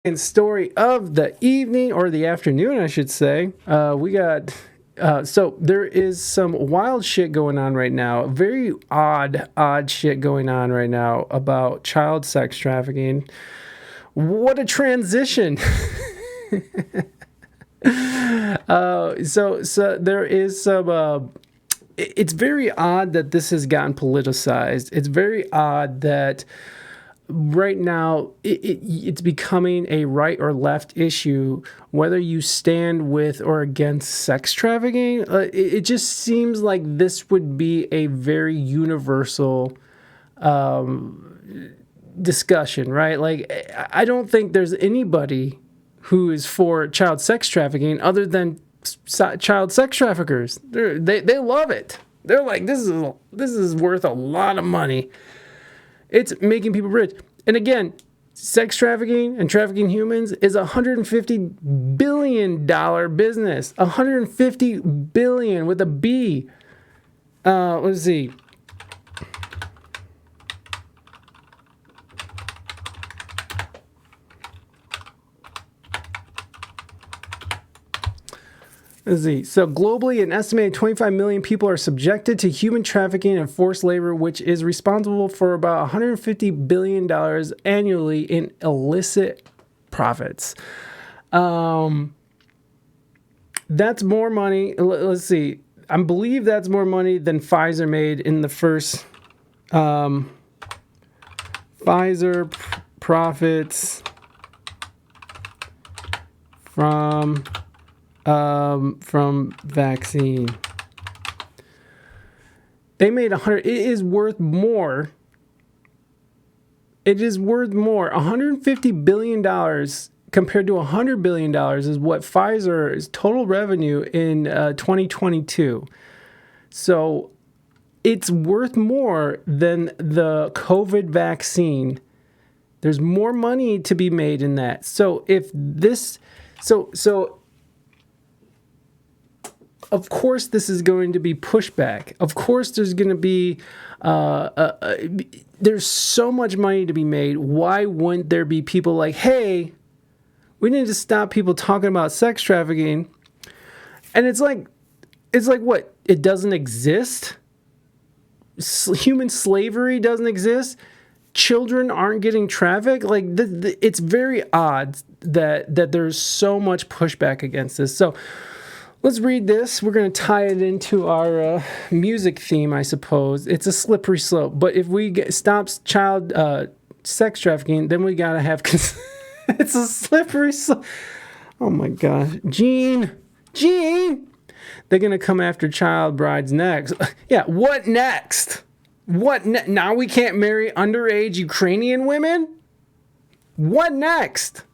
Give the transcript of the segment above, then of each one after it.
And story of the evening, or the afternoon, I should say. We got so there is some wild shit going on right now. Very odd shit going on right now about child sex trafficking. What a transition. So there is some. It's very odd that this has gotten politicized. It's very odd that right now it's becoming a right or left issue, whether you stand with or against sex trafficking. It just seems like this would be a very universal discussion, right? Like, I don't think there's anybody who is for child sex trafficking other than child sex traffickers. They love it. They're like, this is worth a lot of money. It's making people rich. And again, sex trafficking and trafficking humans is a $150 billion business. $150 billion with a B. Let's see. So globally, an estimated 25 million people are subjected to human trafficking and forced labor, which is responsible for about $150 billion annually in illicit profits. That's more money. Let's see. I believe that's more money than Pfizer made in the first. Pfizer profits from vaccine. They made 100. It is worth more. It is worth more. $150 billion compared to $100 billion is what Pfizer's total revenue in 2022. So it's worth more than the COVID vaccine. There's more money to be made in that. So if this, so of course, this is going to be pushback. Of course, there's going to be, there's so much money to be made. Why wouldn't there be people like, hey, we need to stop people talking about sex trafficking? And it's like what? It doesn't exist? Human slavery doesn't exist? Children aren't getting trafficked? Like, it's very odd that there's so much pushback against this. So, let's read this. We're going to tie it into our music theme, I suppose. It's a slippery slope. But if we stop child sex trafficking, then we got to have... It's a slippery slope. Oh, my gosh. Gene! They're going to come after child brides next. Yeah, what next? Now we can't marry underage Ukrainian women? What next?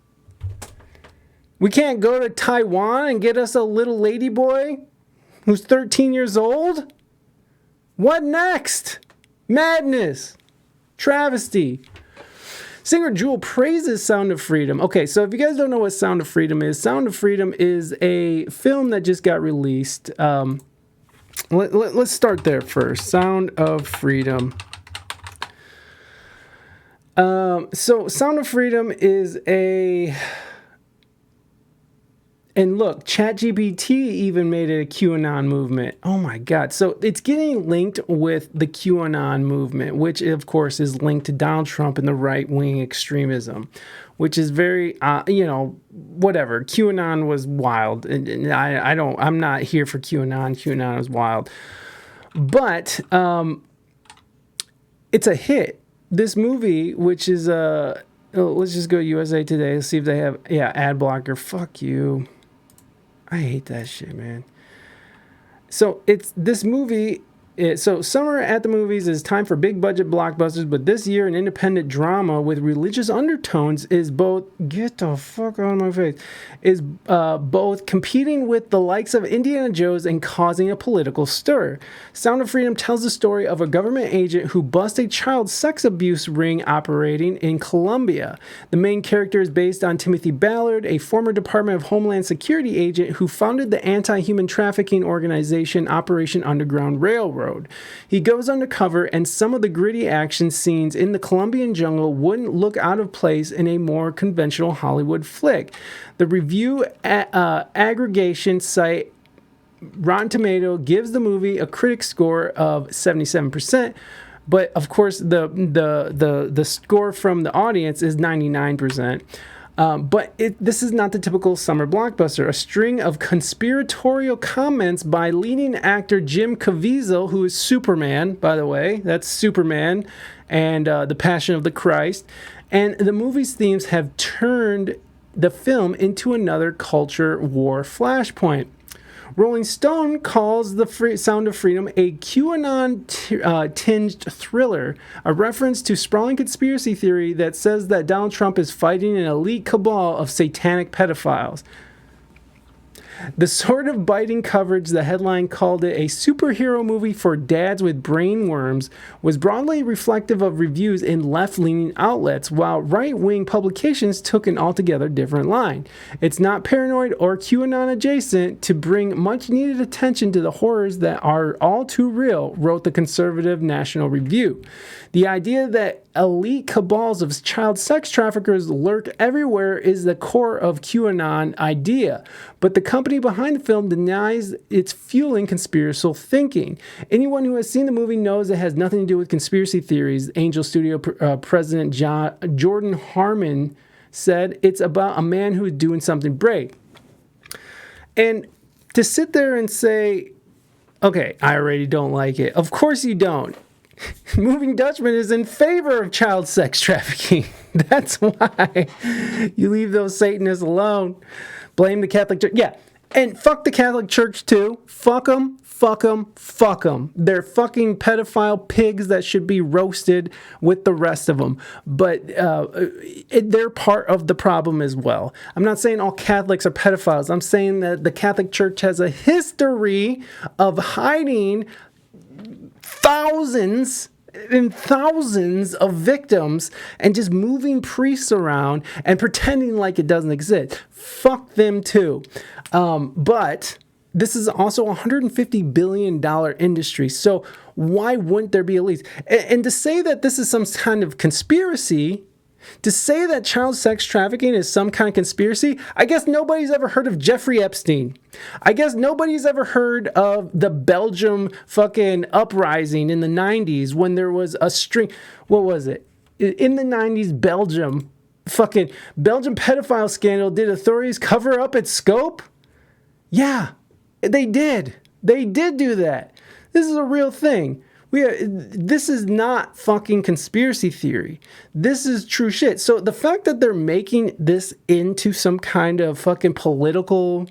We can't go to Taiwan and get us a little lady boy who's 13 years old? What next? Madness. Travesty. Singer Jewel praises Sound of Freedom. Okay, so if you guys don't know what Sound of Freedom is, Sound of Freedom is a film that just got released. Let's start there first. Sound of Freedom. So Sound of Freedom is a... And look, ChatGPT even made it a QAnon movement. Oh my God. So it's getting linked with the QAnon movement, which of course is linked to Donald Trump and the right-wing extremism, which is very, whatever. QAnon was wild. And I'm not here for QAnon. QAnon is wild. But it's a hit. This movie, which is, let's just go USA Today. Let's see if they have, ad blocker. Fuck you. I hate that shit, man. So it's this movie. So summer at the movies is time for big budget blockbusters, but this year an independent drama with religious undertones is both, get the fuck out of my face, is both competing with the likes of Indiana Jones and causing a political stir. Sound of Freedom tells the story of a government agent who busts a child sex abuse ring operating in Colombia. The main character is based on Timothy Ballard, a former Department of Homeland Security agent who founded the anti-human trafficking organization Operation Underground Railroad. borrowed. He goes undercover, and some of the gritty action scenes in the Colombian jungle wouldn't look out of place in a more conventional Hollywood flick. The review aggregation site Rotten Tomato gives the movie a critic score of 77%, but of course the score from the audience is 99%. But this is not the typical summer blockbuster. A string of conspiratorial comments by leading actor Jim Caviezel, who is Superman, by the way. That's Superman and The Passion of the Christ. And the movie's themes have turned the film into another culture war flashpoint. Rolling Stone calls The Sound of Freedom a QAnon-tinged thriller, a reference to sprawling conspiracy theory that says that Donald Trump is fighting an elite cabal of satanic pedophiles. The sort of biting coverage the headline called it a superhero movie for dads with brain worms was broadly reflective of reviews in left-leaning outlets, while right-wing publications took an altogether different line. It's not paranoid or QAnon adjacent to bring much-needed attention to the horrors that are all too real, wrote the conservative National Review. The idea that elite cabals of child sex traffickers lurk everywhere is the core of QAnon idea, but the company behind the film denies it's fueling conspiratorial thinking. Anyone who has seen the movie knows it has nothing to do with conspiracy theories. Angel Studio President Jordan Harmon said it's about a man who is doing something brave. And to sit there and say, okay, I already don't like it. Of course you don't. Moving Dutchman is in favor of child sex trafficking. That's why you leave those Satanists alone. Blame the Catholic Church. Yeah, and fuck the Catholic Church too. Fuck them, fuck them, fuck them. They're fucking pedophile pigs that should be roasted with the rest of them. But they're part of the problem as well. I'm not saying all Catholics are pedophiles. I'm saying that the Catholic Church has a history of hiding thousands and thousands of victims and just moving priests around and pretending like it doesn't exist. Fuck them too. But this is also a $150 billion industry. So why wouldn't there be a lease? And to say that this is some kind of conspiracy, to say that child sex trafficking is some kind of conspiracy, I guess nobody's ever heard of Jeffrey Epstein. I guess nobody's ever heard of the Belgium fucking uprising in the 90s when there was a string. What was it? In the 90s, Belgium pedophile scandal. Did authorities cover up its scope? Yeah, they did. They did do that. This is a real thing. This is not fucking conspiracy theory. This is true shit. So the fact that they're making this into some kind of fucking political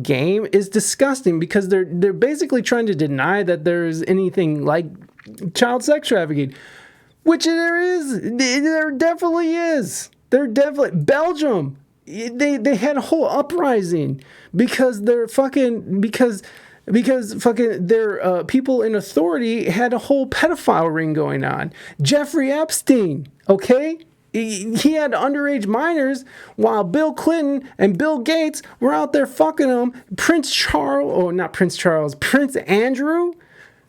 game is disgusting, because they're basically trying to deny that there's anything like child sex trafficking, which there is. There definitely is. Belgium. They had a whole uprising because their people in authority had a whole pedophile ring going on. Jeffrey Epstein, okay? He had underage minors while Bill Clinton and Bill Gates were out there fucking them. Prince Andrew.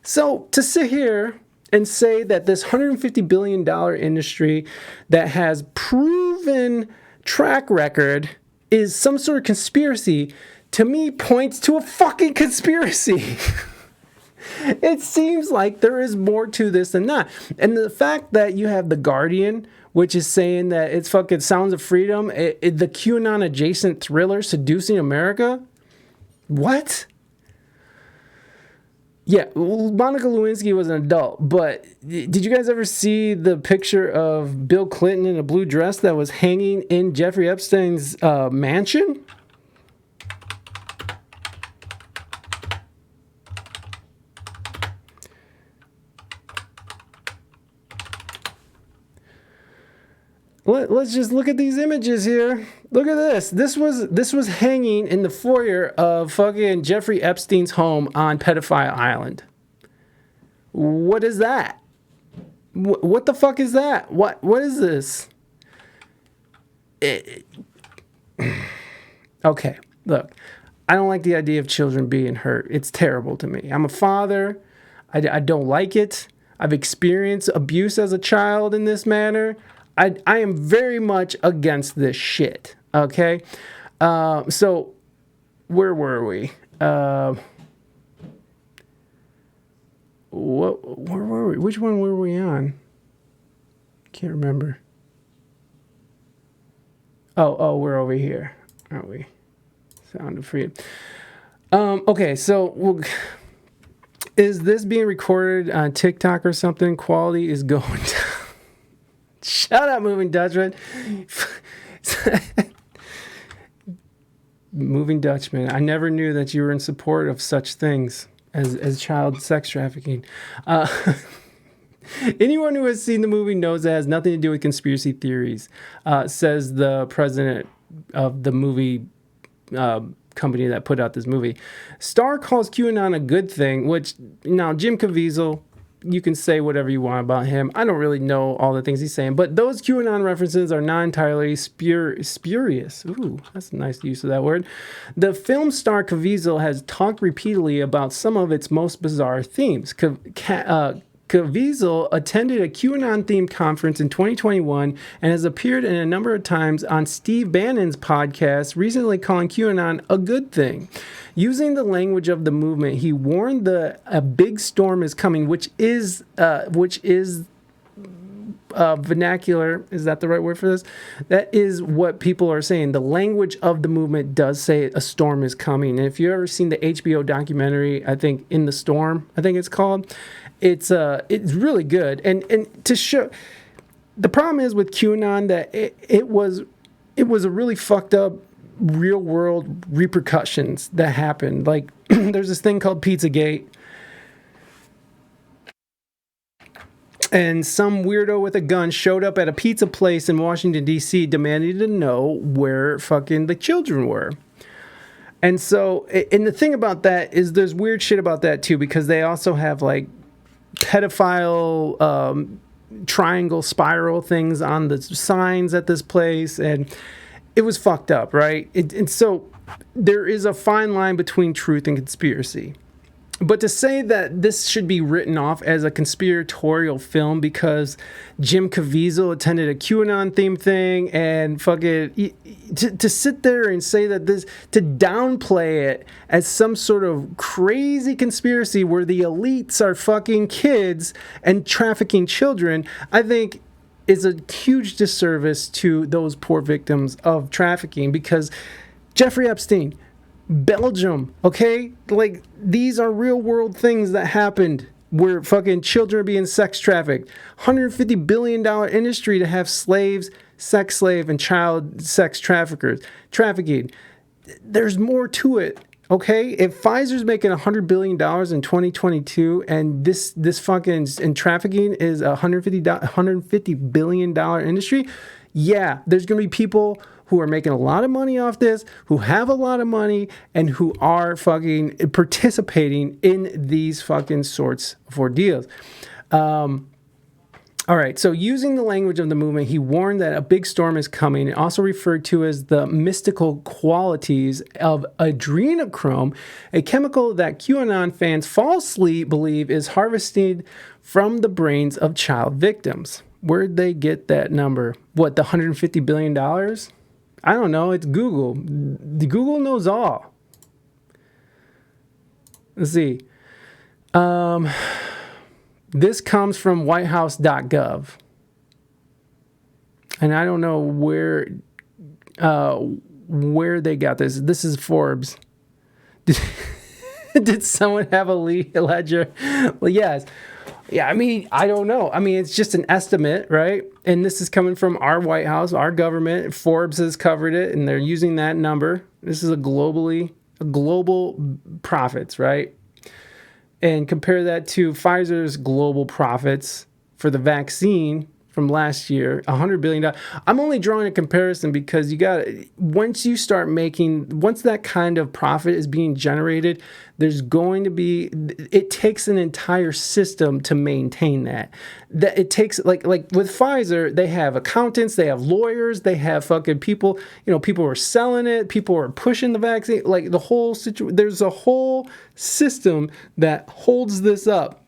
So to sit here and say that this $150 billion industry that has proven track record is some sort of conspiracy, to me, points to a fucking conspiracy. It seems like there is more to this than that. And the fact that you have The Guardian, which is saying that it's fucking Sounds of Freedom, the QAnon adjacent thriller Seducing America. What? Yeah, Monica Lewinsky was an adult, but did you guys ever see the picture of Bill Clinton in a blue dress that was hanging in Jeffrey Epstein's mansion? Let's just look at these images here. Look at this. This was hanging in the foyer of fucking Jeffrey Epstein's home on Pedophile Island. What is that? What the fuck is that? What is this? Okay, look. I don't like the idea of children being hurt. It's terrible to me. I'm a father. I don't like it. I've experienced abuse as a child in this manner. I am very much against this shit. Okay? So, where were we? Where were we? Which one were we on? Can't remember. Oh, we're over here, aren't we? Sound of freedom. Okay, so is this being recorded on TikTok or something? Quality is going down. Shut up, Moving Dutchman. Moving Dutchman. I never knew that you were in support of such things as child sex trafficking. Anyone who has seen the movie knows it has nothing to do with conspiracy theories, says the president of the movie company that put out this movie. Star calls QAnon a good thing, which, now, Jim Caviezel, you can say whatever you want about him. I don't really know all the things he's saying, but those QAnon references are not entirely spurious. Ooh, that's a nice use of that word. The film star Caviezel has talked repeatedly about some of its most bizarre themes. Caviezel attended a QAnon-themed conference in 2021 and has appeared in a number of times on Steve Bannon's podcast, recently calling QAnon a good thing. Using the language of the movement, he warned a big storm is coming, which is vernacular. Is that the right word for this? That is what people are saying. The language of the movement does say a storm is coming. And if you've ever seen the HBO documentary, I think In the Storm, I think it's called, it's really good. And to show, the problem is with QAnon that it was a really fucked up real world repercussions that happened. Like there's this thing called Pizzagate. And some weirdo with a gun showed up at a pizza place in Washington, D.C., demanding to know where fucking the children were. And so, and the thing about that is there's weird shit about that too, because they also have like pedophile triangle spiral things on the signs at this place. And it was fucked up, right? And so there is a fine line between truth and conspiracy. But to say that this should be written off as a conspiratorial film because Jim Caviezel attended a QAnon-themed thing and fucking... To sit there and say that this... To downplay it as some sort of crazy conspiracy where the elites are fucking kids and trafficking children, I think is a huge disservice to those poor victims of trafficking, because Jeffrey Epstein... Belgium, okay? Like, these are real world things that happened where fucking children are being sex trafficked. $150 billion industry to have slaves, sex slave, and child sex trafficking. There's more to it, okay? If Pfizer's making $100 billion in 2022 and this fucking, and trafficking is a $150 billion industry, yeah, there's going to be people who are making a lot of money off this, who have a lot of money, and who are fucking participating in these fucking sorts of ordeals. All right, so using the language of the movement, he warned that a big storm is coming, and also referred to as the mystical qualities of adrenochrome, a chemical that QAnon fans falsely believe is harvested from the brains of child victims. Where'd they get that number? What, the $150 billion? I don't know. It's Google. The Google knows all. Let's see. This comes from whitehouse.gov. And I don't know where they got this. This is Forbes. Did someone have a ledger? Well, yes. Yeah, I mean, I don't know. I mean, it's just an estimate, right? And this is coming from our White House, our government. Forbes has covered it, and they're using that number. This is a global profits, right? And compare that to Pfizer's global profits for the vaccine from last year, $100 billion. I'm only drawing a comparison because once that kind of profit is being generated, there's going to be, it takes an entire system to maintain that. That it takes, like with Pfizer, they have accountants, they have lawyers, they have fucking people, people are selling it, people are pushing the vaccine, like the whole situation. There's a whole system that holds this up.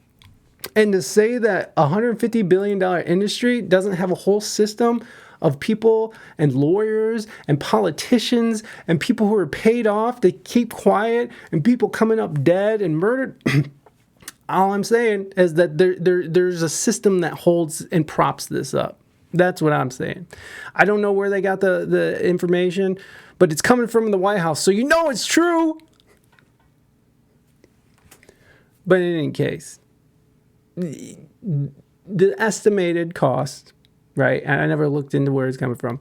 And to say that a $150 billion industry doesn't have a whole system of people and lawyers and politicians and people who are paid off to keep quiet and people coming up dead and murdered, all I'm saying is that there's a system that holds and props this up. That's what I'm saying. I don't know where they got the information, but it's coming from the White House, so it's true. But in any case, the estimated cost, right? And I never looked into where it's coming from.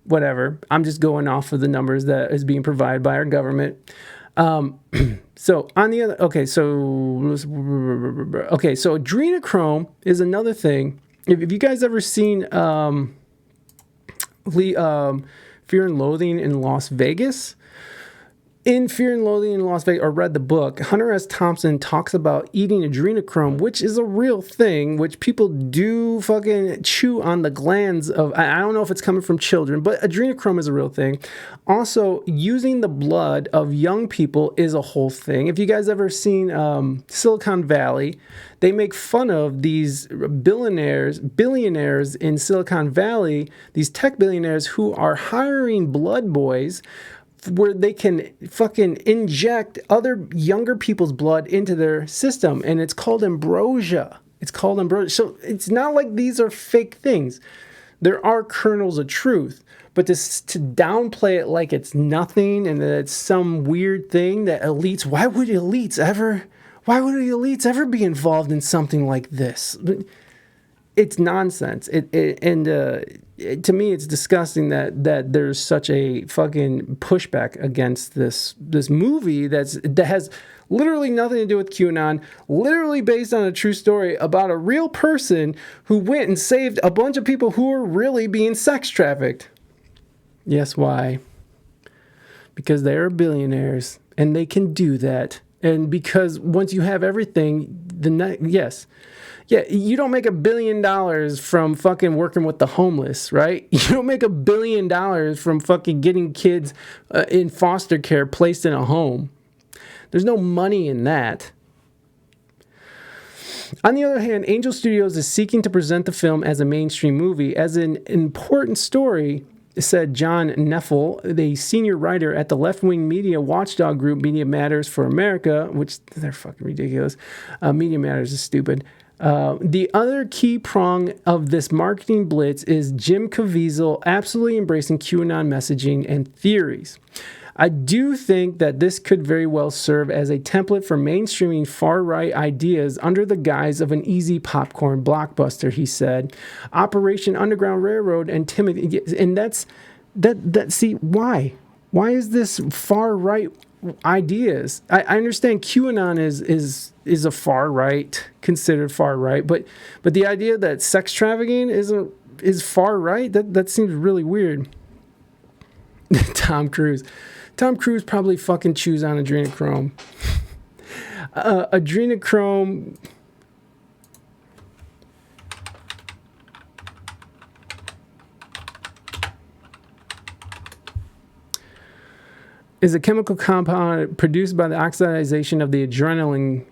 Whatever. I'm just going off of the numbers that is being provided by our government. So on the other, so adrenochrome is another thing. If you guys ever seen Fear and Loathing in Las Vegas. In Fear and Loathing in Las Vegas, or read the book, Hunter S. Thompson talks about eating adrenochrome, which is a real thing, which people do fucking chew on the glands of. I don't know if it's coming from children, but adrenochrome is a real thing. Also, using the blood of young people is a whole thing. If you guys ever seen Silicon Valley, they make fun of these billionaires in Silicon Valley, these tech billionaires who are hiring blood boys where they can fucking inject other younger people's blood into their system. And it's called ambrosia. So it's not like these are fake things. There are kernels of truth. But to downplay it like it's nothing and that it's some weird thing that elites, why would elites ever be involved in something like this? It's nonsense. To me, it's disgusting that there's such a fucking pushback against this movie that has literally nothing to do with QAnon, literally based on a true story about a real person who went and saved a bunch of people who were really being sex trafficked. Yes, why? Because they are billionaires and they can do that. And because once you have everything, yeah, you don't make $1 billion from fucking working with the homeless, right? You don't make $1 billion from fucking getting kids in foster care placed in a home. There's no money in that. On the other hand, Angel Studios is seeking to present the film as a mainstream movie, as an important story, said John Neffel, the senior writer at the left-wing media watchdog group Media Matters for America, which they're fucking ridiculous. Media Matters is stupid. The other key prong of this marketing blitz is Jim Caviezel absolutely embracing QAnon messaging and theories. I do think that this could very well serve as a template for mainstreaming far-right ideas under the guise of an easy popcorn blockbuster, he said. Operation Underground Railroad and Timothy, and see, why? Why is this far-right ideas? I understand QAnon is a far-right, considered far-right, but the idea that sex trafficking is far-right, that seems really weird. Tom Cruise probably fucking chews on adrenochrome. Adrenochrome is a chemical compound produced by the oxidation of the adrenaline.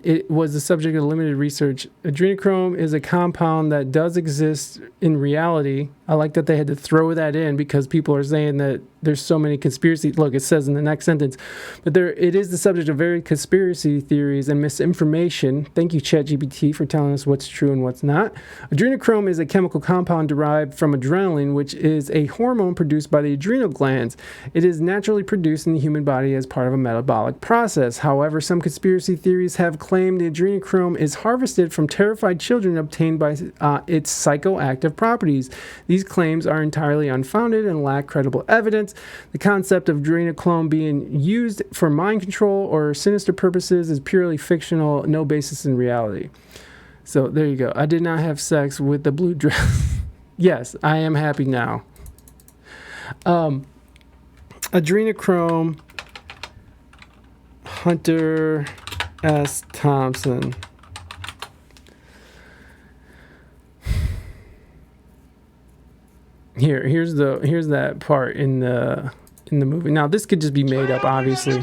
It was the subject of limited research. Adrenochrome is a compound that does exist in reality. I like that they had to throw that in because people are saying that there's so many conspiracy. Look, it says in the next sentence, but it is the subject of very conspiracy theories and misinformation. Thank you, ChatGPT, for telling us what's true and what's not. Adrenochrome is a chemical compound derived from adrenaline, which is a hormone produced by the adrenal glands. It is naturally produced in the human body as part of a metabolic process. However, some conspiracy theories have claimed the adrenochrome is harvested from terrified children obtained by its psychoactive properties. These These claims are entirely unfounded and lack credible evidence. The concept of adrenochrome being used for mind control or sinister purposes is purely fictional, no basis in reality. So there you go. I did not have sex with the blue dress. Yes, I am happy now. Adrenochrome, Hunter S. Thompson. Here's that part in the movie. Now this could just be made up, obviously.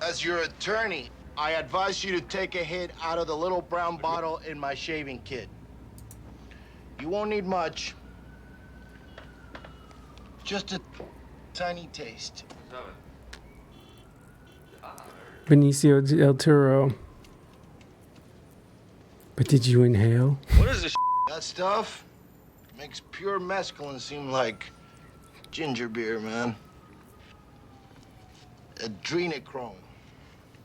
As your attorney, I advise you to take a hit out of the little brown bottle in my shaving kit. You won't need much. Just a tiny taste. Benicio del Toro. But did you inhale? What is this? That stuff makes pure mescaline seem like ginger beer, man. Adrenochrome.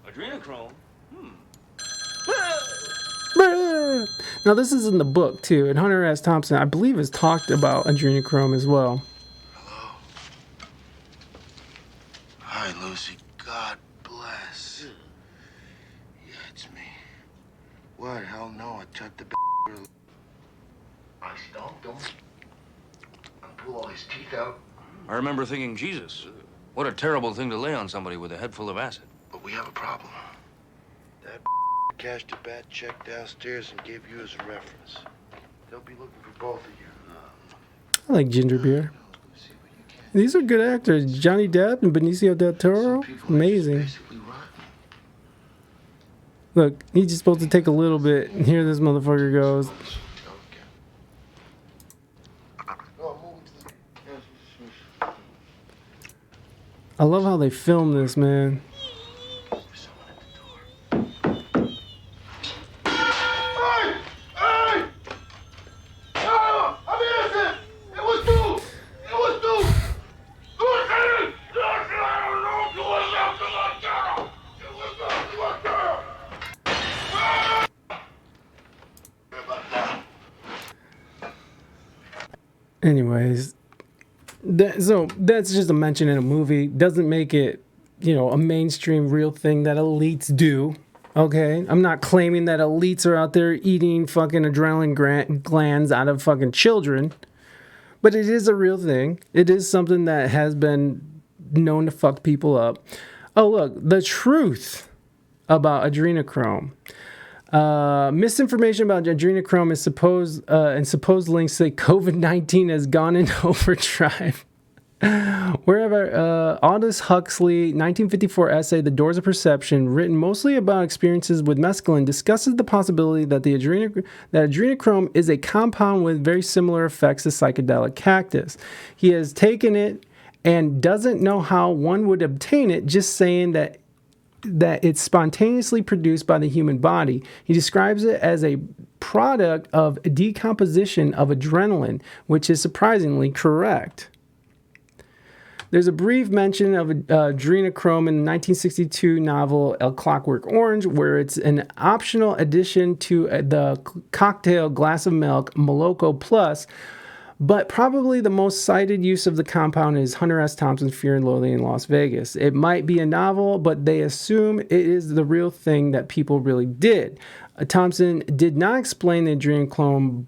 Adrenochrome? Now this is in the book too, and Hunter S. Thompson, I believe, has talked about adrenochrome as well. Hello. Hi, Lucy. God bless. Yeah, it's me. What? Hell no, I took the I stomped him and pulled all his teeth out. I remember thinking, Jesus, what a terrible thing to lay on somebody with a head full of acid. But we have a problem. That cashed a bad check downstairs and gave you as a reference. They'll be looking for both of you. I like ginger beer. These are good actors. Johnny Depp and Benicio del Toro. Amazing. Look, he's just supposed to take a little bit, and here this motherfucker goes. I love how they film this, man. Anyways, so that's just a mention in a movie. Doesn't make it, a mainstream real thing that elites do. Okay? I'm not claiming that elites are out there eating fucking adrenaline glands out of fucking children. But it is a real thing. It is something that has been known to fuck people up. Oh, look, the truth about adrenochrome. Misinformation about adrenochrome is supposed links say COVID-19 has gone into overdrive. Wherever Aldous Huxley 1954 essay The Doors of Perception, written mostly about experiences with mescaline, discusses the possibility that adrenochrome is a compound with very similar effects to psychedelic cactus. He has taken it and doesn't know how one would obtain it, just saying that it's spontaneously produced by the human body. He describes it as a product of decomposition of adrenaline, which is surprisingly correct. There's a brief mention of adrenochrome in the 1962 novel A Clockwork Orange, where it's an optional addition to the cocktail glass of milk, Moloko Plus. But probably the most cited use of the compound is Hunter S. Thompson's Fear and Loathing in Las Vegas. It might be a novel, but they assume it is the real thing that people really did. Thompson did not explain the adrenochrome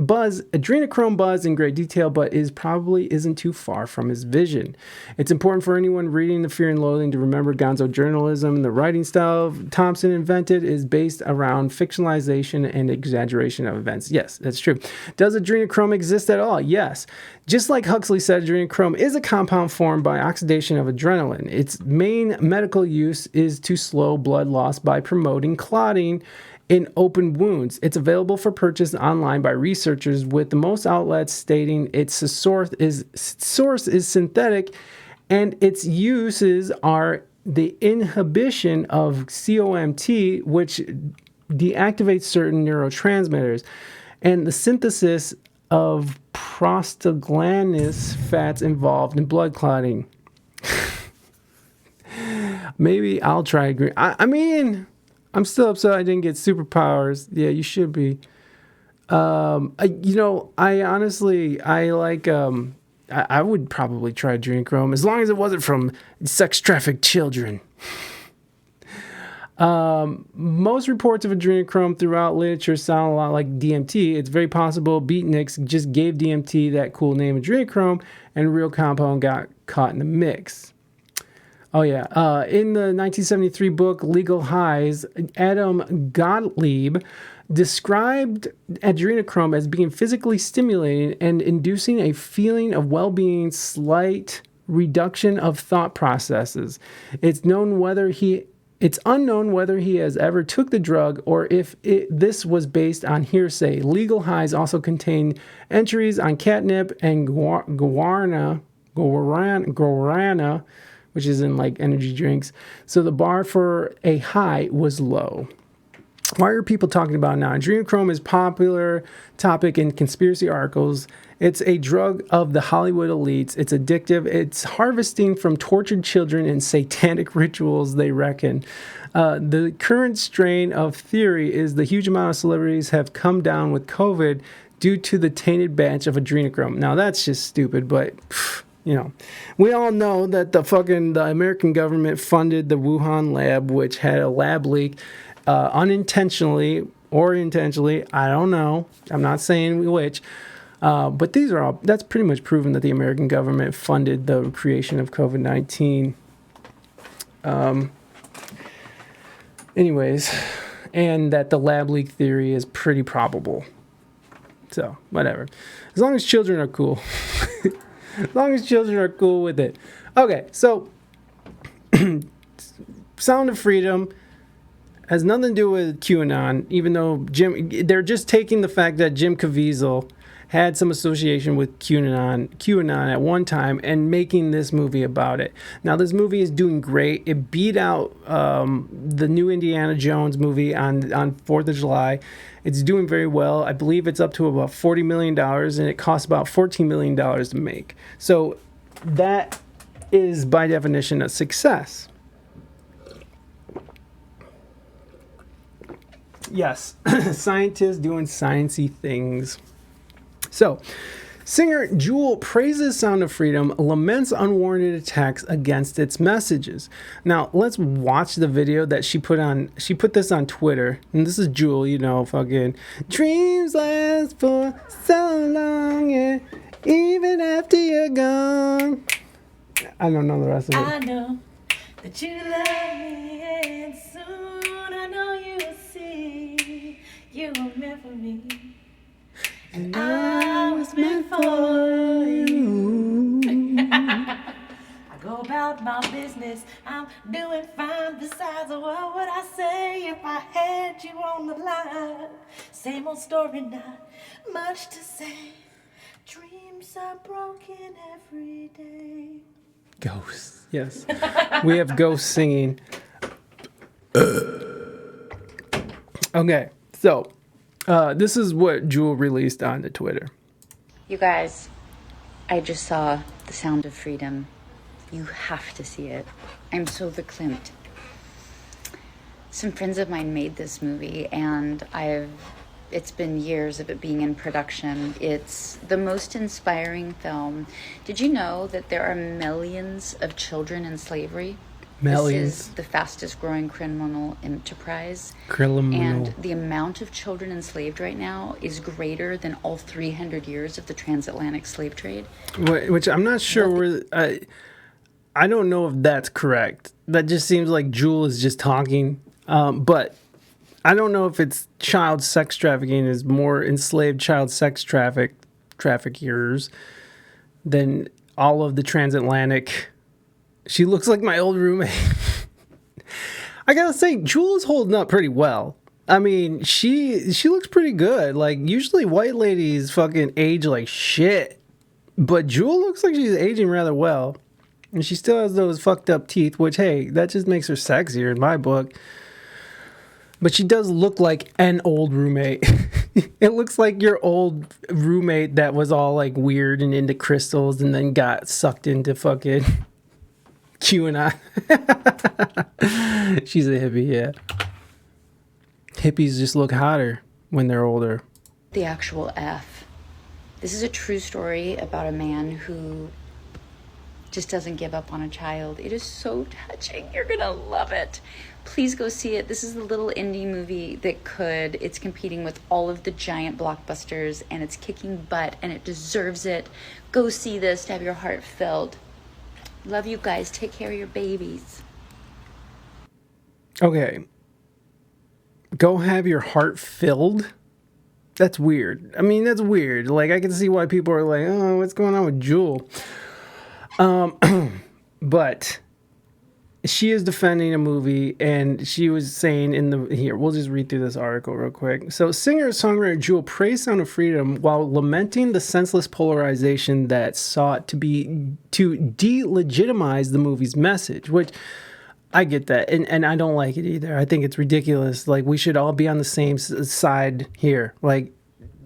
buzz in great detail, but probably isn't too far from his vision. It's important for anyone reading the Fear and Loathing to remember gonzo journalism. The writing style Thompson invented is based around fictionalization and exaggeration of events. Yes, that's true. Does adrenochrome exist at all? Yes. Just like Huxley said, adrenochrome is a compound formed by oxidation of adrenaline. Its main medical use is to slow blood loss by promoting clotting in open wounds. It's available for purchase online by researchers, with most outlets stating its source is synthetic, and its uses are the inhibition of COMT, which deactivates certain neurotransmitters, and the synthesis of prostaglandinous fats involved in blood clotting. Maybe I'll try green. I mean, I'm still upset I didn't get superpowers. Yeah, you should be. I honestly, I like, I would probably try adrenochrome as long as it wasn't from sex trafficked children. Most reports of adrenochrome throughout literature sound a lot like DMT. It's very possible beatniks just gave DMT that cool name adrenochrome and a real compound got caught in the mix. Oh, yeah. In the 1973 book Legal Highs, Adam Gottlieb described adrenochrome as being physically stimulating and inducing a feeling of well-being, slight reduction of thought processes. It's unknown whether he has ever took the drug or if this was based on hearsay. Legal Highs also contain entries on catnip and guarana, which is in like energy drinks. So the bar for a high was low. Why are people talking about it now? Adrenochrome is a popular topic in conspiracy articles. It's a drug of the Hollywood elites. It's addictive. It's harvesting from tortured children and satanic rituals, they reckon. The current strain of theory is the huge amount of celebrities have come down with COVID due to the tainted batch of adrenochrome. Now, that's just stupid, but... we all know that the American government funded the Wuhan lab, which had a lab leak unintentionally or intentionally. I don't know. I'm not saying which. But that's pretty much proven that the American government funded the creation of COVID-19. Anyways, and that the lab leak theory is pretty probable. So, whatever. As long as children are cool. As long as children are cool with it. Okay, so Sound of Freedom has nothing to do with QAnon, even though they're just taking the fact that Jim Caviezel had some association with QAnon at one time and making this movie about it. Now, this movie is doing great. It beat out the new Indiana Jones movie on 4th of July. It's doing very well. I believe it's up to about $40 million, and it costs about $14 million to make. So that is, by definition, a success. Yes, scientists doing sciencey things. So, singer Jewel praises Sound of Freedom, laments unwarranted attacks against its messages. Now, let's watch the video that she put on. She put this on Twitter, and this is Jewel, fucking dreams last for so long, yeah, even after you're gone. I don't know the rest of it. I know that you love me, and soon I know you will see you were meant for me. And I was meant for you. I go about my business, I'm doing fine. Besides, what would I say if I had you on the line? Same old story, not much to say. Dreams are broken every day. Ghosts, yes. We have ghosts singing. Okay, so... this is what Jewel released on the Twitter. You guys, I just saw The Sound of Freedom. You have to see it. I'm so verklempt. Some friends of mine made this movie, and it's been years of it being in production. It's the most inspiring film. Did you know that there are millions of children in slavery? Millions. This is the fastest growing criminal enterprise. And the amount of children enslaved right now is greater than all 300 years of the transatlantic slave trade. Which I'm not sure I don't know if that's correct. That just seems like Jewel is just talking. But I don't know if it's child sex trafficking is more enslaved child sex traffickers than all of the transatlantic. She looks like my old roommate. I gotta say, Jewel is holding up pretty well. I mean, she looks pretty good. Like, usually white ladies fucking age like shit. But Jewel looks like she's aging rather well. And she still has those fucked up teeth, which, hey, that just makes her sexier in my book. But she does look like an old roommate. It looks like your old roommate that was all like weird and into crystals and then got sucked into fucking... QAnon. She's a hippie, yeah. Hippies just look hotter when they're older. the actual F. This is a true story about a man who just doesn't give up on a child. It is so touching. You're gonna love it. Please go see it. This is a little indie movie that could. It's competing with all of the giant blockbusters, and it's kicking butt, and it deserves it. Go see this to have your heart filled. Love you guys. Take care of your babies. Okay. Go have your heart filled? That's weird. I mean, that's weird. Like, I can see why people are like, oh, what's going on with Jewel? But she is defending a movie, and she was saying here, we'll just read through this article real quick. So singer-songwriter Jewel praised Sound of Freedom while lamenting the senseless polarization that sought to delegitimize the movie's message, which I get that, and I don't like it either. I think it's ridiculous. Like, we should all be on the same side here. Like,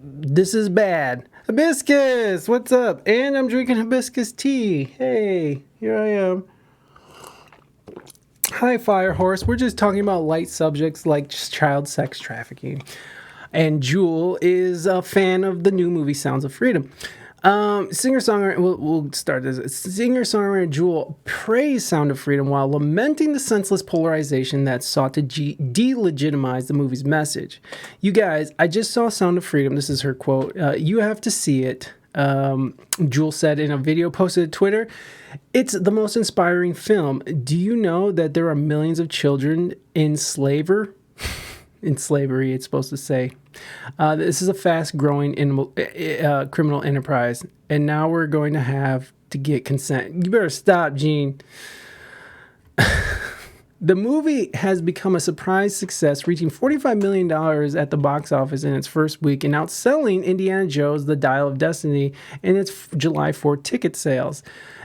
this is bad. Hibiscus, what's up? And I'm drinking hibiscus tea. Hey, here I am. Hi, Firehorse. We're just talking about light subjects like just child sex trafficking. And Jewel is a fan of the new movie Sounds of Freedom. Singer-songwriter, we'll start this. Singer-songwriter Jewel praised Sound of Freedom while lamenting the senseless polarization that sought to delegitimize the movie's message. You guys, I just saw Sound of Freedom. This is her quote. You have to see it. Jewel said in a video posted to Twitter, "It's the most inspiring film. Do you know that there are millions of children in slavery, it's supposed to say. This is a fast-growing criminal enterprise, and now we're going to have to get consent." You better stop, Gene. The movie has become a surprise success, reaching $45 million at the box office in its first week and outselling Indiana Jones, The Dial of Destiny in its July 4th ticket sales.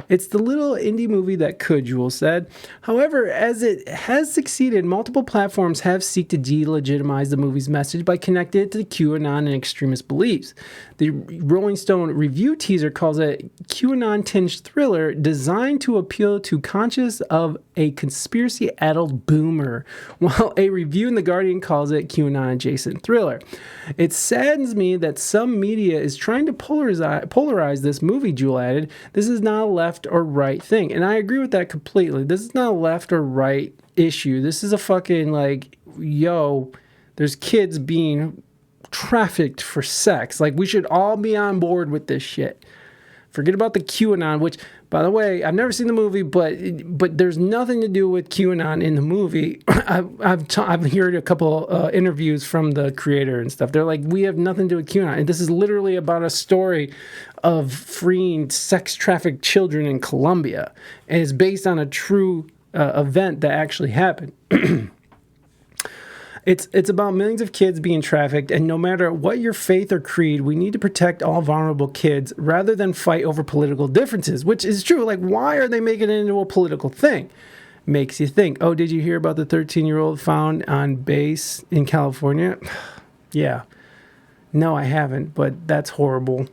It's the little indie movie that could, Jewel said. However, as it has succeeded, multiple platforms have sought to delegitimize the movie's message by connecting it to QAnon and extremist beliefs. The Rolling Stone review teaser calls it QAnon-tinged thriller designed to appeal to conscious of a conspiracy-addled boomer, while a review in The Guardian calls it QAnon-adjacent thriller. It saddens me that some media is trying to polarize this movie, Jewel added. This is not a left or right thing, and I agree with that completely. This is not a left or right issue. This is a fucking, like, yo, there's kids being trafficked for sex. Like, we should all be on board with this shit. Forget about the QAnon, which, by the way, I've never seen the movie, but there's nothing to do with QAnon in the movie. I've heard a couple interviews from the creator and stuff. They're like, we have nothing to do with QAnon. And this is literally about a story of freeing sex-trafficked children in Colombia. And it's based on a true event that actually happened. It's about millions of kids being trafficked, and no matter what your faith or creed, we need to protect all vulnerable kids rather than fight over political differences, which is true. Like, why are they making it into a political thing? Makes you think, oh, did you hear about the 13-year-old found on base in California? Yeah. No, I haven't, but that's horrible.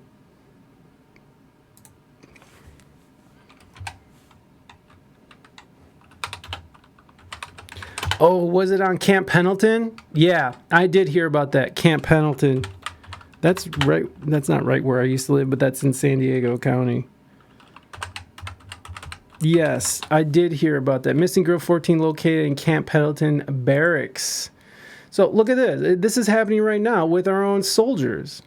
Oh, was it on Camp Pendleton? Yeah, I did hear about that. Camp Pendleton. That's right. That's not right where I used to live, but that's in San Diego County. Yes, I did hear about that. Missing girl 14 located in Camp Pendleton Barracks. So look at this. This is happening right now with our own soldiers.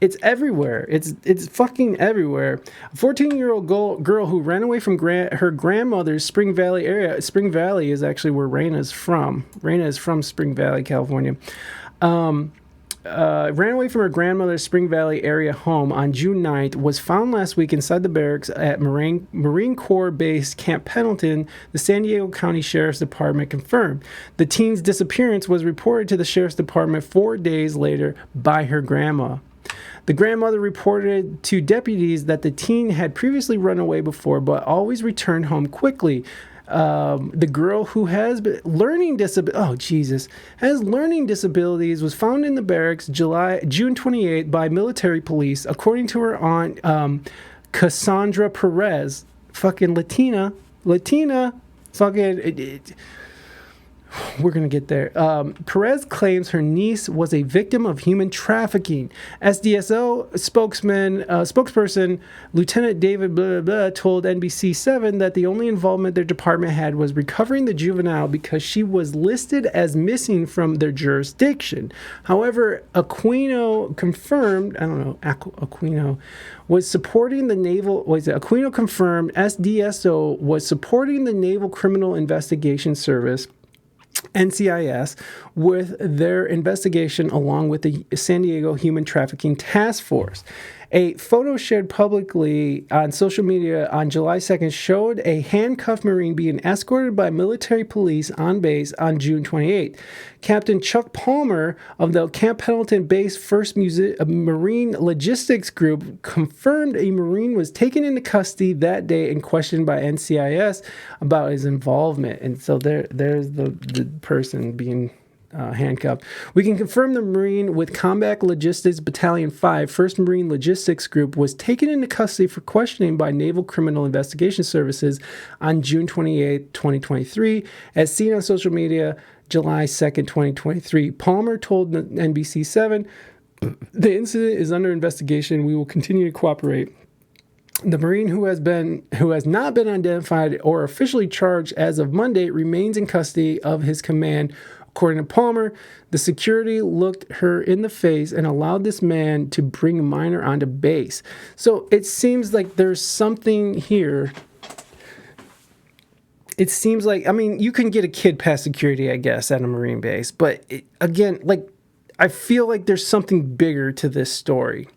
It's everywhere. It's fucking everywhere. A 14-year-old girl who ran away from her grandmother's Spring Valley area. Spring Valley is actually where Raina's from. Raina is from Spring Valley, California. Ran away from her grandmother's Spring Valley area home on June 9th, was found last week inside the barracks at Marine Corps Base Camp Pendleton, the San Diego County Sheriff's Department confirmed. The teen's disappearance was reported to the Sheriff's Department 4 days later by her grandma. The grandmother reported to deputies that the teen had previously run away before, but always returned home quickly. The girl who has learning disabilities was found in the barracks June 28th by military police, according to her aunt Cassandra Perez. Fucking Latina, fucking. We're going to get there. Perez claims her niece was a victim of human trafficking. SDSO spokesperson Lieutenant David blah, blah, blah, told NBC7 that the only involvement their department had was recovering the juvenile because she was listed as missing from their jurisdiction. However, Aquino confirmed, Aquino was supporting the naval, Aquino confirmed SDSO was supporting the Naval Criminal Investigation Service, NCIS, with their investigation along with the San Diego Human Trafficking Task Force. A photo shared publicly on social media on July 2nd showed a handcuffed Marine being escorted by military police on base on June 28th. Captain Chuck Palmer of the Camp Pendleton Base 1st Marine Logistics Group confirmed a Marine was taken into custody that day and questioned by NCIS about his involvement. And so there's the person being handcuffed. We can confirm the Marine with Combat Logistics Battalion 5, 1st Marine Logistics Group, was taken into custody for questioning by Naval Criminal Investigation Services on June 28, 2023, as seen on social media July 2nd, 2023. Palmer told NBC7, the incident is under investigation. We will continue to cooperate. The Marine who has not been identified or officially charged as of Monday remains in custody of his command. According to Palmer, the security looked her in the face and allowed this man to bring a minor onto base. So it seems like there's something here. It seems like, I mean, you can get a kid past security, I guess, at a Marine base. But again, like, I feel like there's something bigger to this story.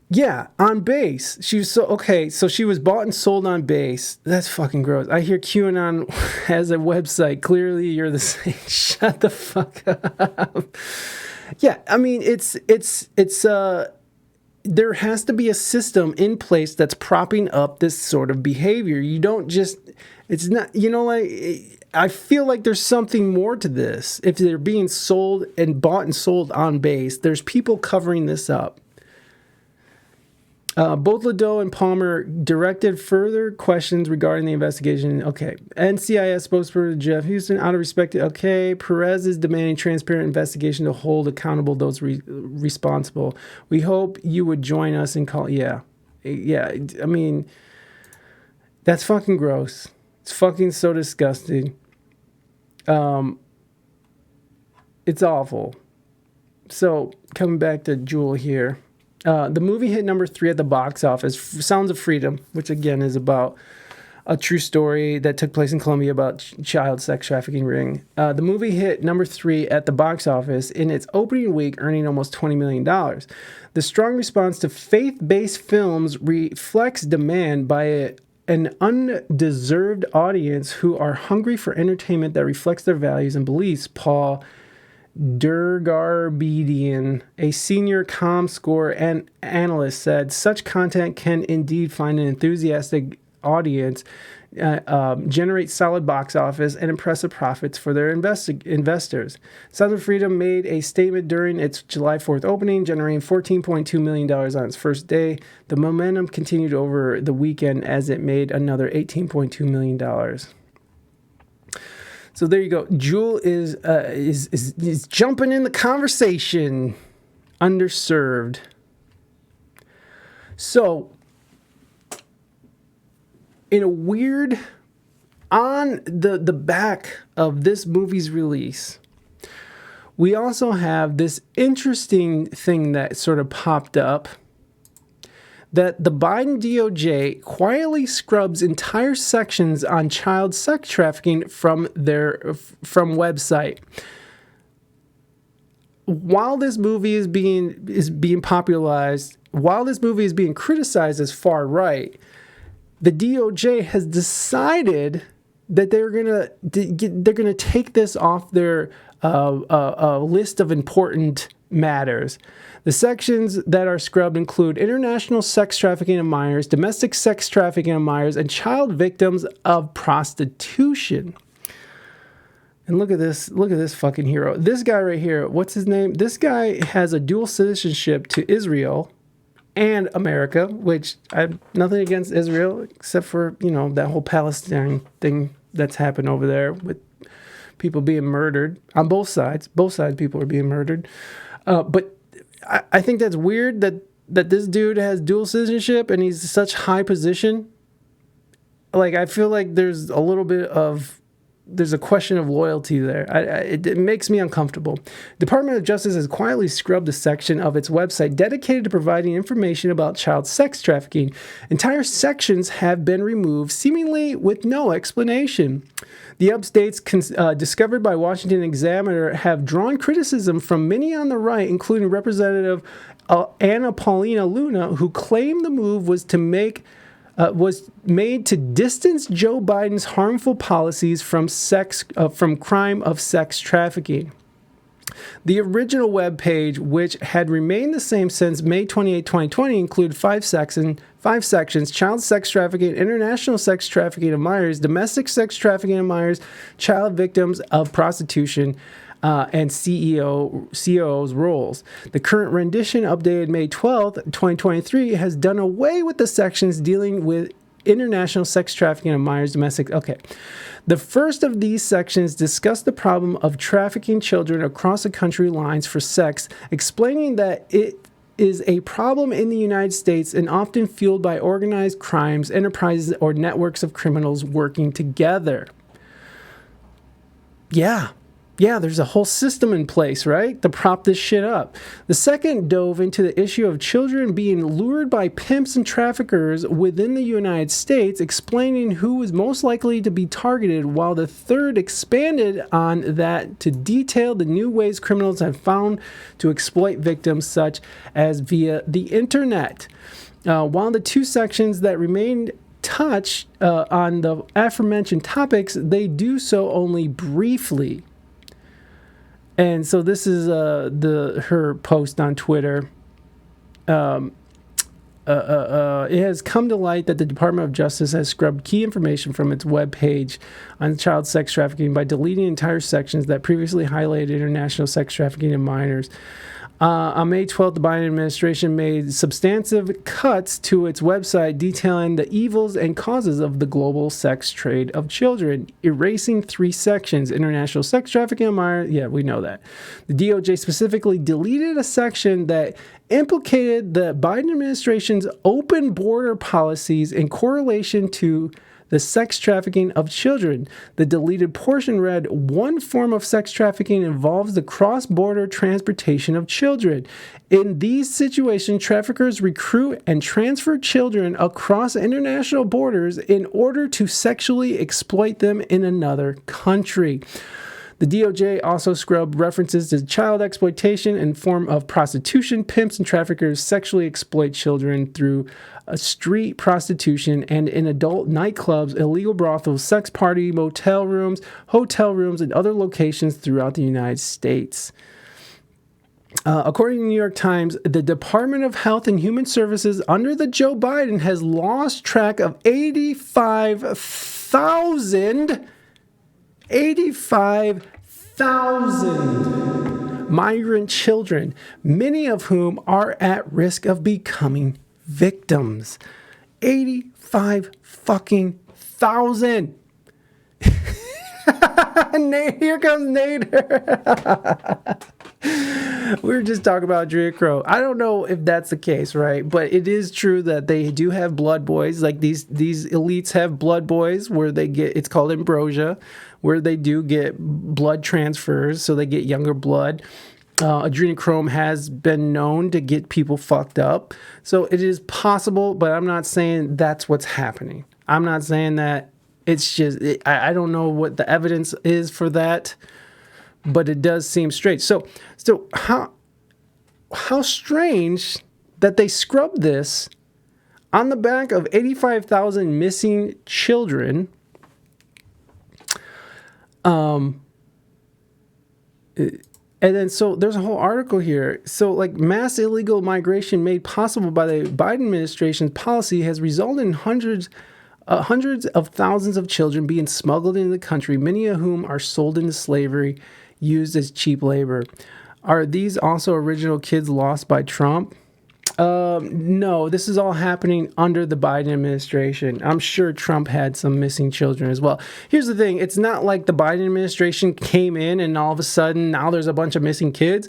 Yeah, on base. She was so she was bought and sold on base. That's fucking gross. I hear QAnon has a website. Clearly you're the same. Shut the fuck up. Yeah, I mean, it's there has to be a system in place that's propping up this sort of behavior. You don't just, it's not, like, I feel like there's something more to this. If they're being sold and bought and sold on base, there's people covering this up. Both Ledoux and Palmer directed further questions regarding the investigation. Okay. NCIS spokesperson Jeff Houston, out of respect. Okay. Perez is demanding transparent investigation to hold accountable those responsible. We hope you would join us and call. Yeah. I mean, that's fucking gross. It's fucking so disgusting. It's awful. So, coming back to Jewel here. The movie hit number 3 at the box office. Sounds of Freedom, which again is about a true story that took place in Colombia about child sex trafficking ring. The movie hit number 3 at the box office in its opening week, earning almost $20 million. The strong response to faith-based films reflects demand by an undeserved audience who are hungry for entertainment that reflects their values and beliefs, Paul Durgarbedian, a senior ComScore and analyst, said such content can indeed find an enthusiastic audience, generate solid box office, and impressive profits for their investors. Sounds of Freedom made a statement during its July 4th opening, generating $14.2 million on its first day. The momentum continued over the weekend as it made another $18.2 million. So there you go. Jewel is jumping in the conversation. Underserved. So, in a weird, on the back of this movie's release, we also have this interesting thing that sort of popped up, that the Biden DOJ quietly scrubs entire sections on child sex trafficking from website. While this movie is being popularized, while this movie is being criticized as far right, the DOJ has decided that they're gonna take this off their list of important matters. The sections that are scrubbed include international sex trafficking of minors, domestic sex trafficking of minors, and child victims of prostitution. And look at this fucking hero. This guy right here, what's his name? This guy has a dual citizenship to Israel and America, which I have nothing against Israel, except for, that whole Palestine thing that's happened over there with people being murdered on both sides. Both sides, people are being murdered. But I think that's weird that this dude has dual citizenship and he's such high position. Like, I feel like there's a question of loyalty there. It makes me uncomfortable. Department of Justice has quietly scrubbed a section of its website dedicated to providing information about child sex trafficking. Entire sections have been removed, seemingly with no explanation. The updates discovered by Washington Examiner have drawn criticism from many on the right, including Representative Anna Paulina Luna, who claimed the move was made to distance Joe Biden's harmful policies from crime of sex trafficking. The original web page, which had remained the same since May 28, 2020, included five sections: child sex trafficking, international sex trafficking of minors, domestic sex trafficking of minors, child victims of prostitution, and CEO's roles. The current rendition, updated May 12th, 2023, has done away with the sections dealing with international sex trafficking of minors, domestic. Okay. The first of these sections discuss the problem of trafficking children across the country lines for sex, explaining that it is a problem in the United States and often fueled by organized crimes, enterprises, or networks of criminals working together. Yeah, there's a whole system in place, right, to prop this shit up. The second dove into the issue of children being lured by pimps and traffickers within the United States, explaining who was most likely to be targeted, while the third expanded on that to detail the new ways criminals have found to exploit victims, such as via the internet. While the two sections that remained touch on the aforementioned topics, they do so only briefly. And so this is her post on Twitter. It has come to light that the Department of Justice has scrubbed key information from its webpage on child sex trafficking by deleting entire sections that previously highlighted international sex trafficking of minors. On May 12th, the Biden administration made substantive cuts to its website detailing the evils and causes of the global sex trade of children, erasing three sections: international sex trafficking of minors. Yeah, we know that. The DOJ specifically deleted a section that implicated the Biden administration's open border policies in correlation to the sex trafficking of children. The deleted portion read, "One form of sex trafficking involves the cross-border transportation of children. In these situations, traffickers recruit and transfer children across international borders in order to sexually exploit them in another country." The DOJ also scrubbed references to child exploitation in form of prostitution. Pimps and traffickers sexually exploit children through street prostitution and in adult nightclubs, illegal brothels, sex party, motel rooms, hotel rooms, and other locations throughout the United States. According to the New York Times, the Department of Health and Human Services under the Joe Biden has lost track of 85,000 migrant children, many of whom are at risk of becoming victims. 85 fucking thousand. Here comes Nader. We were just talking about Drea Crow. I don't know if that's the case, right? But it is true that they do have blood boys. Like these elites have blood boys where they get, it's called ambrosia, where they do get blood transfers, so they get younger blood. Adrenochrome has been known to get people fucked up. So it is possible, but I'm not saying that's what's happening. I'm not saying that. It's just, I don't know what the evidence is for that, but it does seem strange. So how strange that they scrubbed this on the back of 85,000 missing children. And then, so there's a whole article here. So, like, mass illegal migration made possible by the Biden administration's policy has resulted in hundreds of thousands of children being smuggled into the country, many of whom are sold into slavery, used as cheap labor. Are these also original kids lost by Trump? No, this is all happening under the Biden administration. I'm sure Trump had some missing children as well. Here's the thing. It's not like the Biden administration came in and all of a sudden now there's a bunch of missing kids.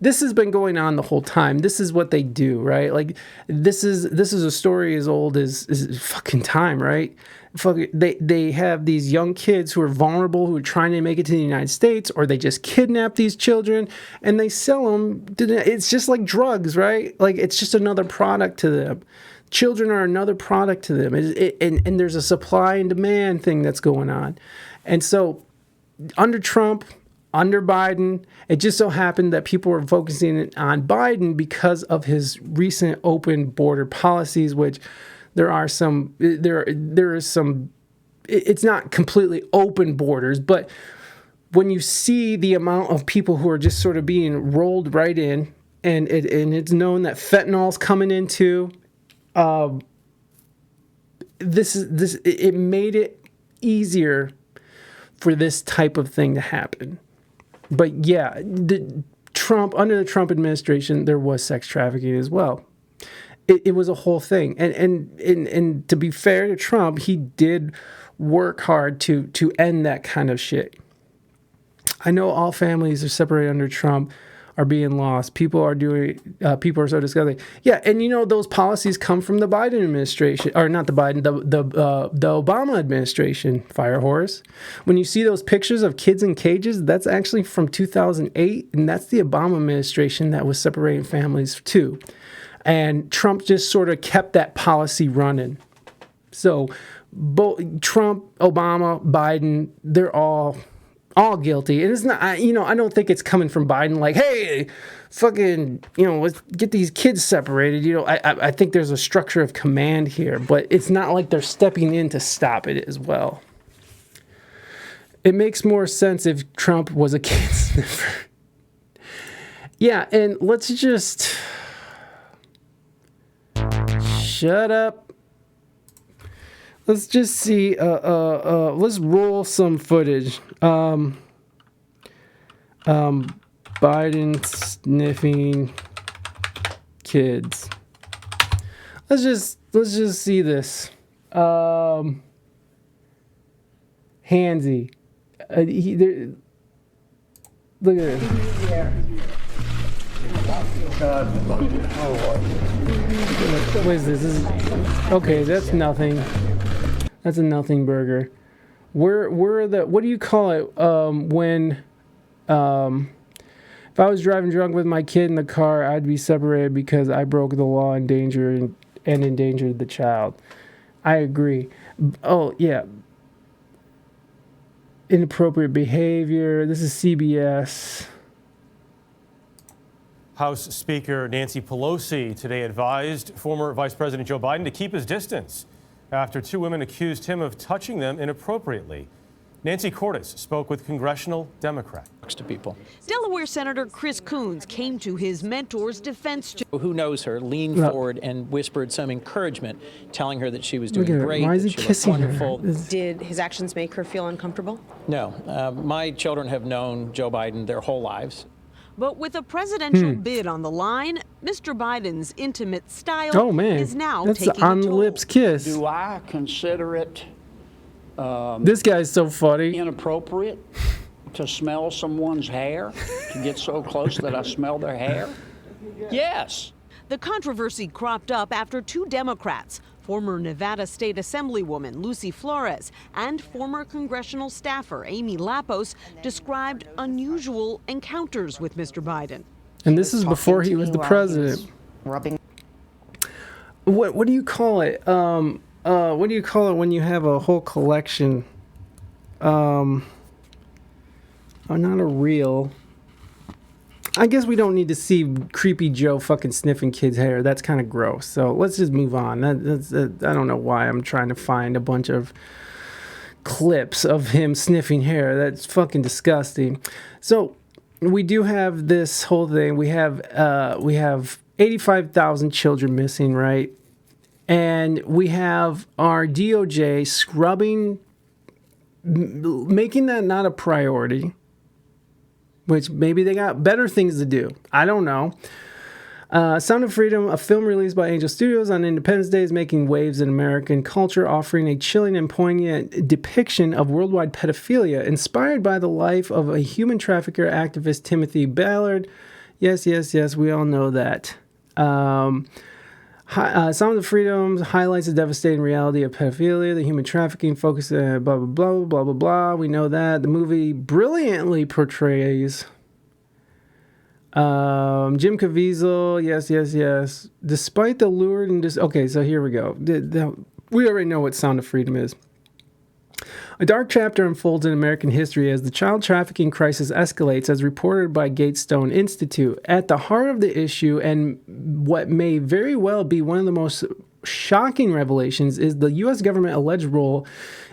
This has been going on the whole time. This is what they do, right? Like this is a story as old as fucking time, right? They have these young kids who are vulnerable, who are trying to make it to the United States, or they just kidnap these children and they sell them. It's just like drugs, right? Like it's just another product to them. Children are another product to them. And there's a supply and demand thing that's going on. And so under Trump, under Biden, it just so happened that people were focusing on Biden because of his recent open border policies, which there is some, it's not completely open borders, but when you see the amount of people who are just sort of being rolled right in, and it's known that fentanyl's coming into, it made it easier for this type of thing to happen. But yeah, under the Trump administration, there was sex trafficking as well. It was a whole thing. And to be fair to Trump, he did work hard to end that kind of shit. I know all families are separated under Trump are being lost. People are so disgusting. Yeah, and those policies come from the Biden administration, or not the Biden, the Obama administration, fire horse. When you see those pictures of kids in cages, that's actually from 2008, and that's the Obama administration that was separating families too. And Trump just sort of kept that policy running. So both Trump, Obama, Biden, they're all guilty. And it's not, I don't think it's coming from Biden like, hey, fucking, let's get these kids separated. I think there's a structure of command here, but it's not like they're stepping in to stop it as well. It makes more sense if Trump was a kid sniffer. Yeah, and let's just shut up. Let's just see. Let's roll some footage. Biden sniffing kids. Let's just see this. Handsy. Look at it. What is this? Okay, that's nothing. That's a nothing burger. What do you call it when if I was driving drunk with my kid in the car, I'd be separated because I broke the law and endangered the child. I agree. Oh, yeah. Inappropriate behavior. This is CBS. House Speaker Nancy Pelosi today advised former Vice President Joe Biden to keep his distance after two women accused him of touching them inappropriately. Nancy Cordes spoke with congressional Democrats. To people. Delaware Senator Chris Coons came to his mentor's defense. Who knows her leaned forward and whispered some encouragement, telling her that she was doing great. Why is he kissing wonderful. her? Did his actions make her feel uncomfortable? No. My children have known Joe Biden their whole lives. But with a presidential bid on the line, Mr. Biden's intimate style is now that's taking on a the toll. lips kiss. Do I consider it This guy's so funny. inappropriate to smell someone's hair, to get so close that I smell their hair? Yes. The controversy cropped up after two Democrats, former Nevada State Assemblywoman Lucy Flores and former congressional staffer Amy Lapos, described unusual encounters with Mr. Biden. And this is before he was the president. What do you call it? What do you call it when you have a whole collection? Not a reel. I guess we don't need to see creepy Joe fucking sniffing kids' hair. That's kind of gross. So let's just move on. I don't know why I'm trying to find a bunch of clips of him sniffing hair. That's fucking disgusting. So we do have this whole thing. We have 85,000 children missing, right? And we have our DOJ scrubbing, making that not a priority, which maybe they got better things to do. I don't know. Sound of Freedom, a film released by Angel Studios on Independence Day, is making waves in American culture, offering a chilling and poignant depiction of worldwide pedophilia, inspired by the life of a human trafficker activist, Timothy Ballard. Yes, we all know that. Sound of Freedom highlights the devastating reality of pedophilia, the human trafficking, focus, blah, blah, blah, blah, blah, blah. We know that. The movie brilliantly portrays Jim Caviezel, yes. Despite the lure and okay, so here we go. We already know what Sound of Freedom is. A dark chapter unfolds in American history as the child trafficking crisis escalates, as reported by Gatestone Institute. At the heart of the issue, and what may very well be one of the most shocking revelations, is the U.S. government alleged role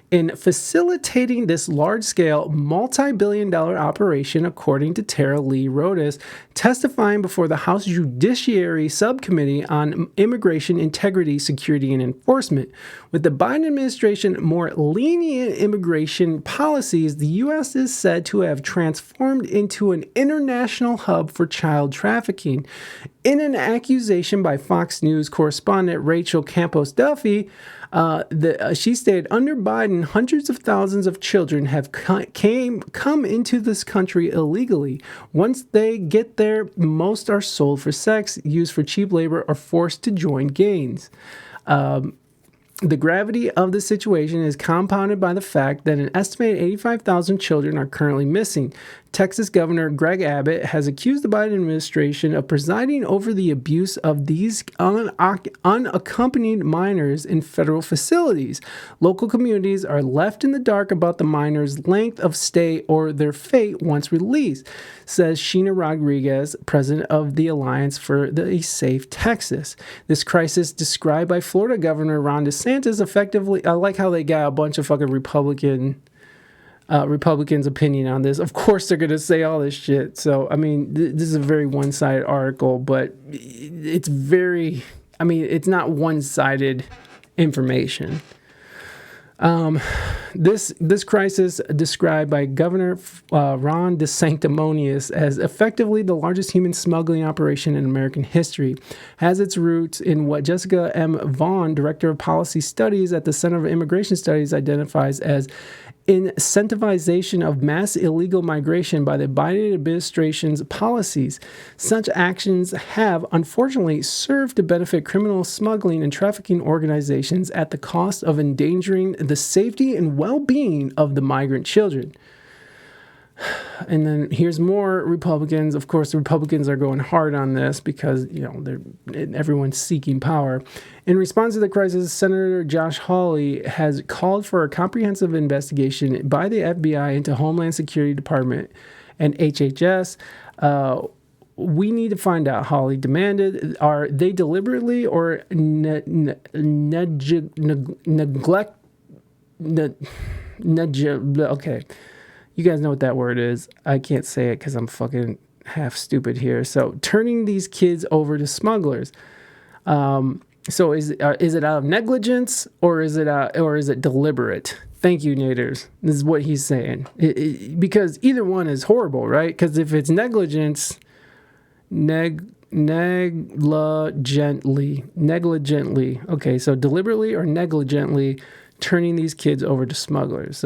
in facilitating this large-scale, multi-billion-dollar operation, according to Tara Lee Rodas, testifying before the House Judiciary Subcommittee on Immigration Integrity, Security, and Enforcement. With the Biden administration more lenient immigration policies, the U.S. is said to have transformed into an international hub for child trafficking. In an accusation by Fox News correspondent Rachel Campos Duffy, she stated, under Biden, hundreds of thousands of children have come into this country illegally. Once they get there, most are sold for sex, used for cheap labor, or forced to join gangs. The gravity of the situation is compounded by the fact that an estimated 85,000 children are currently missing. Texas Governor Greg Abbott has accused the Biden administration of presiding over the abuse of these unaccompanied minors in federal facilities. Local communities are left in the dark about the minors' length of stay or their fate once released, says Sheena Rodriguez, president of the Alliance for a Safe Texas. This crisis, described by Florida Governor Ron DeSantis, effectively, I like how they got a bunch of fucking Republicans' opinion on this. Of course, they're going to say all this shit. So, I mean, this is a very one-sided article, but it's it's not one-sided information. This crisis, described by Governor Ron DeSanctimonious as effectively the largest human smuggling operation in American history, has its roots in what Jessica M. Vaughn, Director of Policy Studies at the Center for Immigration Studies, identifies as incentivization of mass illegal migration by the Biden administration's policies. Such actions have, unfortunately, served to benefit criminal smuggling and trafficking organizations at the cost of endangering the safety and well-being of the migrant children. And then here's more Republicans. Of course, the Republicans are going hard on this because, everyone's seeking power. In response to the crisis, Senator Josh Hawley has called for a comprehensive investigation by the FBI into Homeland Security Department and HHS. We need to find out, Hawley demanded. Are they deliberately or okay. You guys know what that word is. I can't say it because I'm fucking half stupid here. So turning these kids over to smugglers. So is it out of negligence or is it deliberate? Thank you, Naders. This is what he's saying. Because either one is horrible, right? Because if it's negligence, negligently. Okay, so deliberately or negligently turning these kids over to smugglers.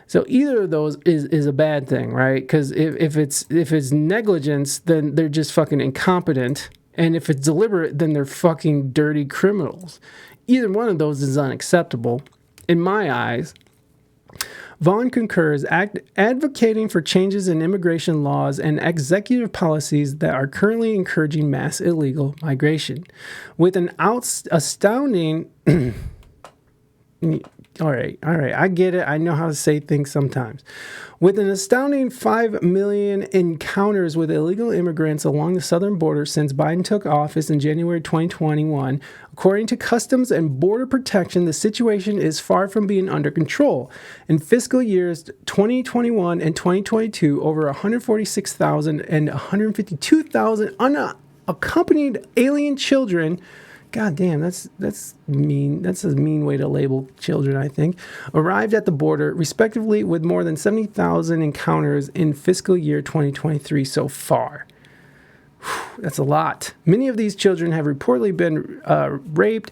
So either of those is a bad thing, right? Because if it's negligence, then they're just fucking incompetent. And if it's deliberate, then they're fucking dirty criminals. Either one of those is unacceptable, in my eyes. Vaughn concurs, advocating for changes in immigration laws and executive policies that are currently encouraging mass illegal migration. With an astounding... All right, I get it. I know how to say things sometimes. With an astounding 5 million encounters with illegal immigrants along the southern border since Biden took office in January 2021, according to Customs and Border Protection, the situation is far from being under control. In fiscal years 2021 and 2022, over 146,000 and 152,000 unaccompanied alien children. God damn, that's mean. That's a mean way to label children, I think. Arrived at the border, respectively, with more than 70,000 encounters in fiscal year 2023 so far. That's a lot. Many of these children have reportedly been raped,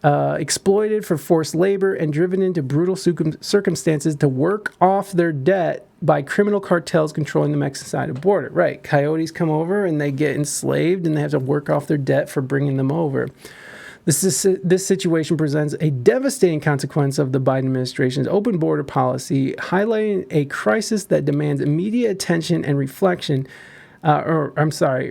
exploited for forced labor, and driven into brutal circumstances to work off their debt by criminal cartels controlling the Mexican side of the border. Right. Coyotes come over and they get enslaved and they have to work off their debt for bringing them over. This situation presents a devastating consequence of the Biden administration's open border policy, highlighting a crisis that demands immediate attention and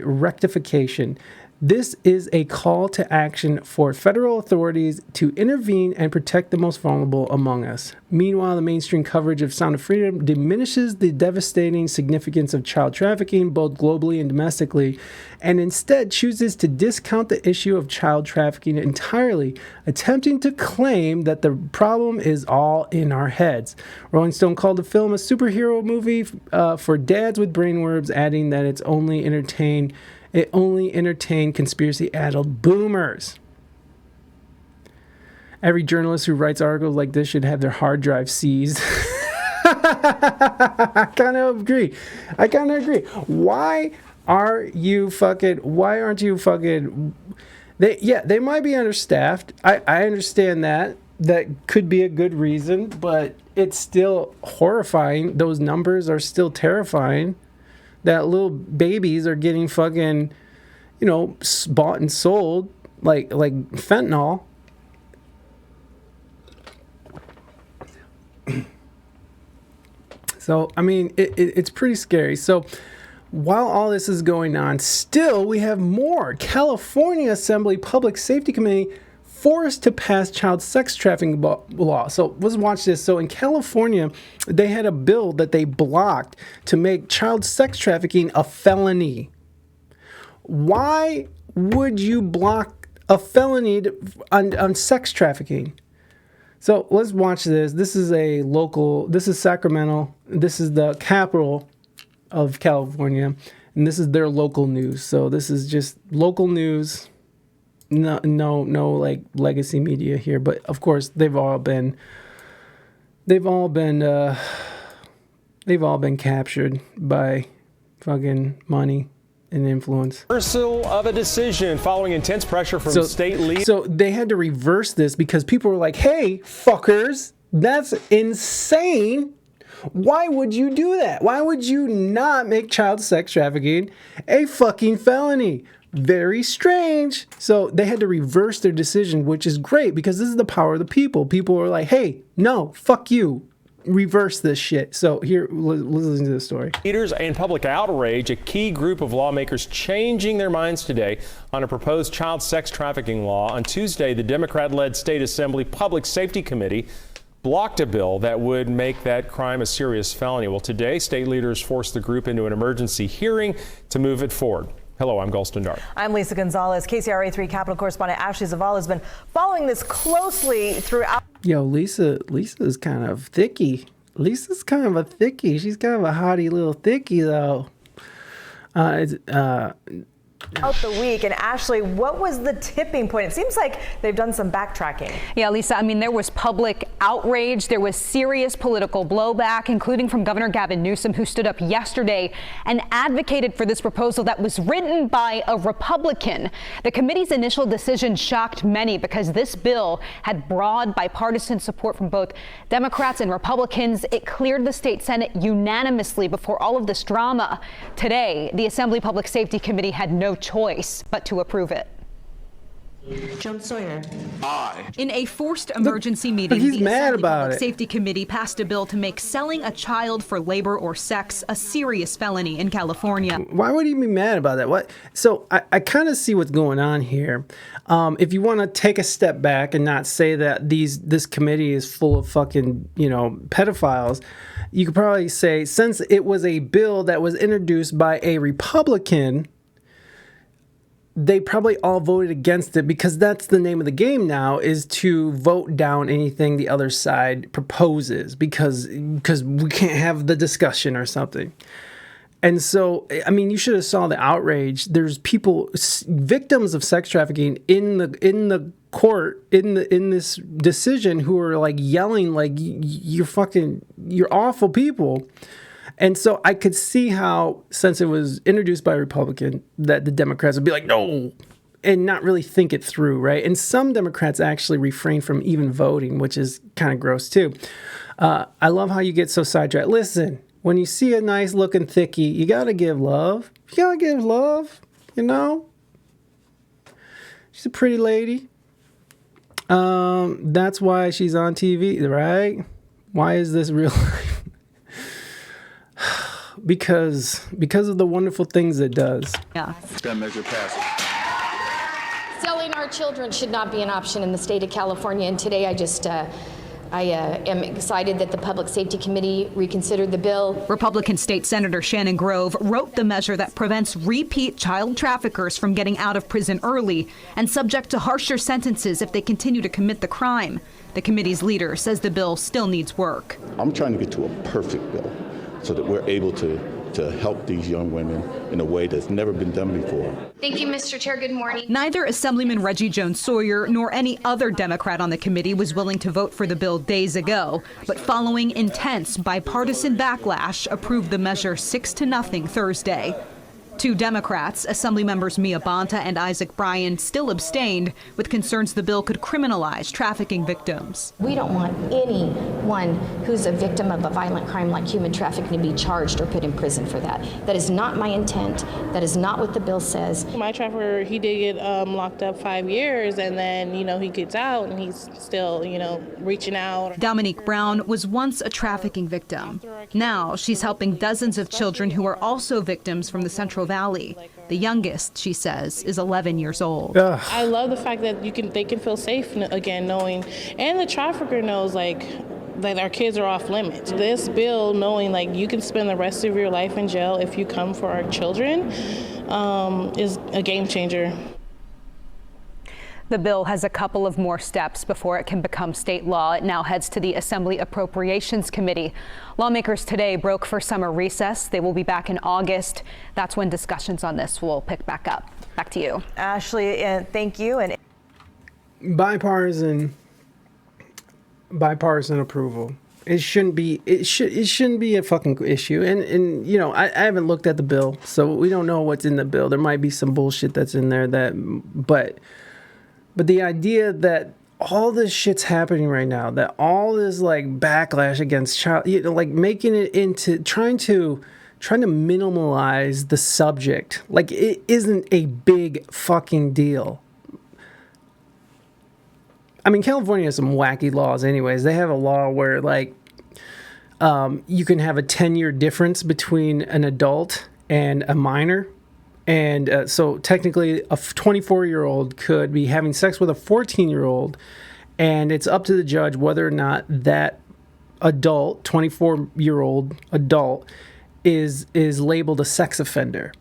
rectification. This is a call to action for federal authorities to intervene and protect the most vulnerable among us. Meanwhile, the mainstream coverage of Sound of Freedom diminishes the devastating significance of child trafficking, both globally and domestically, and instead chooses to discount the issue of child trafficking entirely, attempting to claim that the problem is all in our heads. Rolling Stone called the film a superhero movie for dads with brainworms, adding that it only entertained conspiracy-addled boomers. Every journalist who writes articles like this should have their hard drive seized. I kind of agree. Why aren't you fucking... They might be understaffed. I understand that. That could be a good reason, but it's still horrifying. Those numbers are still terrifying. That little babies are getting fucking, bought and sold like fentanyl. So, I mean, it's pretty scary. So, while all this is going on, still we have more. California Assembly Public Safety Committee forced to pass child sex trafficking law. So let's watch this. So in California, they had a bill that they blocked to make child sex trafficking a felony. Why would you block a felony on sex trafficking? So let's watch this. This is Sacramento. This is the capital of California, and this is their local news. So this is just local news. No, like legacy media here, but of course they've all been captured by fucking money and influence. Reversal of a decision following intense pressure from state leaders. So they had to reverse this because people were like, "Hey, fuckers, that's insane. Why would you do that? Why would you not make child sex trafficking a fucking felony?" Very strange. So they had to reverse their decision, which is great because this is the power of the people. People were like, hey, no, fuck you. Reverse this shit. So here, let's listen to the story. Leaders and public outrage, a key group of lawmakers changing their minds today on a proposed child sex trafficking law. On Tuesday, the Democrat-led State Assembly Public Safety Committee blocked a bill that would make that crime a serious felony. Well, today, state leaders forced the group into an emergency hearing to move it forward. Hello, I'm Gulston Dart. I'm Lisa Gonzalez. KCRA 3 Capitol correspondent Ashley Zavala has been following this closely throughout. Yo, Lisa's kind of thicky. Lisa's kind of a thickie. She's kind of a hottie little thickie, though. Out the week. And Ashley, what was the tipping point? It seems like they've done some backtracking. Yeah, Lisa, I mean, there was public outrage. There was serious political blowback, including from Governor Gavin Newsom, who stood up yesterday and advocated for this proposal that was written by a Republican. The committee's initial decision shocked many because this bill had broad bipartisan support from both Democrats and Republicans. It cleared the state Senate unanimously before all of this drama. Today, the Assembly Public Safety Committee had no choice but to approve it. Joan Sawyer. In a forced emergency meeting, he's the mad Assembly about Public it. Safety Committee passed a bill to make selling a child for labor or sex a serious felony in California. Why would he be mad about that? What? So I kind of see what's going on here. If you want to take a step back and not say that this committee is full of fucking, pedophiles, you could probably say, since it was a bill that was introduced by a Republican, they probably all voted against it because that's the name of the game now, is to vote down anything the other side proposes because we can't have the discussion or something. And so, I mean, you should have saw the outrage. There's people, victims of sex trafficking in the court, in this decision, who are like yelling like, you're awful people. And so I could see how, since it was introduced by a Republican, that the Democrats would be like, no, and not really think it through, right? And some Democrats actually refrain from even voting, which is kind of gross too. I love how you get so sidetracked. Listen, when you see a nice looking thickie, you got to give love. You got to give love, you know? She's a pretty lady. That's why she's on TV, right? Why is this real life? because of the wonderful things it does. Yeah. That measure passes. Selling our children should not be an option in the state of California. And today I am excited that the Public Safety Committee reconsidered the bill. Republican State Senator Shannon Grove wrote the measure that prevents repeat child traffickers from getting out of prison early and subject to harsher sentences if they continue to commit the crime. The committee's leader says the bill still needs work. I'm trying to get to a perfect bill so that we're able to help these young women in a way that's never been done before. Thank you, Mr. Chair. Good morning. Neither Assemblyman Reggie Jones-Sawyer nor any other Democrat on the committee was willing to vote for the bill days ago, but following intense bipartisan backlash, approved the measure 6-0 Thursday. Two Democrats, Assembly members Mia Bonta and Isaac Bryan, still abstained, with concerns the bill could criminalize trafficking victims. We don't want anyone who's a victim of a violent crime like human trafficking to be charged or put in prison for that. That is not my intent. That is not what the bill says. My trafficker, he did get locked up 5 years, and then, he gets out and he's still, reaching out. Dominique Brown was once a trafficking victim. Now she's helping dozens of children who are also victims from the Central Valley. The youngest, she says, is 11 years old. I love the fact that they can feel safe again, knowing, and the trafficker knows that our kids are off limits. This bill, knowing you can spend the rest of your life in jail if you come for our children, is a game changer. The bill has a couple of more steps before it can become state law. It now heads to the Assembly Appropriations Committee. Lawmakers today broke for summer recess. They will be back in August. That's when discussions on this will pick back up. Back to you, Ashley. Thank you. And bipartisan approval. It shouldn't be a fucking issue. And I haven't looked at the bill, so we don't know what's in the bill. There might be some bullshit that's in there but the idea that all this shit's happening right now, that all this backlash against child, making it into trying to minimalize the subject, it isn't a big fucking deal. I mean, California has some wacky laws anyways. They have a law where you can have a 10-year difference between an adult and a minor. And so technically a 24-year-old could be having sex with a 14-year-old, and it's up to the judge whether or not that adult, 24-year-old adult, is labeled a sex offender,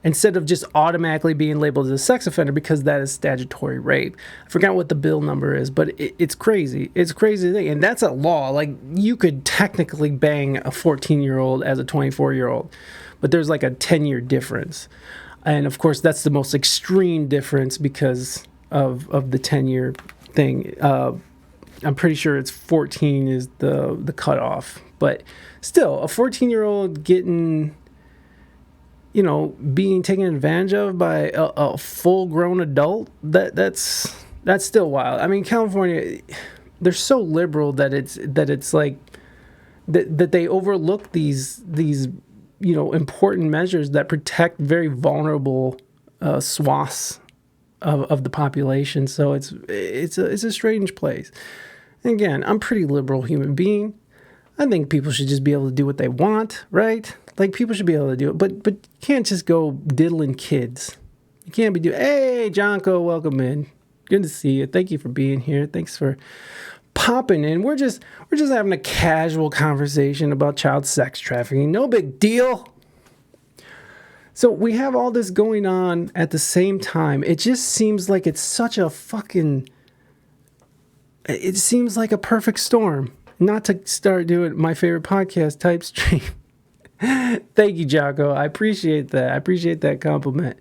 instead of just automatically being labeled as a sex offender because that is statutory rape. I forgot what the bill number is, but it's crazy. It's a crazy thing. And that's a law. You could technically bang a 14-year-old as a 24-year-old, but there's a 10-year difference. And of course, that's the most extreme difference because of the 10-year thing. I'm pretty sure it's 14 is the cutoff. But still, a 14-year-old getting, being taken advantage of by a full-grown adult, that's still wild. I mean, California, they're so liberal that it's that they overlook these important measures that protect very vulnerable swaths of the population. So it's a strange place. And again, I'm a pretty liberal human being. I think people should just be able to do what they want, right? People should be able to do it, but you can't just go diddling kids. You can't be doing, hey, Jonko, welcome in. Good to see you. Thank you for being here. Thanks for popping in. We're just having a casual conversation about child sex trafficking. No big deal. So we have all this going on at the same time. It just seems like it's such a fucking... It seems like a perfect storm. Not to start doing my favorite podcast type stream. Thank you, Jocko. I appreciate that. I appreciate that compliment.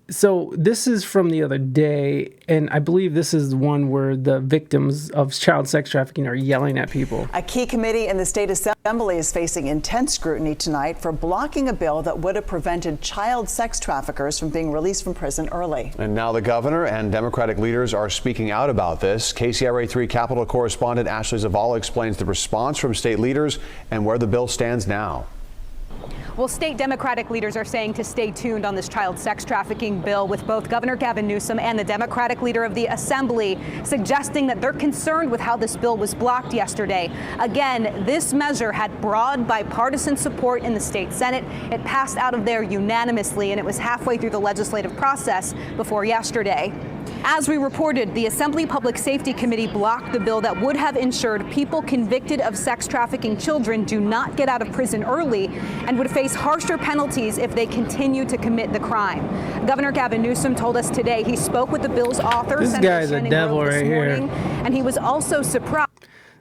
So this is from the other day, and I believe this is the one where the victims of child sex trafficking are yelling at people. A key committee in the state assembly is facing intense scrutiny tonight for blocking a bill that would have prevented child sex traffickers from being released from prison early. And now the governor and Democratic leaders are speaking out about this. KCRA 3 Capitol correspondent Ashley Zavala explains the response from state leaders and where the bill stands now. Well, state Democratic leaders are saying to stay tuned on this child sex trafficking bill, with both Governor Gavin Newsom and the Democratic leader of the Assembly suggesting that they're concerned with how this bill was blocked yesterday. Again, this measure had broad bipartisan support in the state Senate. It passed out of there unanimously, and it was halfway through the legislative process before yesterday. As we reported, the Assembly Public Safety Committee blocked the bill that would have ensured people convicted of sex trafficking children do not get out of prison early and would face harsher penalties if they continue to commit the crime. Governor Gavin Newsom told us today he spoke with the bill's author, This Senator guy's a Shannon devil Grove, this right here. morning, and he was also surprised.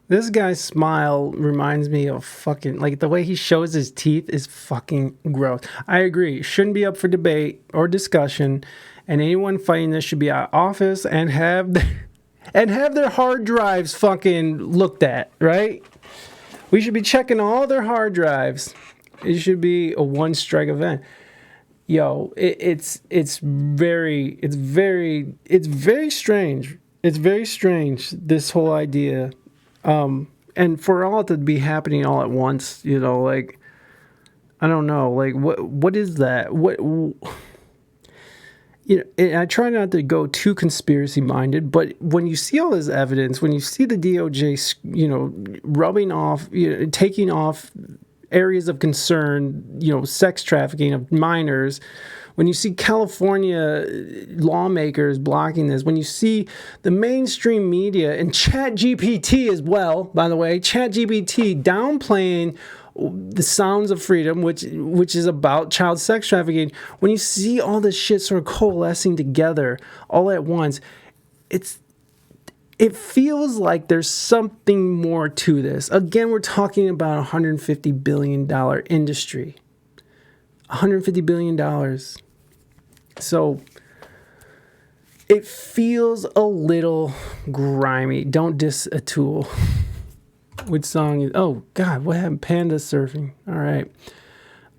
This guy's smile reminds me of fucking, like, the way he shows his teeth is fucking gross. I agree. Shouldn't be up for debate or discussion, and anyone fighting this should be out of office and have their hard drives fucking looked at, right? We should be checking all their hard drives. It should be a one-strike event. Yo, it's very strange. It's very strange, this whole idea. And for all to be happening all at once, you know, like, I don't know, like, what is that? You know, and I try not to go too conspiracy minded, but when you see all this evidence, when you see the DOJ, you know, rubbing off, you know, taking off areas of concern, you know, sex trafficking of minors, when you see California lawmakers blocking this, when you see the mainstream media and ChatGPT as well, by the way, ChatGPT downplaying the sounds of freedom, which is about child sex trafficking, when you see all this shit sort of coalescing together all at once, it feels like there's something more to this. Again, we're talking about a $150 billion industry. $150 billion. So it feels a little grimy. Don't diss a tool. Which song is... Oh, God, what happened? Panda surfing. All right.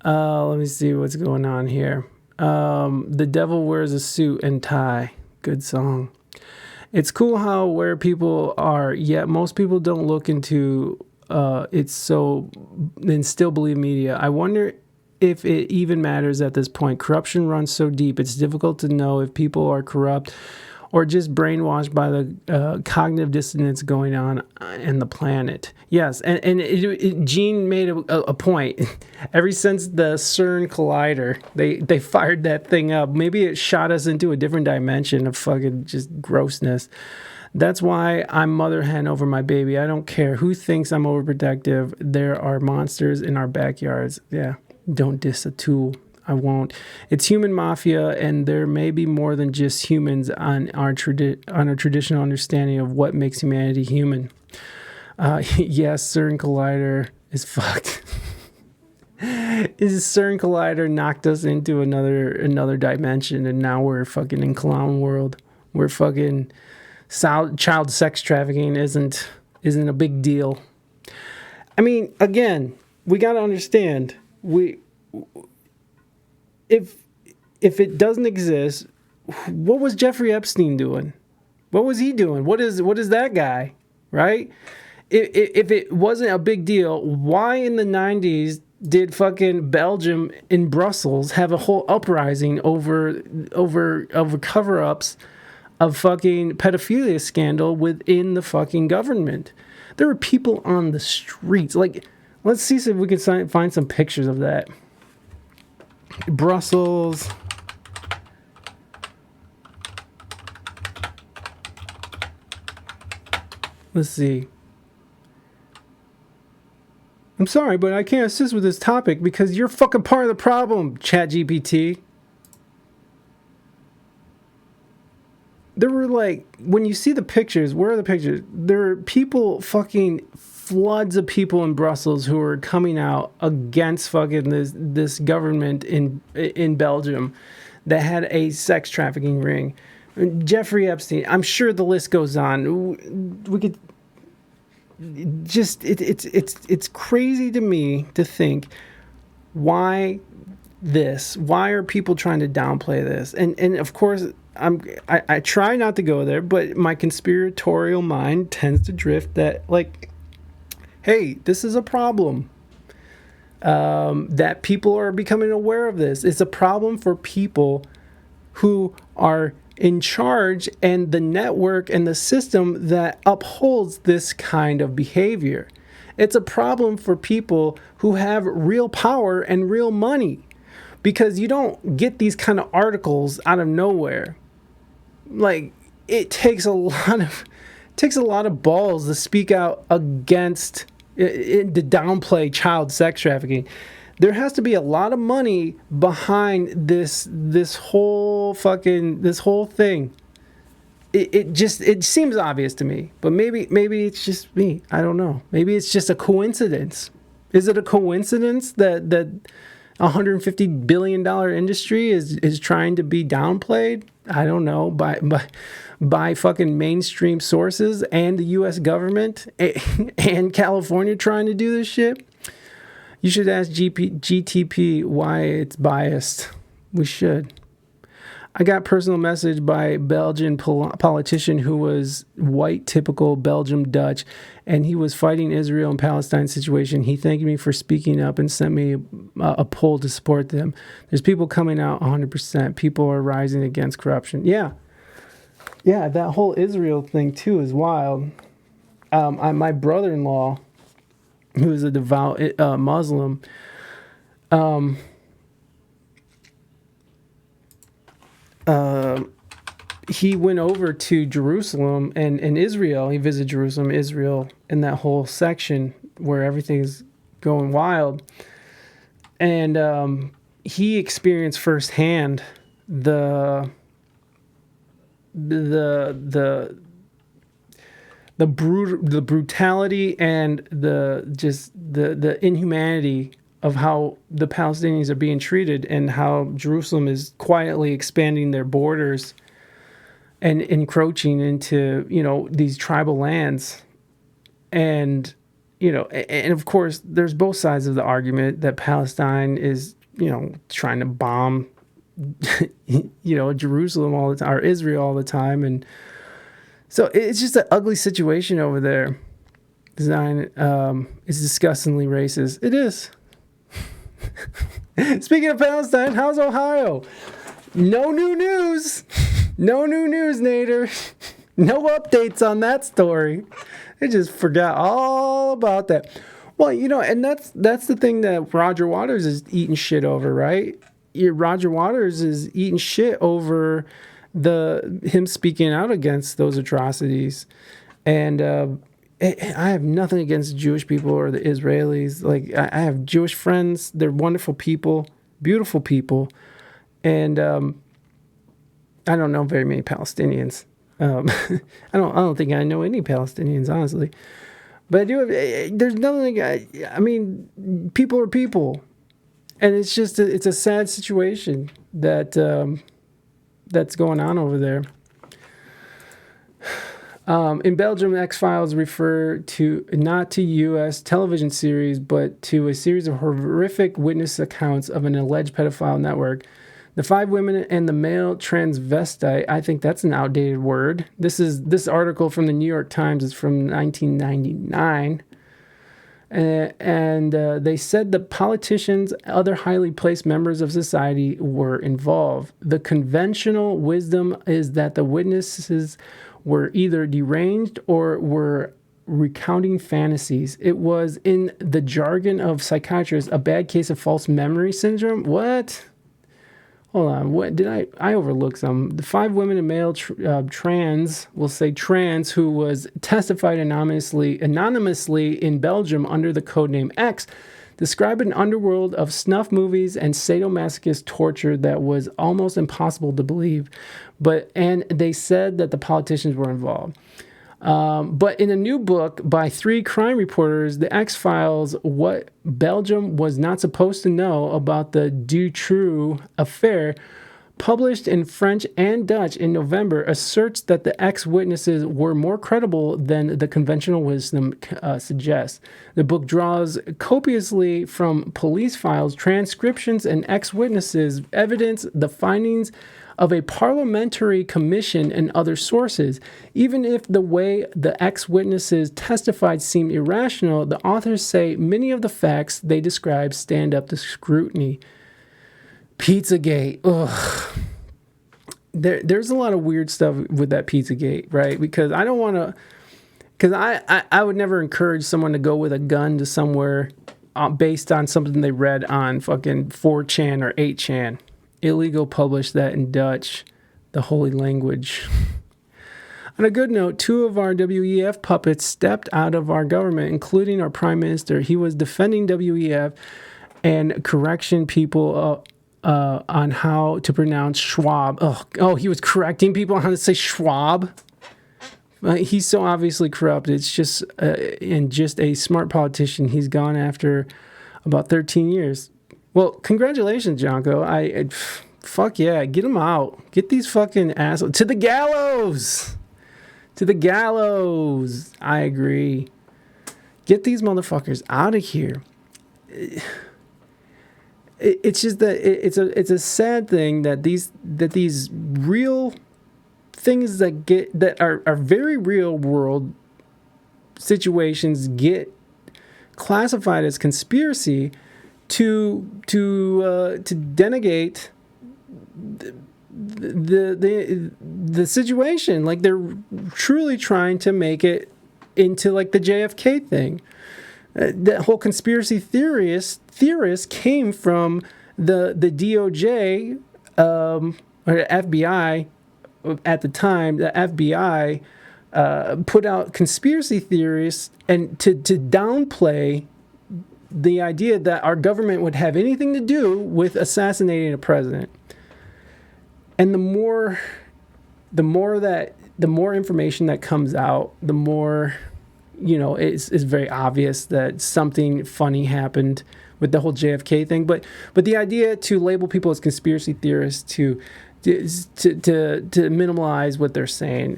Let me see what's going on here. The Devil Wears a Suit and Tie. Good song. It's cool how where people are, yet most people don't look into it so and still believe media. I wonder if it even matters at this point. Corruption runs so deep, it's difficult to know if people are corrupt or just brainwashed by the cognitive dissonance going on in the planet. Yes, and Gene made a point. Ever since the CERN collider, they fired that thing up. Maybe it shot us into a different dimension of fucking just grossness. That's why I'm mother hen over my baby. I don't care who thinks I'm overprotective. There are monsters in our backyards. Yeah, don't diss a tool. I won't. It's human mafia, and there may be more than just humans on our traditional understanding of what makes humanity human. Yes, CERN Collider is fucked. CERN Collider knocked us into another dimension, and now we're fucking in clown world. We're fucking child sex trafficking isn't a big deal. I mean, again, we got to understand if it doesn't exist, what was Jeffrey Epstein doing? What was he doing? What is that guy, right? If it wasn't a big deal, why in the 90s did fucking Belgium in Brussels have a whole uprising over cover-ups of fucking pedophilia scandal within the fucking government? There were people on the streets. Like, let's see if we can find some pictures of that. Brussels. Let's see. I'm sorry, but I can't assist with this topic because you're fucking part of the problem, ChatGPT. There were, like, when you see the pictures, where are the pictures? There are people, fucking floods of people in Brussels who are coming out against fucking this government in Belgium. that had a sex trafficking ring. Jeffrey Epstein. I'm sure the list goes on. We could just it's crazy to me to think why are people trying to downplay this? And of course I try not to go there, but my conspiratorial mind tends to drift that, like, hey, this is a problem. That people are becoming aware of this. It's a problem for people who are in charge and the network and the system that upholds this kind of behavior. It's a problem for people who have real power and real money, because you don't get these kind of articles out of nowhere. Like, it takes a lot of balls to speak out against to downplay child sex trafficking. There has to be a lot of money behind this whole thing. It seems obvious to me, but maybe it's just me. I don't know. Maybe it's just a coincidence. Is it a coincidence that $150 billion industry is trying to be downplayed? I don't know, by fucking mainstream sources and the U.S. government and California trying to do this shit? You should ask GTP why it's biased. We should. I got personal message by a Belgian politician who was white, typical Belgium Dutch, and he was fighting Israel and Palestine situation. He thanked me for speaking up and sent me a poll to support them. There's people coming out 100%. People are rising against corruption. Yeah, that whole Israel thing too is wild. My brother-in-law, who is a devout Muslim, he went over to Jerusalem and Israel. He visited Jerusalem, Israel, and that whole section where everything's going wild. And he experienced firsthand the brutality and the inhumanity of how the Palestinians are being treated, and how Jerusalem is quietly expanding their borders and encroaching into, these tribal lands. And, and of course, there's both sides of the argument that Palestine is, trying to bomb, Jerusalem all the time, or Israel all the time. And so it's just an ugly situation over there. Design is disgustingly racist. It is. Speaking of Palestine, how's Ohio? No new news. No new news, Nader. No updates on that story. I just forgot all about that. Well, and that's the thing that Roger Waters is eating shit over, right? Roger Waters is eating shit over him speaking out against those atrocities. And I have nothing against Jewish people or the Israelis. Like, I have Jewish friends. They're wonderful people, beautiful people. And I don't know very many Palestinians. I don't think I know any Palestinians, honestly. But I do have, there's nothing, I mean, people are people. And it's just, it's a sad situation that that's going on over there. In Belgium, X-Files refer to not to U.S. television series, but to a series of horrific witness accounts of an alleged pedophile network. The 5 women and the male transvestite, I think that's an outdated word. This article from the New York Times is from 1999. And they said the politicians, other highly placed members of society were involved. The conventional wisdom is that the witnesses were either deranged or were recounting fantasies. It was, in the jargon of psychiatrists, a bad case of false memory syndrome. What? Hold on. What did I overlooked some? The 5 women and male trans, we'll say trans, who was testified anonymously in Belgium under the codename X, described an underworld of snuff movies and sadomasochist torture that was almost impossible to believe. And they said that the politicians were involved. But in a new book by 3 crime reporters, The X-Files, What Belgium Was Not Supposed to Know About the Dutroux Affair, published in French and Dutch in November, asserts that the ex-witnesses were more credible than the conventional wisdom suggests. The book draws copiously from police files, transcriptions, and ex-witnesses' evidence, the findings of a parliamentary commission, and other sources. Even if the way the ex-witnesses testified seemed irrational, the authors say many of the facts they describe stand up to scrutiny. Pizzagate. Ugh. There's a lot of weird stuff with that Pizzagate, right? Because I don't want to... Because I would never encourage someone to go with a gun to somewhere based on something they read on fucking 4chan or 8chan. Illegal published that in Dutch, the holy language. On a good note, 2 of our WEF puppets stepped out of our government, including our prime minister. He was defending WEF and correction people on how to pronounce Schwab. Oh, he was correcting people on how to say Schwab. He's so obviously corrupt. It's just and just a smart politician. He's gone after about 13 years. Well, congratulations, Jonko. Fuck yeah, get him out. Get these fucking assholes to the gallows. To the gallows. I agree. Get these motherfuckers out of here. It's just that it's a sad thing that these real things that are very real world situations get classified as conspiracy to denegate the situation. Like, they're truly trying to make it into like the JFK thing. That whole conspiracy theorist came from the DOJ or the FBI at the time. The FBI put out conspiracy theories and to downplay the idea that our government would have anything to do with assassinating a president. And the more information that comes out, the more, it's very obvious that something funny happened with the whole JFK thing. But the idea to label people as conspiracy theorists to minimize what they're saying,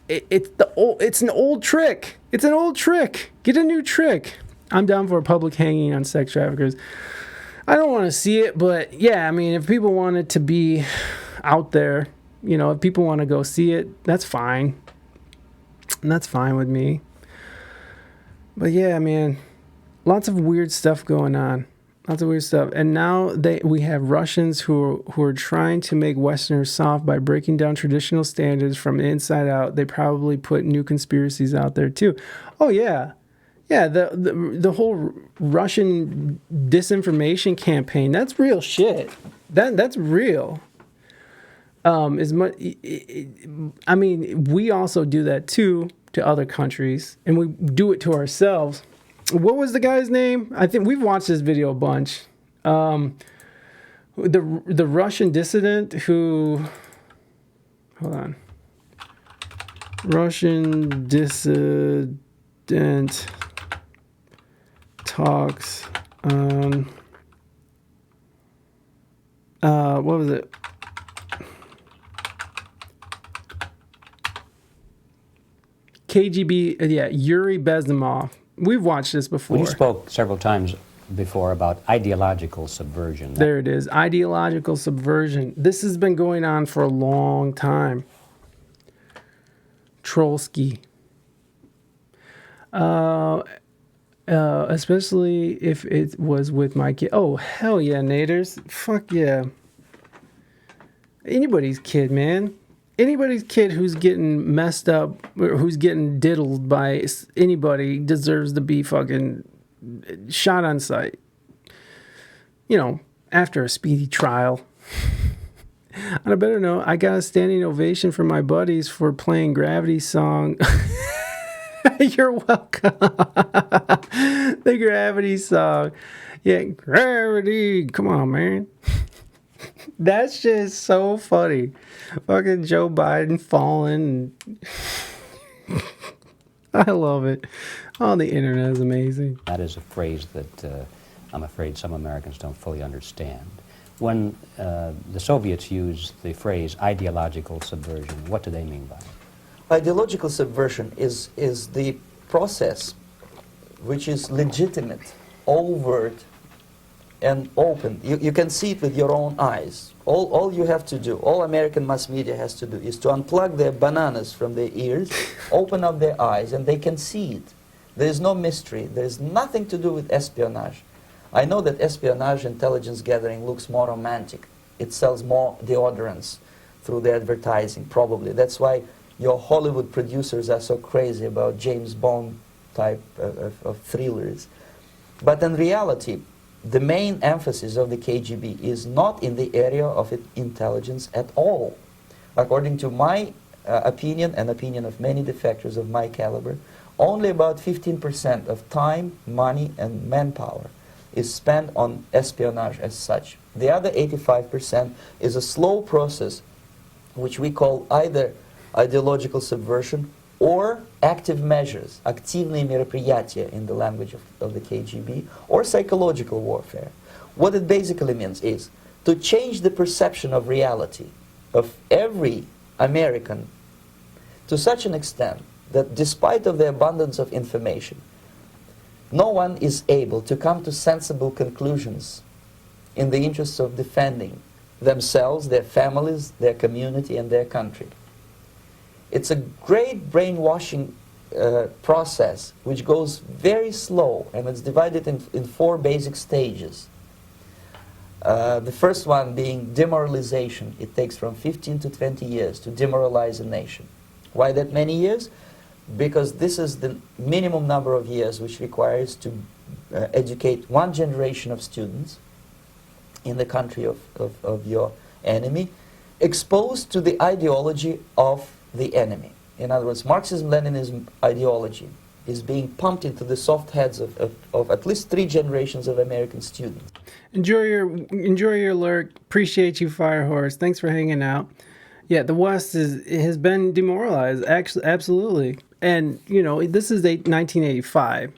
it's an old trick. It's an old trick. Get a new trick. I'm down for a public hanging on sex traffickers. I don't want to see it, but yeah, I mean, if people want it to be out there, if people want to go see it, that's fine. And that's fine with me. But yeah, man, lots of weird stuff going on. Lots of weird stuff. And now we have Russians who are trying to make Westerners soft by breaking down traditional standards from the inside out. They probably put new conspiracies out there too. Oh yeah. Yeah, the whole Russian disinformation campaign, that's real shit. That's real. As much, I mean, we also do that too to other countries, and we do it to ourselves. What was the guy's name? I think we've watched this video a bunch. The Russian dissident who, hold on. Russian dissident talks on what was it? KGB, yeah, Yuri Bezmenov. We've watched this before. We spoke several times before about ideological subversion. There it is, ideological subversion. This has been going on for a long time. Trotsky. Especially if it was with my kid. Oh, hell yeah, Naders. Fuck yeah. Anybody's kid, man. Anybody's kid who's getting messed up or who's getting diddled by anybody deserves to be fucking shot on sight. After a speedy trial. On a better note, I got a standing ovation from my buddies for playing Gravity's song. You're welcome. The Gravity song. Yeah, Gravity. Come on, man. That's just so funny. Fucking Joe Biden falling. I love it. Oh, the internet is amazing. That is a phrase that I'm afraid some Americans don't fully understand. When the Soviets use the phrase ideological subversion, what do they mean by it? Ideological subversion is the process which is legitimate, overt, and open. You can see it with your own eyes. All you have to do, all American mass media has to do, is to unplug their bananas from their ears, open up their eyes, and they can see it. There is no mystery. There is nothing to do with espionage. I know that espionage intelligence gathering looks more romantic. It sells more deodorants through the advertising, probably. That's why your Hollywood producers are so crazy about James Bond type of thrillers. But in reality, the main emphasis of the KGB is not in the area of intelligence at all. According to my opinion and opinion of many defectors of my caliber, only about 15% of time, money, and manpower is spent on espionage as such. The other 85% is a slow process which we call either ideological subversion or active measures, активные мероприятия in the language of the KGB, or psychological warfare. What it basically means is to change the perception of reality of every American to such an extent that despite of the abundance of information, no one is able to come to sensible conclusions in the interests of defending themselves, their families, their community, and their country. It's a great brainwashing process which goes very slow, and it's divided in 4 basic stages. The first one being demoralization. It takes from 15 to 20 years to demoralize a nation. Why that many years? Because this is the minimum number of years which requires to educate one generation of students in the country of your enemy, exposed to the ideology of the enemy. In other words, Marxism-Leninism ideology is being pumped into the soft heads of at least 3 generations of American students. Enjoy your lurk. Appreciate you, Firehorse. Thanks for hanging out. Yeah, the West has been demoralized, actually, absolutely. And, you know, this is 1985.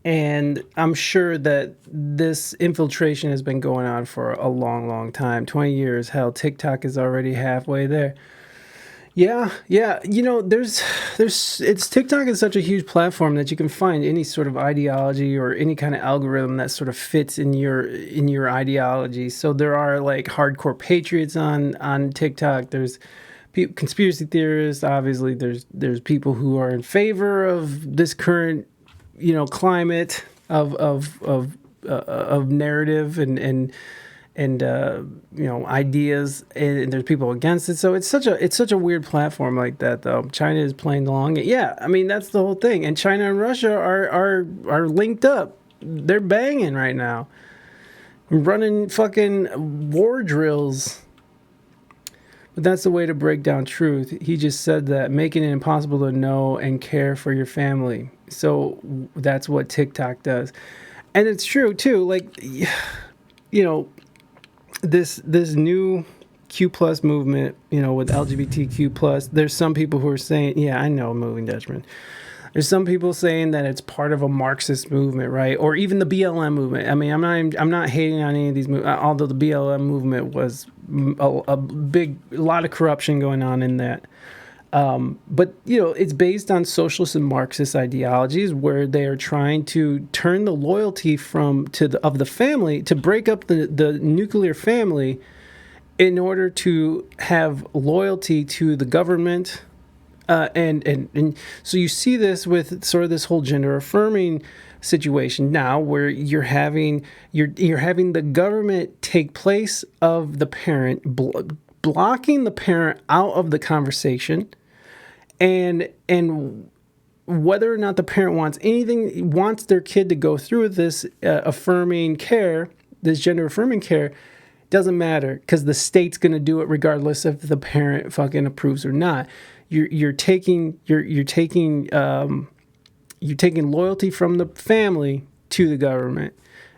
And I'm sure that this infiltration has been going on for a long, long time. 20 years. Hell, TikTok is already halfway there. Yeah. You know, TikTok is such a huge platform that you can find any sort of ideology or any kind of algorithm that sort of fits in your ideology. So there are like hardcore patriots on TikTok. There's conspiracy theorists. Obviously, there's people who are in favor of this current, you know, climate of narrative and you know, ideas, and there's people against it. So it's such a weird platform like that, though. China is playing along. Yeah, I mean, that's the whole thing. And China and Russia are linked up. They're banging right now, running fucking war drills. But that's the way to break down truth. He just said that, making it impossible to know and care for your family. So that's what TikTok does. And it's true, too. Like, you know, this new Q plus movement, you know, with LGBTQ plus, there's some people who are saying, yeah, I know, moving Dutchman. There's some people saying that it's part of a Marxist movement, right? Or even the BLM movement. I mean, I'm not hating on any of these movements, although the BLM movement was a lot of corruption going on in that. But, you know, it's based on socialist and Marxist ideologies where they are trying to turn the loyalty of the family, to break up the nuclear family in order to have loyalty to the government. And so you see this with sort of this whole gender affirming situation now, where you're having the government take place of the parent, blocking the parent out of the conversation, and whether or not the parent wants their kid to go through with this affirming care, this gender affirming care, doesn't matter, because the state's going to do it regardless if the parent fucking approves or not. You're taking loyalty from the family to the government.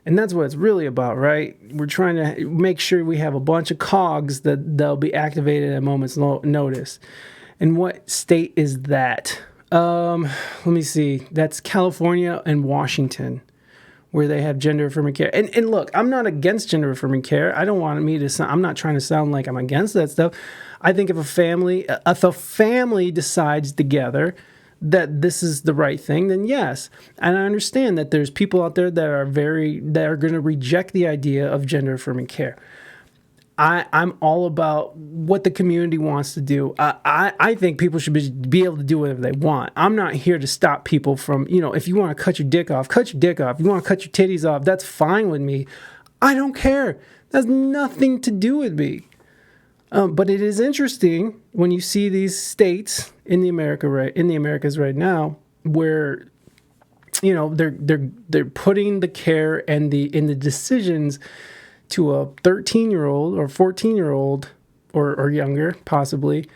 And that's what it's really about, right? We're trying to make sure we have a bunch of cogs that'll be activated at a moment's notice. And what state is that? Let me see. That's California and Washington. where they have gender affirming care. And look, I'm not against gender affirming care. I don't want me to sound, I'm not trying to sound like I'm against that stuff. I think if a family decides together that this is the right thing, then yes. And I understand that there's people out there that are going to reject the idea of gender affirming care. I'm all about what the community wants to do. I think people should be able to do whatever they want. I'm not here to stop people from, if you want to cut your dick off, cut your dick off. If you want to cut your titties off, that's fine with me. I don't care. That has nothing to do with me. But it is interesting when you see these states in the Americas right now, where they're putting the care and in the decisions to a 13-year-old or 14-year-old or younger, possibly,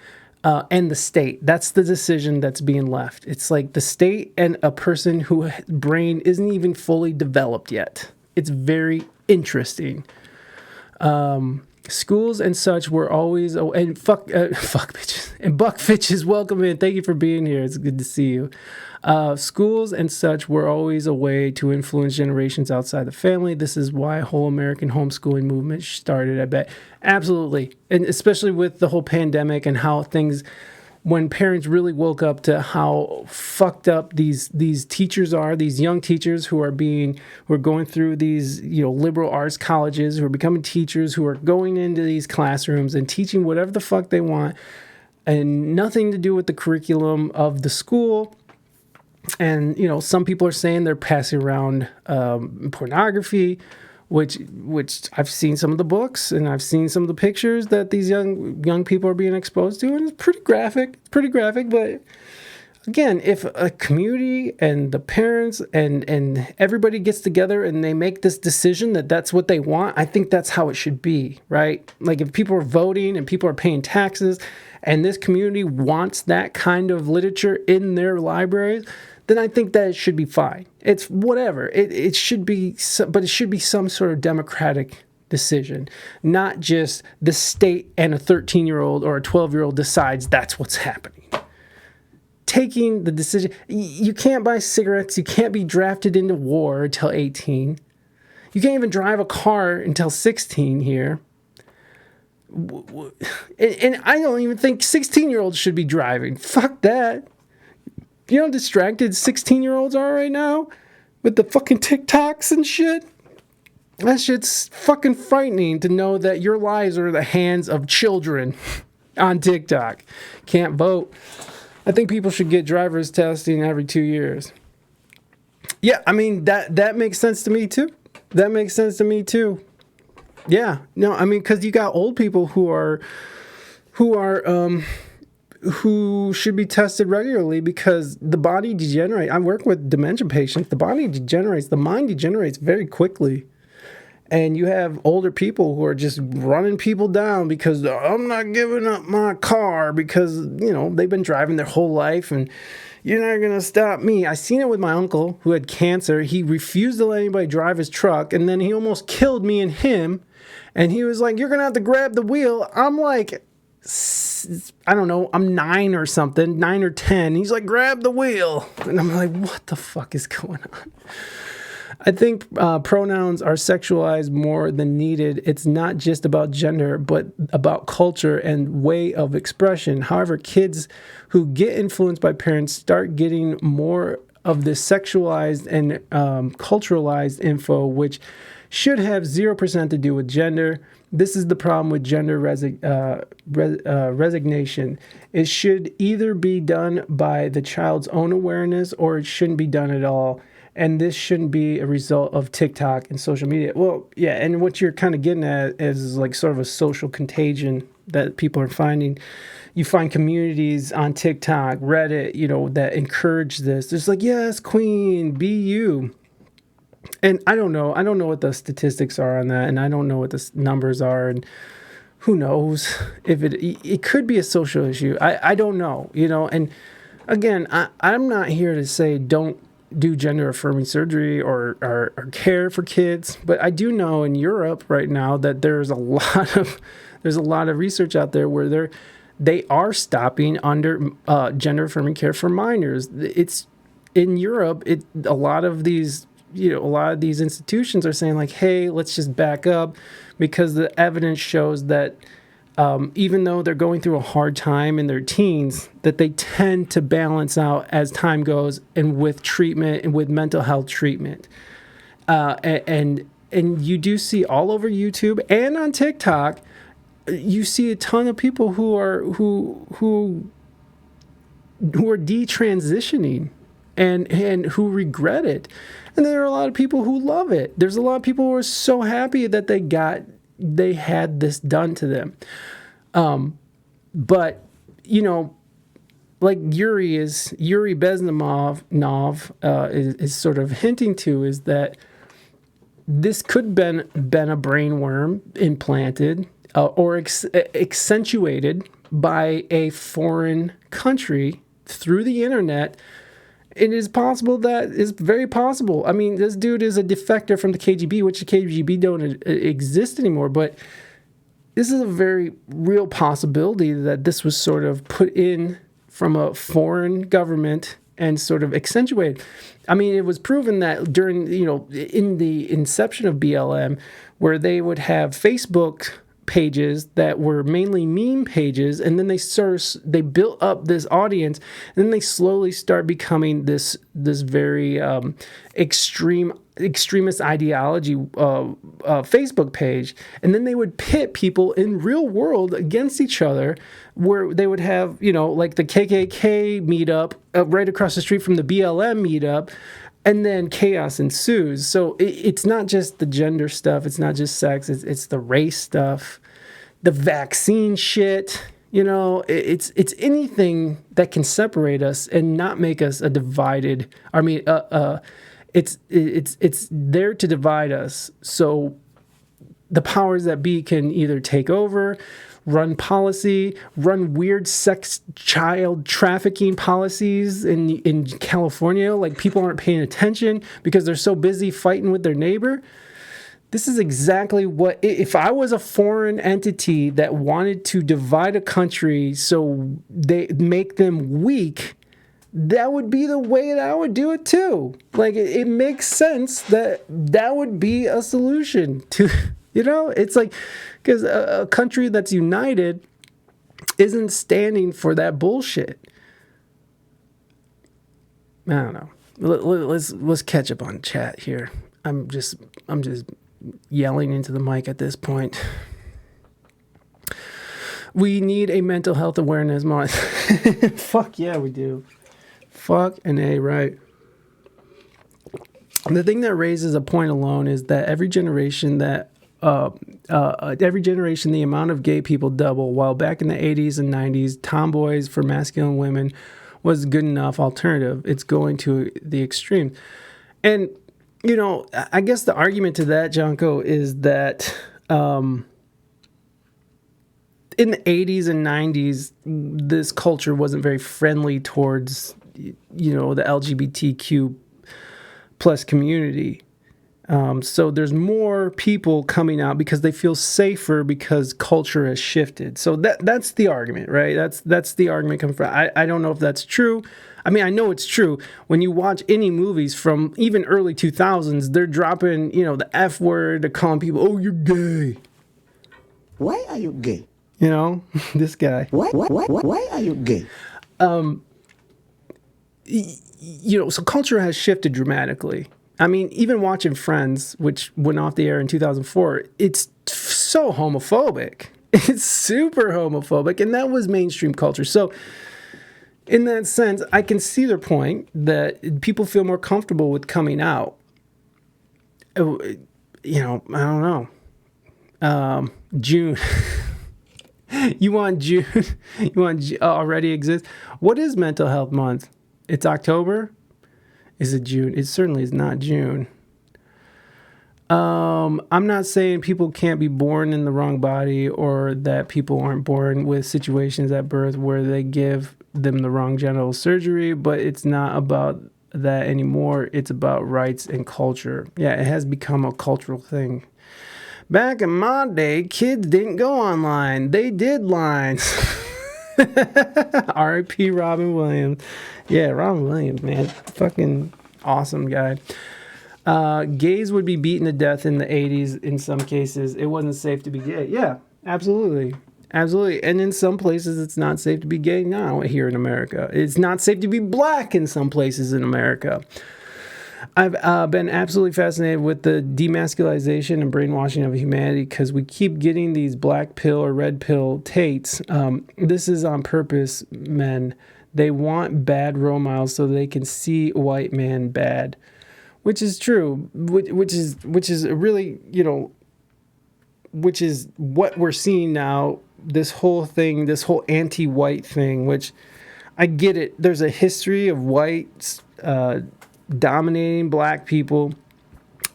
and the state. That's the decision that's being left. It's like the state and a person whose brain isn't even fully developed yet. It's very interesting. Schools and such were always, and fuck bitches, and Buck Fitches, welcome in. Thank you for being here. It's good to see you. Schools and such were always a way to influence generations outside the family. This is why whole American homeschooling movement started, I bet. Absolutely. And especially with the whole pandemic and how things, when parents really woke up to how fucked up these teachers are, these young teachers who are going through these, liberal arts colleges, who are becoming teachers, who are going into these classrooms and teaching whatever the fuck they want, and nothing to do with the curriculum of the school. And, some people are saying they're passing around pornography, which I've seen some of the books and I've seen some of the pictures that these young people are being exposed to, and it's pretty graphic. But again, if a community and the parents and everybody gets together and they make this decision that that's what they want, I think that's how it should be, right? Like if people are voting and people are paying taxes and this community wants that kind of literature in their libraries, then I think that it should be fine. It's whatever. It should be, but it should be some sort of democratic decision, not just the state and a 13-year-old or a 12-year-old decides that's what's happening. Taking the decision, you can't buy cigarettes, you can't be drafted into war until 18. You can't even drive a car until 16 here. And I don't even think 16-year-olds should be driving. Fuck that. You know how distracted 16-year-olds are right now with the fucking TikToks and shit? That shit's fucking frightening to know that your lives are in the hands of children on TikTok. Can't vote. I think people should get driver's testing every 2 years. Yeah, I mean, that makes sense to me too. Yeah, no, I mean, because you got old people who should be tested regularly because the body degenerates. I work with dementia patients. The body degenerates. The mind degenerates very quickly. And you have older people who are just running people down because I'm not giving up my car because, they've been driving their whole life and you're not going to stop me. I seen it with my uncle who had cancer. He refused to let anybody drive his truck and then he almost killed me and him. And he was like, you're going to have to grab the wheel. I'm like, I don't know, I'm 9 or something, 9 or 10. He's like, grab the wheel. And I'm like, what the fuck is going on? I think pronouns are sexualized more than needed. It's not just about gender, but about culture and way of expression. However, kids who get influenced by parents start getting more of this sexualized and culturalized info, which should have 0% to do with gender. This is the problem with gender resignation. It should either be done by the child's own awareness or it shouldn't be done at all. And this shouldn't be a result of TikTok and social media. Well, yeah, and what you're kind of getting at is like sort of a social contagion that people are finding. You find communities on TikTok, Reddit, that encourage this. It's like, yes, queen, be you. And I don't know what the statistics are on that, and I don't know what the numbers are, and who knows if it could be a social issue. I don't know, and again, I'm not here to say don't do gender affirming surgery or care for kids, but I do know in Europe right now that there's a lot of research out there where they are stopping under gender affirming care for minors. It's in Europe, a lot of these a lot of these institutions are saying like, hey, let's just back up, because the evidence shows that even though they're going through a hard time in their teens, that they tend to balance out as time goes, and with treatment and with mental health treatment. And you do see all over YouTube and on TikTok, you see a ton of people who are detransitioning and who regret it. And there are a lot of people who love it. There's a lot of people who are so happy that they had this done to them. But, like Yuri Bezmenov is sort of hinting to, is that this could have been a brain worm implanted or accentuated by a foreign country through the internet. It is possible. That is very possible. I mean, this dude is a defector from the KGB, which the KGB don't exist anymore. But this is a very real possibility that this was sort of put in from a foreign government and sort of accentuated. I mean, it was proven that during, in the inception of BLM, where they would have Facebook pages that were mainly meme pages, and then they built up this audience, and then they slowly start becoming this very extremist ideology Facebook page, and then they would pit people in real world against each other, where they would have like the KKK meetup right across the street from the BLM meetup. And then chaos ensues. So it's not just the gender stuff. It's not just sex. It's the race stuff, the vaccine shit. It's anything that can separate us and not make us a divided. I mean, it's there to divide us. So the powers that be can either take over, run policy, run weird child trafficking policies in California, like people aren't paying attention because they're so busy fighting with their neighbor. This is exactly what, if I was a foreign entity that wanted to divide a country so they make them weak, that would be the way that I would do it too. Like, it makes sense that would be a solution to, it's like, because a country that's united isn't standing for that bullshit. I don't know. Let's catch up on chat here. I'm just yelling into the mic at this point. We need a mental health awareness month. Fuck yeah, we do. Fuck and A, right. The thing that raises a point alone is that every generation the amount of gay people double, while back in the 80s and 90s, tomboys for masculine women was a good enough alternative. It's going to the extreme. And, I guess the argument to that, Jonko, is that in the 80s and 90s, this culture wasn't very friendly towards, the LGBTQ plus community. So there's more people coming out because they feel safer because culture has shifted. So that's the argument, right? That's the argument coming from. I don't know if that's true. I mean, I know it's true. When you watch any movies from even early 2000s, they're dropping, the F word, they're calling people, oh, you're gay. Why are you gay? This guy. Why are you gay? So culture has shifted dramatically. I mean, even watching Friends, which went off the air in 2004, it's so homophobic. It's super homophobic, and that was mainstream culture. So in that sense, I can see their point that people feel more comfortable with coming out. I don't know. June. You want June? You want already exists? What is Mental Health Month? It's October? Is it June? It certainly is not June. I'm not saying people can't be born in the wrong body or that people aren't born with situations at birth where they give them the wrong genital surgery, but it's not about that anymore. It's about rights and culture. Yeah, it has become a cultural thing. Back in my day, kids didn't go online. They did lines. R.I.P. Robin Williams. Yeah, Robin Williams, man. Fucking awesome guy. Gays would be beaten to death in the 80s in some cases. It wasn't safe to be gay. Yeah, absolutely. Absolutely. And in some places, it's not safe to be gay now here in America. It's not safe to be black in some places in America. I've been absolutely fascinated with the demasculization and brainwashing of humanity because we keep getting these black pill or red pill tates. This is on purpose, men. They want bad role models so they can see white man bad, which is true, which is really, which is what we're seeing now. This whole thing, this whole anti-white thing, which I get it. There's a history of whites dominating black people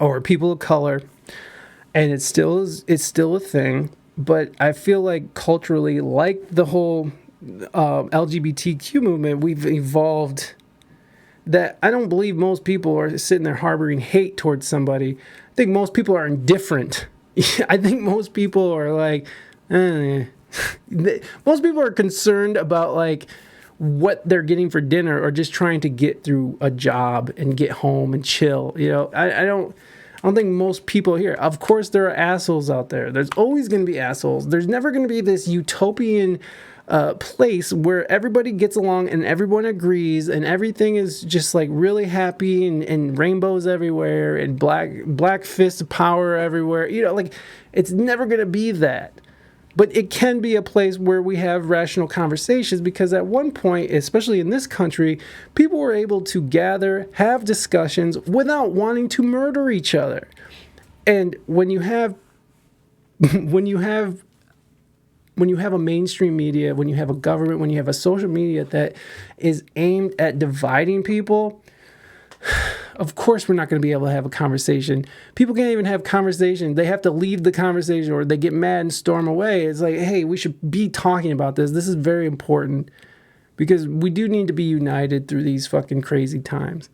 or people of color, and it's still a thing. But I feel like culturally, like the whole LGBTQ movement, we've evolved that I don't believe most people are sitting there harboring hate towards somebody. I think most people are indifferent. I think most people are like, most people are concerned about like what they're getting for dinner or just trying to get through a job and get home and chill. I don't think most people here. Of course, there are assholes out there. There's always going to be assholes. There's never going to be this utopian place where everybody gets along and everyone agrees and everything is just like really happy and rainbows everywhere and black fists of power everywhere. Like it's never going to be that. But it can be a place where we have rational conversations because at one point, especially in this country, people were able to gather, have discussions without wanting to murder each other. And when you have a mainstream media, when you have a government, when you have a social media that is aimed at dividing people, of course we're not going to be able to have a conversation. People can't even have conversation. They have to leave the conversation or they get mad and storm away. It's like, hey, we should be talking about this. This is very important because we do need to be united through these fucking crazy times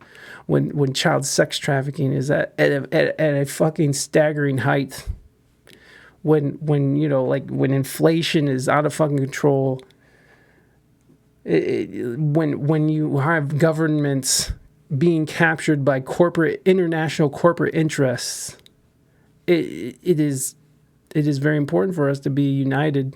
when child sex trafficking is at a fucking staggering height. When inflation is out of fucking control, when you have governments being captured by international corporate interests, it is very important for us to be united.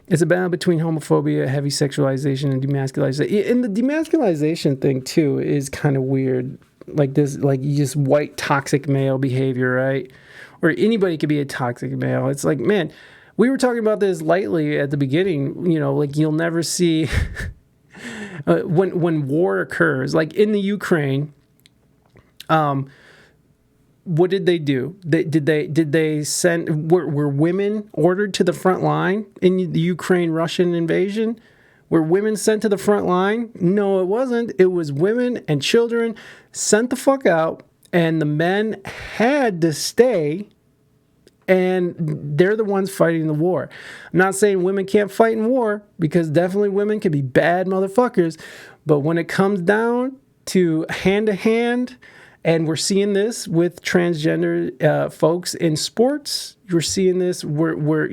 It's a battle between homophobia, heavy sexualization, and demasculization. And the demasculization thing too is kind of weird. Like this, like just white toxic male behavior, right? Or anybody could be a toxic male. It's like, man, we were talking about this lightly at the beginning. Like you'll never see when war occurs, like in the Ukraine. What did they do? Did they send? Were women ordered to the front line in the Ukraine-Russian invasion? Were women sent to the front line? No, it wasn't. It was women and children sent the fuck out, and the men had to stay, and they're the ones fighting the war. I'm not saying women can't fight in war, because definitely women can be bad motherfuckers, but when it comes down to hand-to-hand, and we're seeing this with transgender folks in sports, you're seeing this where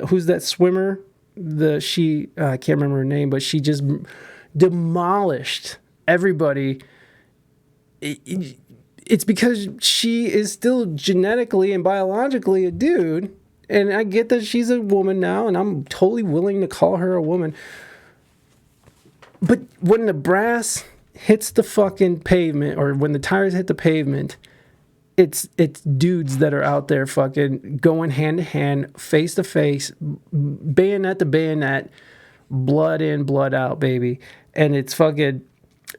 who's that swimmer? I can't remember her name, but she just demolished everybody. It's because she is still genetically and biologically a dude. And I get that she's a woman now, and I'm totally willing to call her a woman. But when the brass hits the fucking pavement, or when the tires hit the pavement, it's dudes that are out there fucking going hand to hand, face to face, bayonet to bayonet, blood in, blood out, baby. And it's fucking,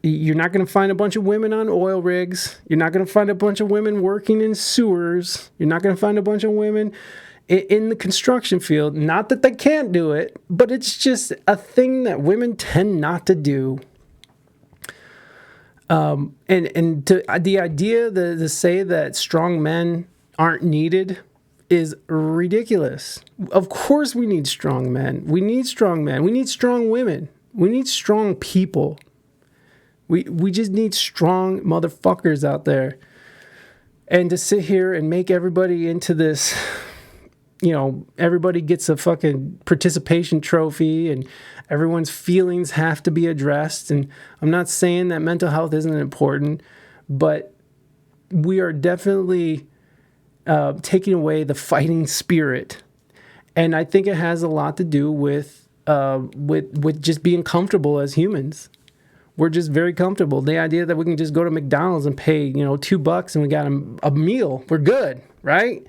you're not going to find a bunch of women on oil rigs. You're not going to find a bunch of women working in sewers. You're not going to find a bunch of women in the construction field. Not that they can't do it, but it's just a thing that women tend not to do. The idea to say that strong men aren't needed is ridiculous. Of course we need strong men. We need strong men. We need strong women. We need strong people. We just need strong motherfuckers out there. And to sit here and make everybody into this, everybody gets a fucking participation trophy and everyone's feelings have to be addressed. And I'm not saying that mental health isn't important, but we are definitely taking away the fighting spirit. And I think it has a lot to do with just being comfortable as humans. We're just very comfortable. The idea that we can just go to McDonald's and pay, $2 and we got a meal. We're good, right?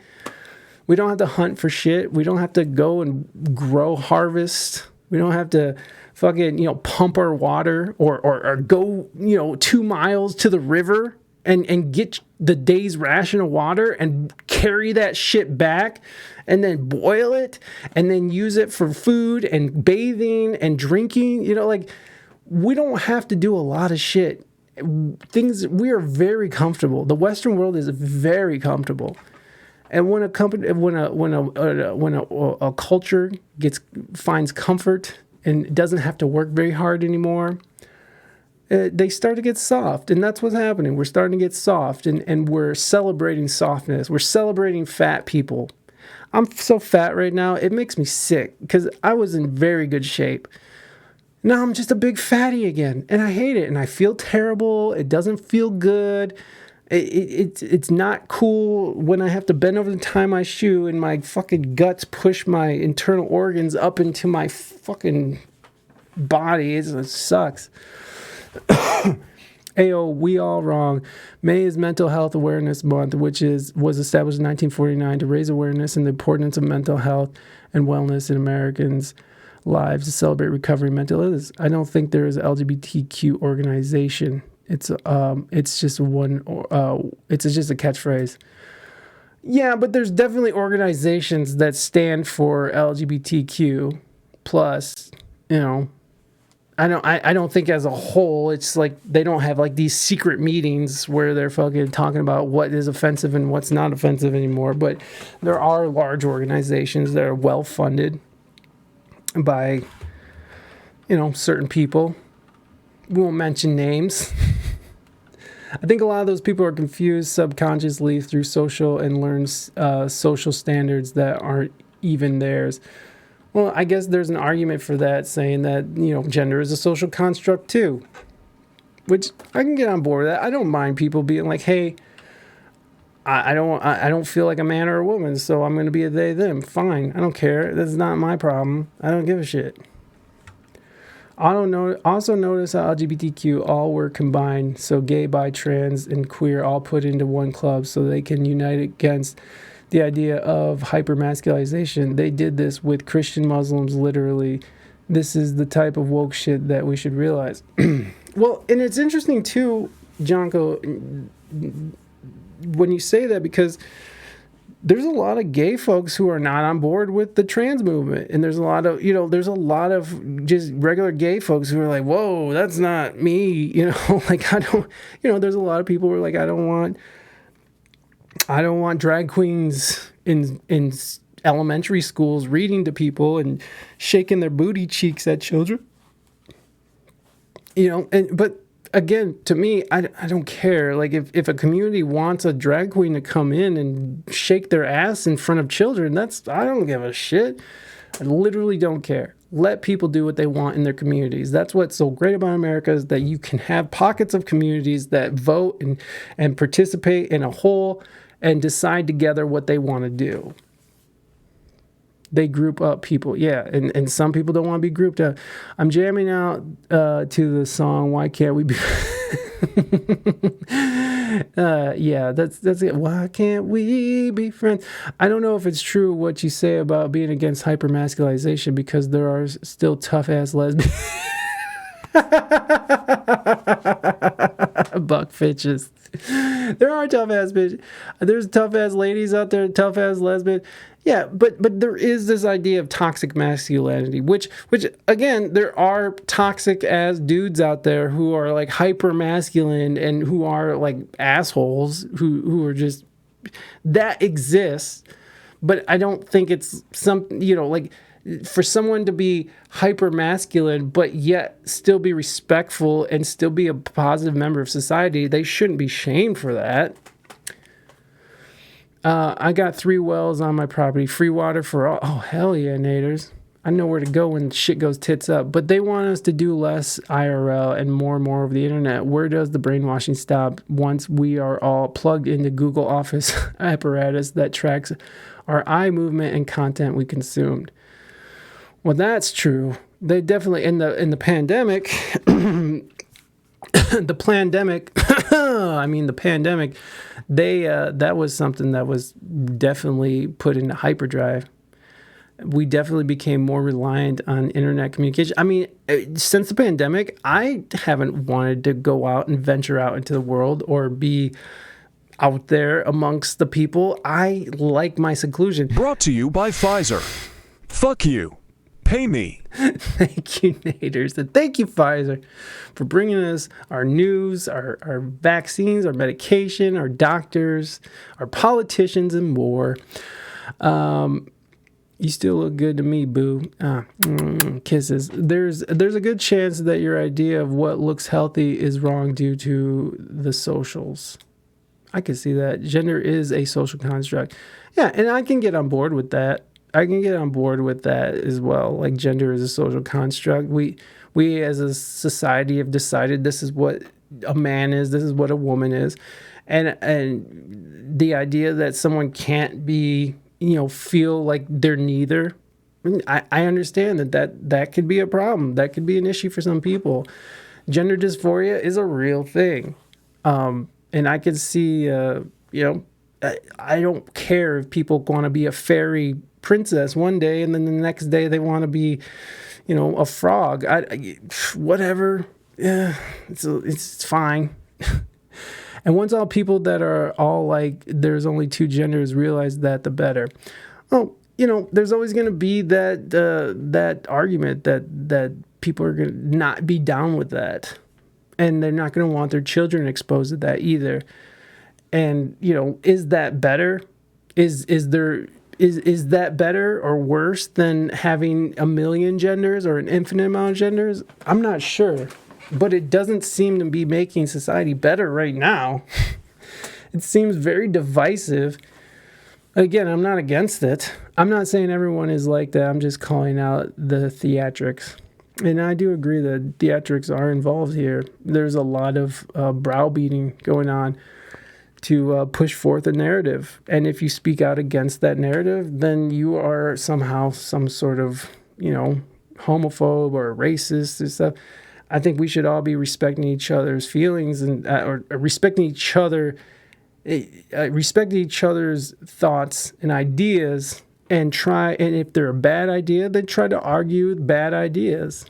We don't have to hunt for shit. We don't have to go and grow, harvest. We don't have to fucking, pump our water or go, 2 miles to the river and get the day's ration of water and carry that shit back and then boil it and then use it for food and bathing and drinking. We don't have to do a lot of shit. We are very comfortable. The Western world is very comfortable. And when a culture finds comfort and doesn't have to work very hard anymore, they start to get soft. And that's what's happening. We're starting to get soft, and we're celebrating softness. We're celebrating fat people. I'm so fat right now, it makes me sick because I was in very good shape. Now I'm just a big fatty again, and I hate it, and I feel terrible. It doesn't feel good. It's not cool when I have to bend over to tie my shoe and my fucking guts push my internal organs up into my fucking body. It sucks. Ayo, we all wrong. May is Mental Health Awareness Month, which was established in 1949 to raise awareness and the importance of mental health and wellness in Americans' lives to celebrate recovery and mental illness. I don't think there is an LGBTQ organization. It's just it's just a catchphrase. Yeah, but there's definitely organizations that stand for LGBTQ plus. I don't think as a whole it's like they don't have like these secret meetings where they're fucking talking about what is offensive and what's not offensive anymore. But there are large organizations that are well funded by certain people. We won't mention names. I think a lot of those people are confused subconsciously through social and learn social standards that aren't even theirs. Well, I guess there's an argument for that, saying that, gender is a social construct too, which I can get on board with that. I don't mind people being like, hey, I don't feel like a man or a woman, so I'm going to be a they, them. Fine. I don't care. That's not my problem. I don't give a shit. Also notice how LGBTQ all were combined, so gay, bi, trans, and queer all put into one club so they can unite against the idea of hypermasculization. They did this with Christian Muslims, literally. This is the type of woke shit that we should realize. Well, and it's interesting too, Jonko, when you say that, because there's a lot of gay folks who are not on board with the trans movement. And there's a lot of, just regular gay folks who are like, whoa, that's not me. Like, I don't, there's a lot of people who are like, I don't want drag queens in elementary schools reading to people and shaking their booty cheeks at children. But again, to me, I don't care. Like, if a community wants a drag queen to come in and shake their ass in front of children, I don't give a shit. I literally don't care. Let people do what they want in their communities. That's what's so great about America, is that you can have pockets of communities that vote and participate in a whole and decide together what they want to do. They group up people, yeah, and some people don't want to be grouped up. I'm jamming out to the song "Why Can't We Be?" Yeah, that's it. Why can't we be friends? I don't know if it's true what you say about being against hypermasculization, because there are still tough ass lesbians. Buck fitches. There are tough ass bitches. There's tough ass ladies out there, tough ass lesbians. Yeah, but there is this idea of toxic masculinity, which again, there are toxic ass dudes out there who are like hyper masculine and who are like assholes who are just, that exists. But I don't think it's like, for someone to be hyper masculine but yet still be respectful and still be a positive member of society, they shouldn't be shamed for that. I got 3 wells on my property, free water for all. Oh, hell yeah, Naders. I know where to go when shit goes tits up. But they want us to do less IRL and more over the internet. Where does the brainwashing stop once we are all plugged into Google Office apparatus that tracks our eye movement and content we consumed? Well, that's true. They definitely in the pandemic, the pandemic, they that was something that was definitely put into hyperdrive. We definitely became more reliant on internet communication. I mean, since the pandemic, I haven't wanted to go out and venture out into the world or be out there amongst the people. I like my seclusion. Brought to you by Pfizer. Fuck you. Pay me. Thank you, Naders. And thank you, Pfizer, for bringing us our news, our vaccines, our medication, our doctors, our politicians, and more. You still look good to me, boo. Kisses. There's a good chance that your idea of what looks healthy is wrong due to the socials. I can see that. Gender is a social construct. Yeah, and I can get on board with that. As well. Like, gender is a social construct. We as a society have decided this is what a man is, this is what a woman is. And the idea that someone can't be, feel like they're neither. I understand that could be a problem. That could be an issue for some people. Gender dysphoria is a real thing. And I can see, I don't care if people want to be a fairy princess one day and then the next day they want to be, a frog. Whatever. Yeah, it's fine. And once all people that are all like, there's only two genders realize that, the better. Well, there's always going to be that argument that people are going to not be down with that. And they're not going to want their children exposed to that either. And, is that better? Is that better or worse than having a million genders or an infinite amount of genders? I'm not sure. But it doesn't seem to be making society better right now. It seems very divisive. Again, I'm not against it. I'm not saying everyone is like that. I'm just calling out the theatrics. And I do agree that theatrics are involved here. There's a lot of browbeating going on to push forth a narrative. And if you speak out against that narrative, then you are somehow some sort of, homophobe or racist and stuff. I think we should all be respecting each other's feelings and or respecting each other's thoughts and ideas, and if they're a bad idea, then try to argue bad ideas.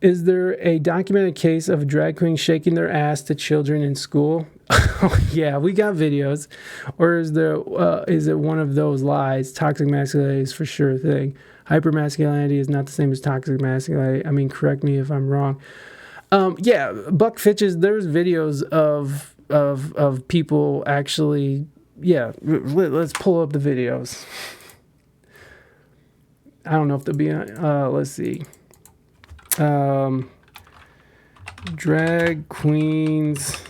Is there a documented case of a drag queen shaking their ass to children in school? Yeah, we got videos. Or is it one of those lies? Toxic masculinity is for sure a thing. Hypermasculinity is not the same as toxic masculinity. I mean, correct me if I'm wrong. Yeah, Buck Fitches, there's videos of people actually, yeah, let's pull up the videos. I don't know if they'll be on, let's see. Drag queens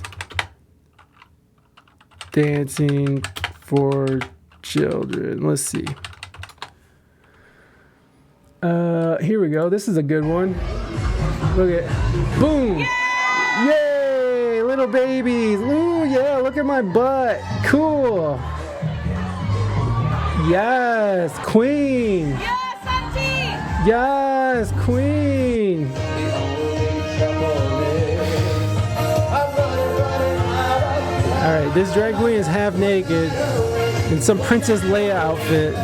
dancing for children. Let's see. Here we go. This is a good one. Look at, boom. Yay, little babies. Ooh, yeah, look at my butt. Cool. Yes, queen. Yes, auntie. Yes, queen. All right, this drag queen is half naked in some Princess Leia outfit.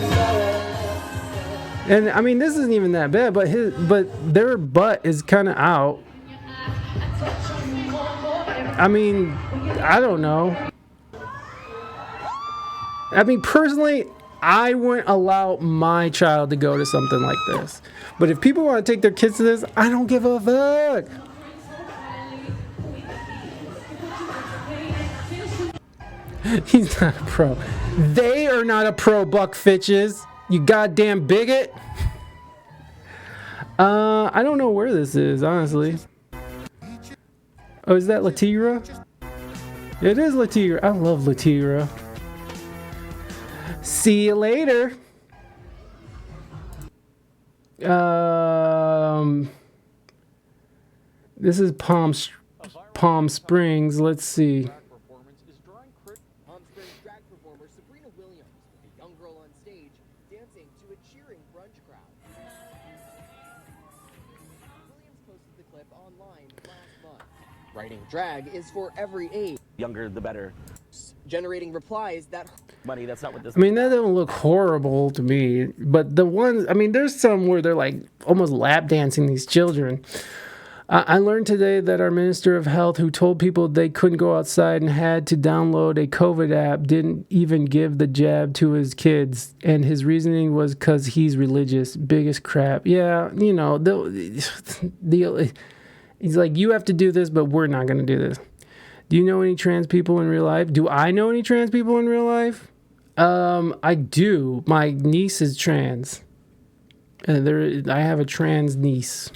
And I mean, this isn't even that bad, but their butt is kind of out. I mean, I don't know. I mean, personally, I wouldn't allow my child to go to something like this. But if people want to take their kids to this, I don't give a fuck. He's not a pro. They are not a pro, Buck Fitches. You goddamn bigot. I don't know where this is, honestly. Oh, is that Latira? It is Latira. I love Latira. See you later. This is Palm Springs. Let's see. Writing drag is for every age. Younger the better. Generating replies that money, that's not what this I mean, that doesn't look horrible to me. But the ones, I mean, there's some where they're like almost lap dancing these children. I learned today that our Minister of Health, who told people they couldn't go outside and had to download a COVID app, didn't even give the jab to his kids. And his reasoning was because he's religious. Biggest crap. Yeah, you know, he's like, you have to do this, but we're not going to do this. Do you know any trans people in real life? Do I know any trans people in real life? I do. My niece is trans. I have a trans niece.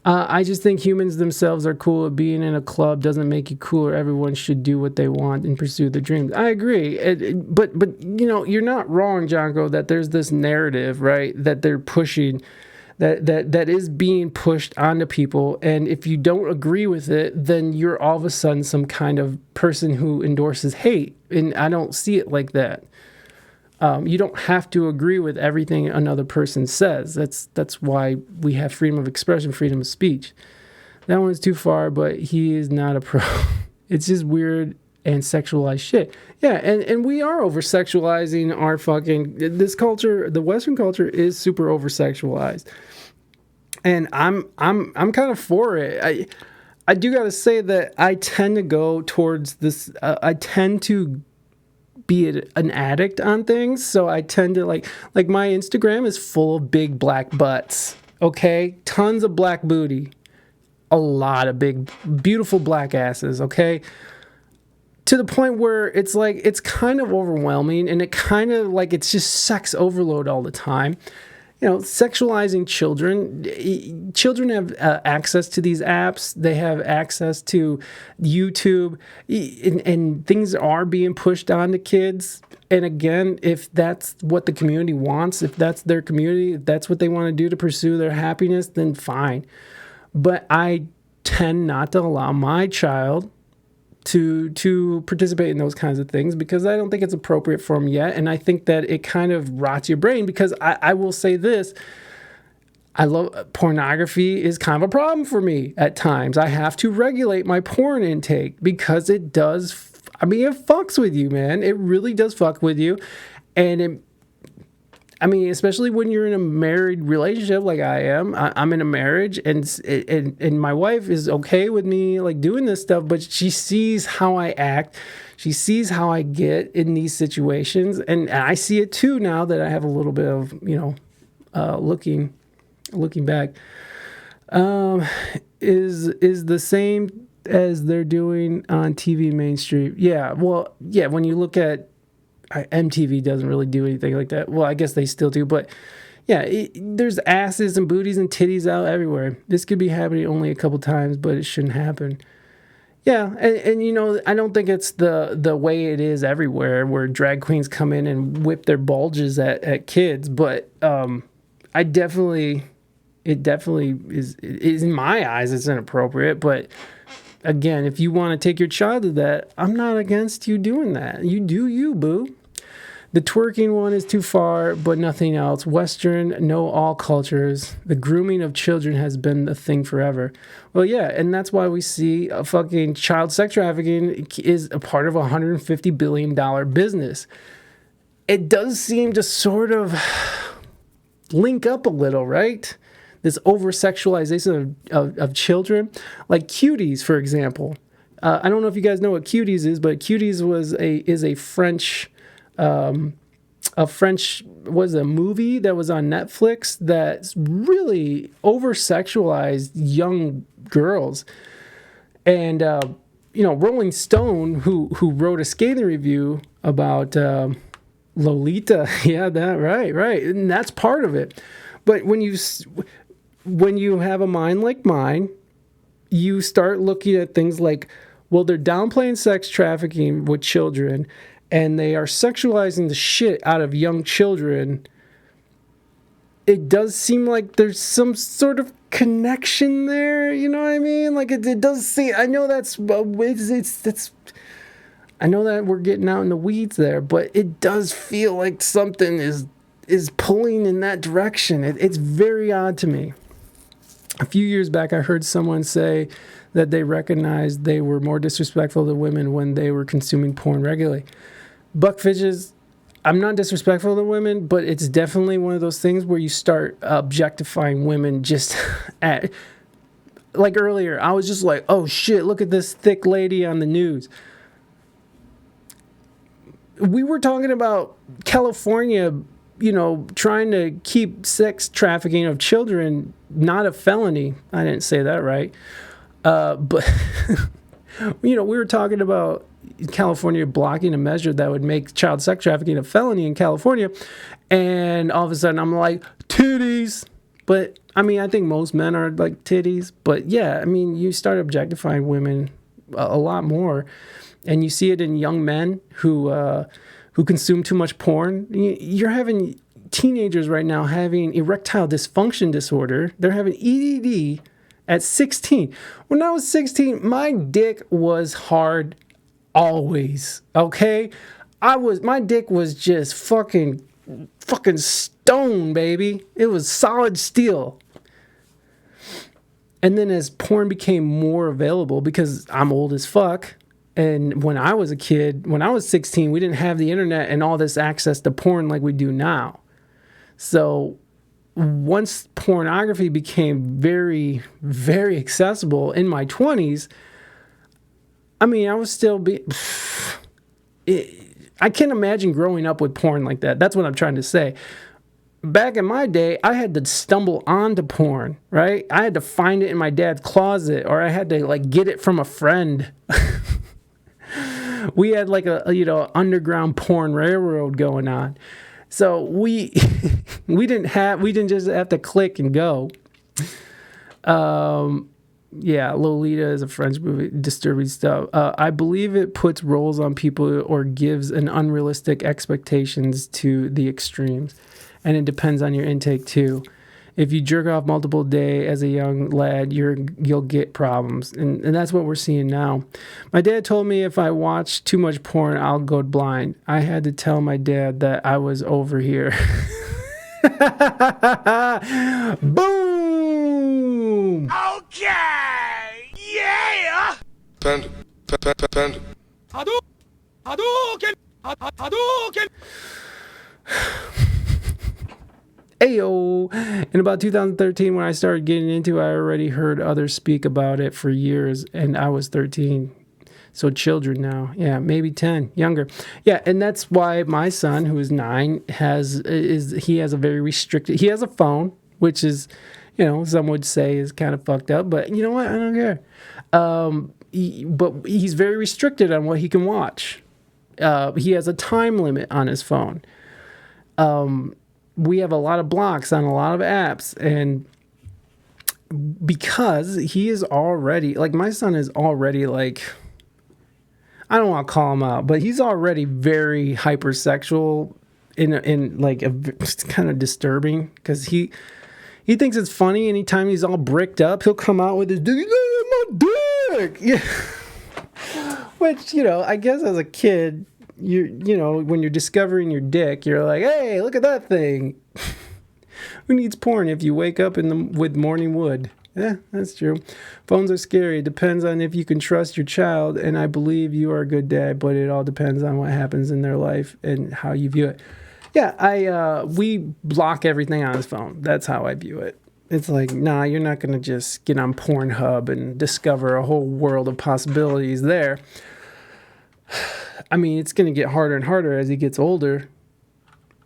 I just think humans themselves are cool. Being in a club doesn't make you cooler. Everyone should do what they want and pursue their dreams. I agree. But you know, you're not wrong, Jonko, that there's this narrative, right, that they're pushing, that is being pushed onto people. And if you don't agree with it, then you're all of a sudden some kind of person who endorses hate. And I don't see it like that. You don't have to agree with everything another person says. That's why we have freedom of expression, freedom of speech. That one's too far, but he is not a pro. It's just weird and sexualized shit. Yeah, and we are over-sexualizing our fucking... This culture, the Western culture, is super over-sexualized. And I'm kind of for it. I do got to say that I tend to go towards this... I tend to be an addict on things, so I tend to like my Instagram is full of big black butts, okay? Tons of black booty. A lot of big, beautiful black asses, okay? To the point where it's like, it's kind of overwhelming, and it kind of like, it's just sex overload all the time. You know, sexualizing children. Children have access to these apps. They have access to YouTube, and things are being pushed onto kids. And again, if that's what the community wants, if that's their community, if that's what they want to do to pursue their happiness, then fine. But I tend not to allow my child to participate in those kinds of things because I don't think it's appropriate for them yet. And I think that it kind of rots your brain because I will say this. I love pornography is kind of a problem for me at times. I have to regulate my porn intake because it does. I mean, it fucks with you, man. It really does fuck with you. And especially when you're in a married relationship like I am. I'm in a marriage, and my wife is okay with me like doing this stuff, but she sees how I act. She sees how I get in these situations, and I see it too now that I have a little bit of, looking back. Is the same as they're doing on TV mainstream. Yeah, well, yeah, when you look at MTV doesn't really do anything like that. Well, I guess they still do, but yeah, there's asses and booties and titties out everywhere. This could be happening only a couple times, but it shouldn't happen. Yeah, and I don't think it's the way it is everywhere where drag queens come in and whip their bulges at kids, but it definitely is in my eyes it's inappropriate, but again, if you want to take your child to that, I'm not against you doing that. You do you, boo. The twerking one is too far, but nothing else. Western, no all cultures. The grooming of children has been a thing forever. Well, yeah, and that's why we see a fucking child sex trafficking is a part of a $150 billion business. It does seem to sort of link up a little, right? This over-sexualization of children. Like Cuties, for example. I don't know if you guys know what Cuties is, but Cuties is a French... was a movie that was on Netflix that really over-sexualized young girls. And, Rolling Stone, who wrote a scathing review about Lolita, yeah, that, right, and that's part of it. But when you have a mind like mine, you start looking at things like, well, they're downplaying sex trafficking with children, and they are sexualizing the shit out of young children. it does seem like there's some sort of connection there. You know what I mean? Like it does seem. I know that's it's. I know that we're getting out in the weeds there, but it does feel like something is pulling in that direction. It's very odd to me. A few years back, I heard someone say that they recognized they were more disrespectful to women when they were consuming porn regularly. Buckfishes, I'm not disrespectful to women, but it's definitely one of those things where you start objectifying women just at... Like earlier, I was just like, oh shit, look at this thick lady on the news. We were talking about California, trying to keep sex trafficking of children not a felony. I didn't say that right. But, we were talking about California blocking a measure that would make child sex trafficking a felony in California. And all of a sudden I'm like, titties. But, I think most men are like titties. But, yeah, you start objectifying women a lot more. And you see it in young men who consume too much porn. You're having teenagers right now having erectile dysfunction disorder. They're having EDD at 16. When I was 16, my dick was hard always, okay? My dick was just fucking stone, baby. It was solid steel. And then as porn became more available, because I'm old as fuck, and when I was a kid, when I was 16, we didn't have the internet and all this access to porn like we do now. So once pornography became very, very accessible in my 20s, I was still I can't imagine growing up with porn like that. That's what I'm trying to say. Back in my day, I had to stumble onto porn, right? I had to find it in my dad's closet, or I had to get it from a friend. We had a underground porn railroad going on. So we didn't just have to click and go. Yeah, Lolita is a French movie, disturbing stuff. I believe it puts roles on people or gives an unrealistic expectations to the extremes. And it depends on your intake too. If you jerk off multiple days as a young lad, you'll get problems. And that's what we're seeing now. My dad told me if I watch too much porn, I'll go blind. I had to tell my dad that I was over here. Boom! Okay! Yeah! Panda. Hadouken! Ayo! In about 2013, when I started getting into it, I already heard others speak about it for years, and I was 13. So children now. Yeah, maybe 10, younger. Yeah, and that's why my son, who is 9, he has a very restricted... He has a phone, which is, some would say is kind of fucked up, but you know what? I don't care. But he's very restricted on what he can watch. He has a time limit on his phone. We have a lot of blocks on a lot of apps, and because he is already, my son is already, I don't want to call him out, but he's already very hypersexual it's kind of disturbing, because he thinks it's funny anytime he's all bricked up. He'll come out with his dick, my dick! Yeah. Which, I guess as a kid, when you're discovering your dick, you're like, hey, look at that thing. Who needs porn if you wake up with morning wood? Yeah, that's true. Phones are scary. It depends on if you can trust your child, and I believe you are a good dad, but it all depends on what happens in their life and how you view it. Yeah, we block everything on his phone. That's how I view it. It's like, nah, you're not going to just get on Pornhub and discover a whole world of possibilities there. It's going to get harder and harder as he gets older,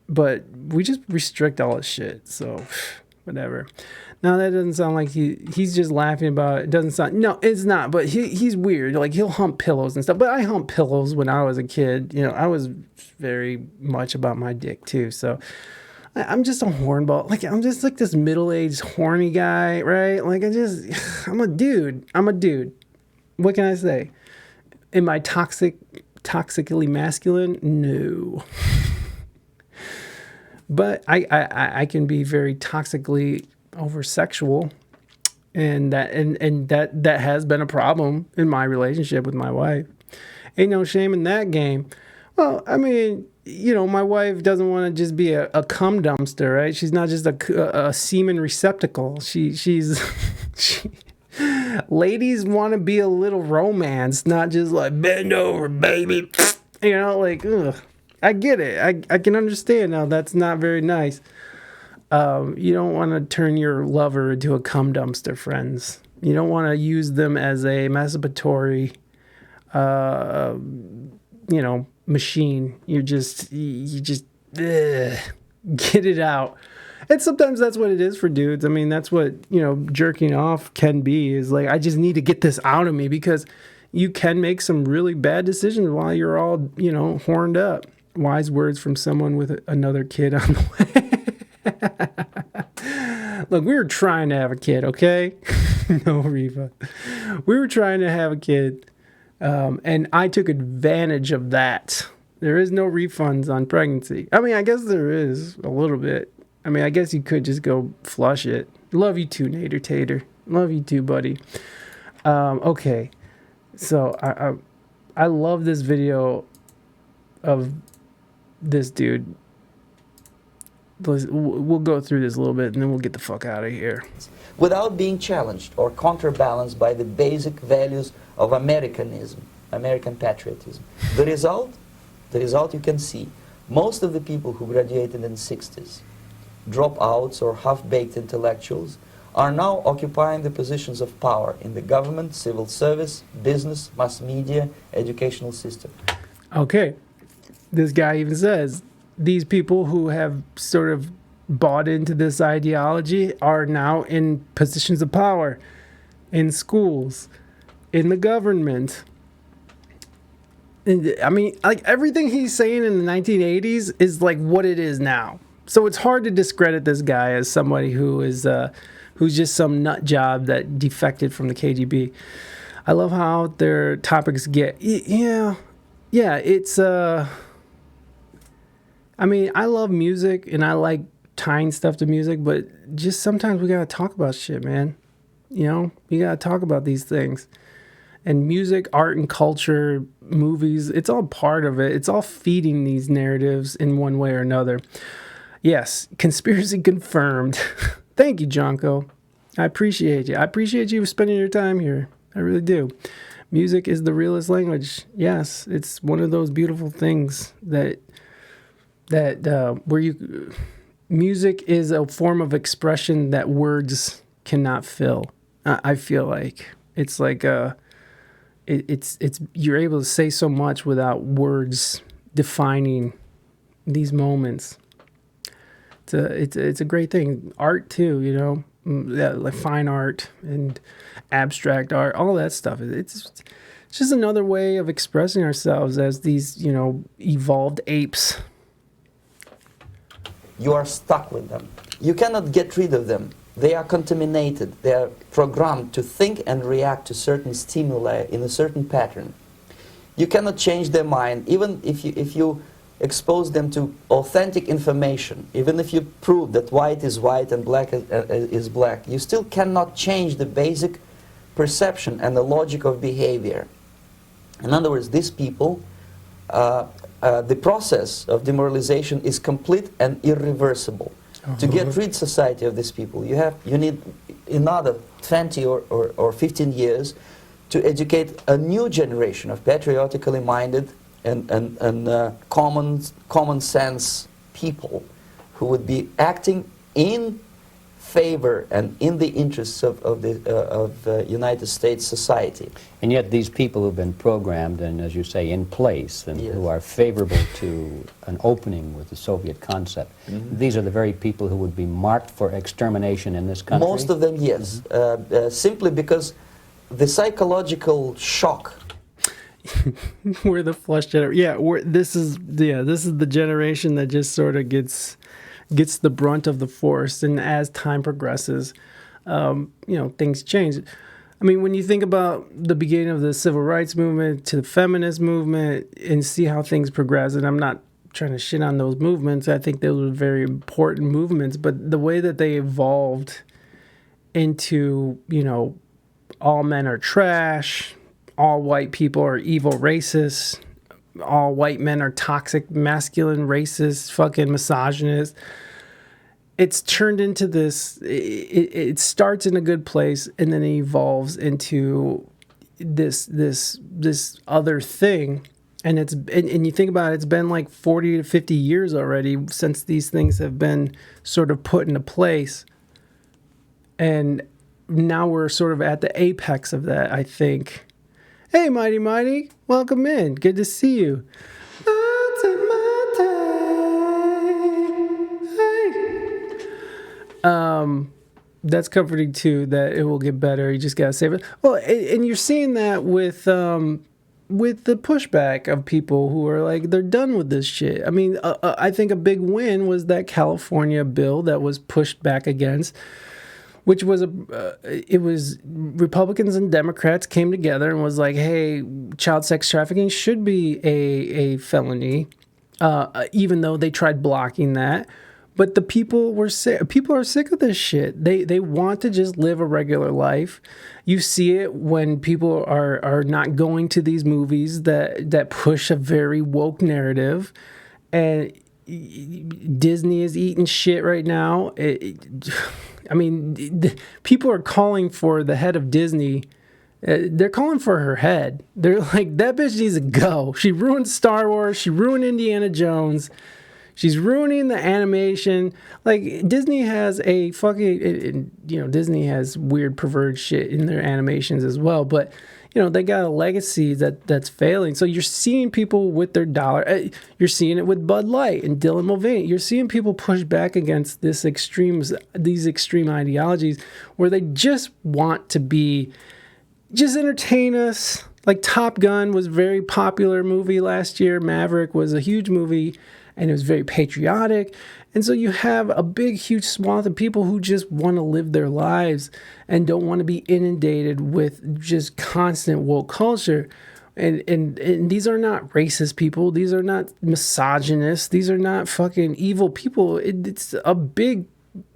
but we just restrict all his shit, so whatever. Now, that doesn't sound like he's just laughing about it. It doesn't sound... No, it's not, but he's weird. He'll hump pillows and stuff, but I humped pillows when I was a kid. I was very much about my dick, too, so... I'm just a hornball. I'm just this middle-aged horny guy, right? I'm a dude. What can I say? Am I toxically masculine? No. But I can be very toxically over-sexual, and that has been a problem in my relationship with my wife. Ain't no shame in that game. Well, I mean, you know, my wife doesn't want to just be a cum dumpster, right? She's not just a semen receptacle. Ladies want to be a little romance, not just like bend over, baby. You know, like, ugh. I get it. I can understand now. That's not very nice. You don't want to turn your lover into a cum dumpster, friends. You don't want to use them as a masturbatory, machine. You just get it out. And sometimes that's what it is for dudes. I mean, that's what, jerking off can be, is like, I just need to get this out of me, because you can make some really bad decisions while you're all, horned up. Wise words from someone with another kid on the way. Look, we were trying to have a kid, okay? No refund. We were trying to have a kid, and I took advantage of that. There is no refunds on pregnancy. I mean, I guess there is a little bit. I mean, I guess you could just go flush it. Love you too, Nader Tater. Love you too, buddy. Okay, so I love this video of this dude. We'll go through this a little bit, and then we'll get the fuck out of here. Without being challenged or counterbalanced by the basic values of Americanism, American patriotism. The result you can see. Most of the people who graduated in the 60s, dropouts or half-baked intellectuals, are now occupying the positions of power in the government, civil service, business, mass media, educational system. Okay. This guy even says these people who have sort of bought into this ideology are now in positions of power in schools, in the government. And, I mean, like, everything he's saying in the 1980s is like what it is now. So it's hard to discredit this guy as somebody who is who's just some nut job that defected from the KGB. I love how out their topics get. Yeah, it's I mean, I love music and I like tying stuff to music, but just sometimes we gotta talk about shit, man. You gotta talk about these things. And music, art, and culture, movies, it's all part of it. It's all feeding these narratives in one way or another. Yes, conspiracy confirmed. Thank you, Jonko. I appreciate you. I appreciate you spending your time here. I really do. Music is the realest language. Yes, it's one of those beautiful things that music is a form of expression that words cannot fill. I feel like it's like it's you're able to say so much without words defining these moments. It's a great thing. Art too, like fine art and abstract art, all that stuff. It's just another way of expressing ourselves as these, evolved apes. You are stuck with them. You cannot get rid of them. They are contaminated. They are programmed to think and react to certain stimuli in a certain pattern. You cannot change their mind, even if you expose them to authentic information, even if you prove that white is white and black is black. You still cannot change the basic perception and the logic of behavior. In other words, these people, the process of demoralization is complete and irreversible. To get rid of society of these people, you need another 20 or 15 years to educate a new generation of patriotically minded and common sense people who would be acting in favor and in the interests of United States society. And yet these people who've been programmed and, as you say, in place and who are favorable to an opening with the Soviet concept, these are the very people who would be marked for extermination in this country? Most of them, yes. Simply because the psychological shock. We're the flush generation. Yeah, this is the generation that just sort of gets the brunt of the force, and as time progresses, things change. I mean, when you think about the beginning of the civil rights movement to the feminist movement and see how things progress, and I'm not trying to shit on those movements. I think those were very important movements, but the way that they evolved into, all men are trash, all white people are evil racists, all white men are toxic, masculine, racist, fucking misogynist. It's turned into this, it starts in a good place and then it evolves into this other thing. And and you think about it, it's been like 40 to 50 years already since these things have been sort of put into place. And now we're sort of at the apex of that, I think. Hey, Mighty Mighty, welcome in. Good to see you. That's comforting too, that it will get better. You just gotta save it. Well, and you're seeing that with the pushback of people who are like, they're done with this shit. I mean, I think a big win was that California bill that was pushed back against, which was it was Republicans and Democrats came together and was like, hey, child sex trafficking should be a felony, even though they tried blocking that. But the people were sick. People are sick of this shit. They want to just live a regular life. You see it when people are not going to these movies that push a very woke narrative. And Disney is eating shit right now. People are calling for the head of Disney. They're calling for her head. They're like, that bitch needs to go. She ruined Star Wars. She ruined Indiana Jones. She's ruining the animation. Like, Disney has a fucking, Disney has weird perverted shit in their animations as well. But, they got a legacy that's failing. So you're seeing people with their dollar. You're seeing it with Bud Light and Dylan Mulvaney. You're seeing people push back against these extreme ideologies where they just want to just entertain us. Like Top Gun was a very popular movie last year. Maverick was a huge movie. And it was very patriotic. And so you have a big, huge swath of people who just want to live their lives and don't want to be inundated with just constant woke culture. And these are not racist people. These are not misogynists. These are not fucking evil people. It's a big,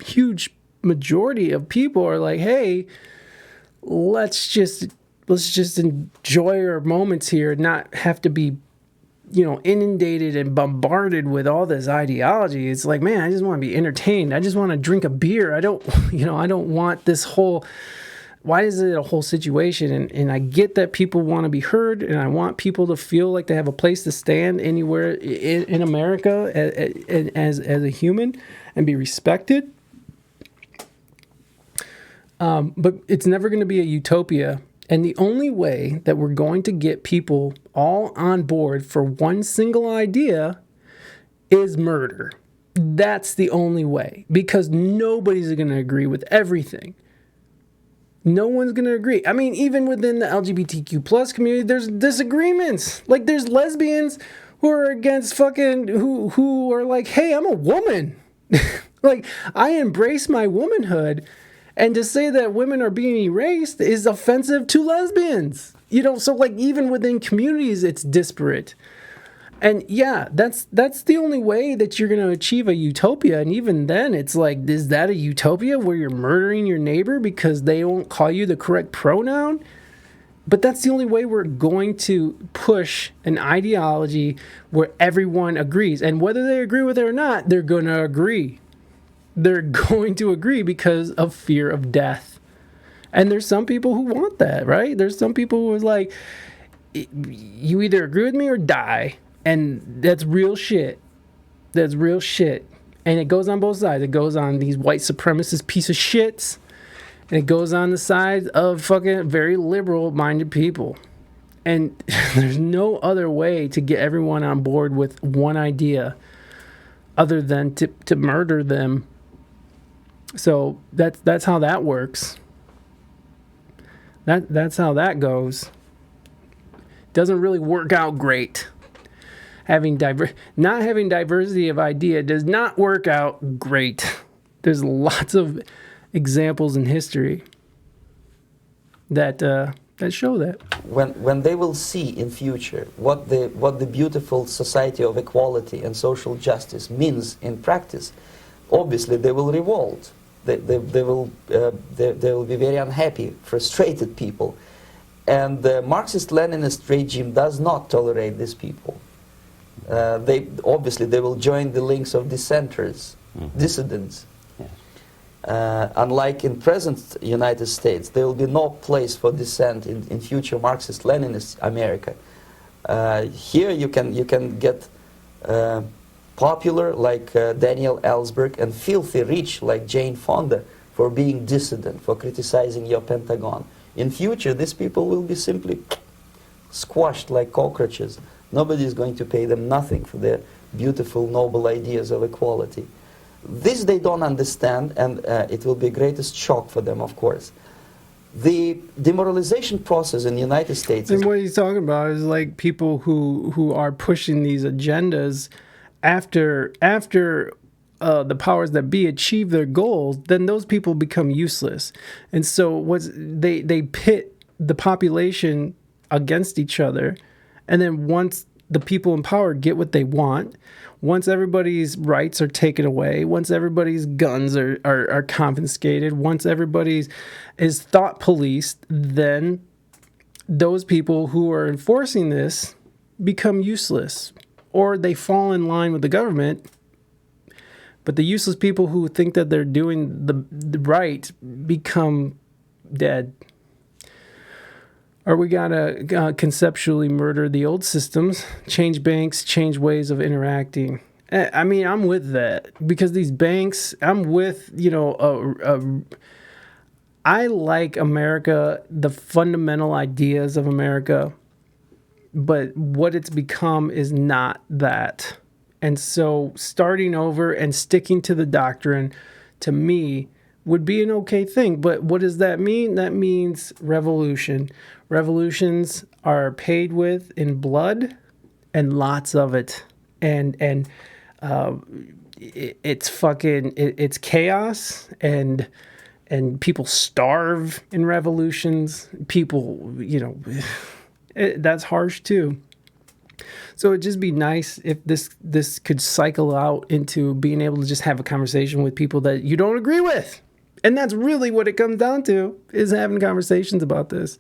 huge majority of people are like, hey, let's just enjoy our moments here and not have to be inundated and bombarded with all this ideology. It's like, man, I just want to be entertained. I just want to drink a beer. I don't want this whole, why is it a whole situation? And I get that people want to be heard, and I want people to feel like they have a place to stand anywhere in America as a human and be respected. But it's never going to be a utopia. And the only way that we're going to get people all on board for one single idea is murder. That's the only way, because nobody's going to agree with everything. No one's going to agree. I mean, even within the LGBTQ plus community, there's disagreements. Like, there's lesbians who are against fucking, who are like, hey, I'm a woman. Like, I embrace my womanhood. And to say that women are being erased is offensive to lesbians. So like even within communities, it's disparate. And yeah, that's the only way that you're going to achieve a utopia. And even then, it's like, is that a utopia where you're murdering your neighbor because they won't call you the correct pronoun? But that's the only way we're going to push an ideology where everyone agrees. And whether they agree with it or not, they're going to agree. They're going to agree because of fear of death. And there's some people who want that, right? There's some people who is like, you either agree with me or die. And that's real shit. That's real shit. And it goes on both sides. It goes on these white supremacist piece of shits. And it goes on the side of fucking very liberal-minded people. And there's no other way to get everyone on board with one idea other than to murder them. So that's how that works. That's how that goes. Doesn't really work out great. Not having diversity of idea does not work out great. There's lots of examples in history that that show that. When they will see in future what the beautiful society of equality and social justice means in practice, obviously they will revolt. They will be very unhappy, frustrated people, and the Marxist-Leninist regime does not tolerate these people. They will join the links of dissenters, dissidents. Unlike in present United States, there will be no place for dissent in future Marxist-Leninist America. Here you can get popular like Daniel Ellsberg and filthy rich like Jane Fonda for being dissident, for criticizing your Pentagon. In future, these people will be simply squashed like cockroaches. Nobody is going to pay them nothing for their beautiful, noble ideas of equality. This they don't understand, and it will be greatest shock for them, of course. The demoralization process in the United States... And what he's talking about is like people who are pushing these agendas after the powers that be achieve their goals, then those people become useless. And so they pit the population against each other, and then once the people in power get what they want, once everybody's rights are taken away, once everybody's guns are confiscated, once everybody's is thought policed, then those people who are enforcing this become useless, or they fall in line with the government. But the useless people who think that they're doing the right become dead. Or we gotta conceptually murder the old systems, change banks, change ways of interacting. I mean, I'm with that, because these banks, I'm with, I like America, the fundamental ideas of America, but what it's become is not that. And so starting over and sticking to the doctrine, to me, would be an okay thing. But what does that mean? That means revolution. Revolutions are paid with in blood and lots of it. And it's chaos, and people starve in revolutions. People, that's harsh too. So it'd just be nice if this could cycle out into being able to just have a conversation with people that you don't agree with. And that's really what it comes down to, is having conversations about this.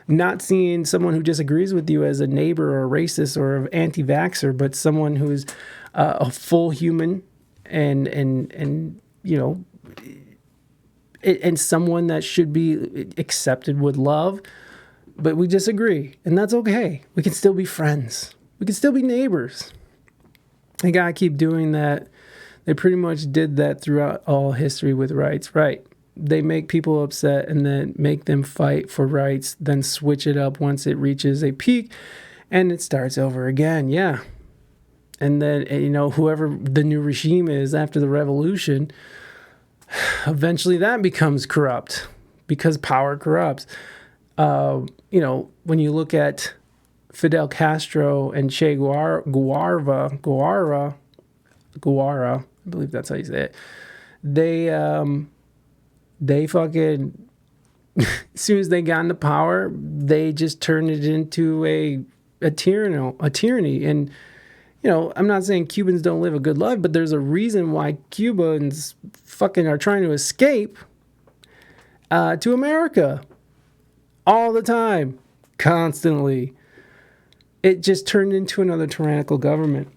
Not seeing someone who disagrees with you as a neighbor or a racist or an anti-vaxxer, but someone who's a full human and someone that should be accepted with love. But we disagree, and that's okay. We can still be friends. We can still be neighbors. They gotta keep doing that. They pretty much did that throughout all history with rights, right? They make people upset and then make them fight for rights, then switch it up once it reaches a peak, and it starts over again, yeah. And then, whoever the new regime is after the revolution, eventually that becomes corrupt, because power corrupts. When you look at Fidel Castro and Che Guevara, I believe that's how you say it. They fucking, as soon as they got into power, they just turned it into a tyranny. And, I'm not saying Cubans don't live a good life, but there's a reason why Cubans fucking are trying to escape to America all the time, constantly. It just turned into another tyrannical government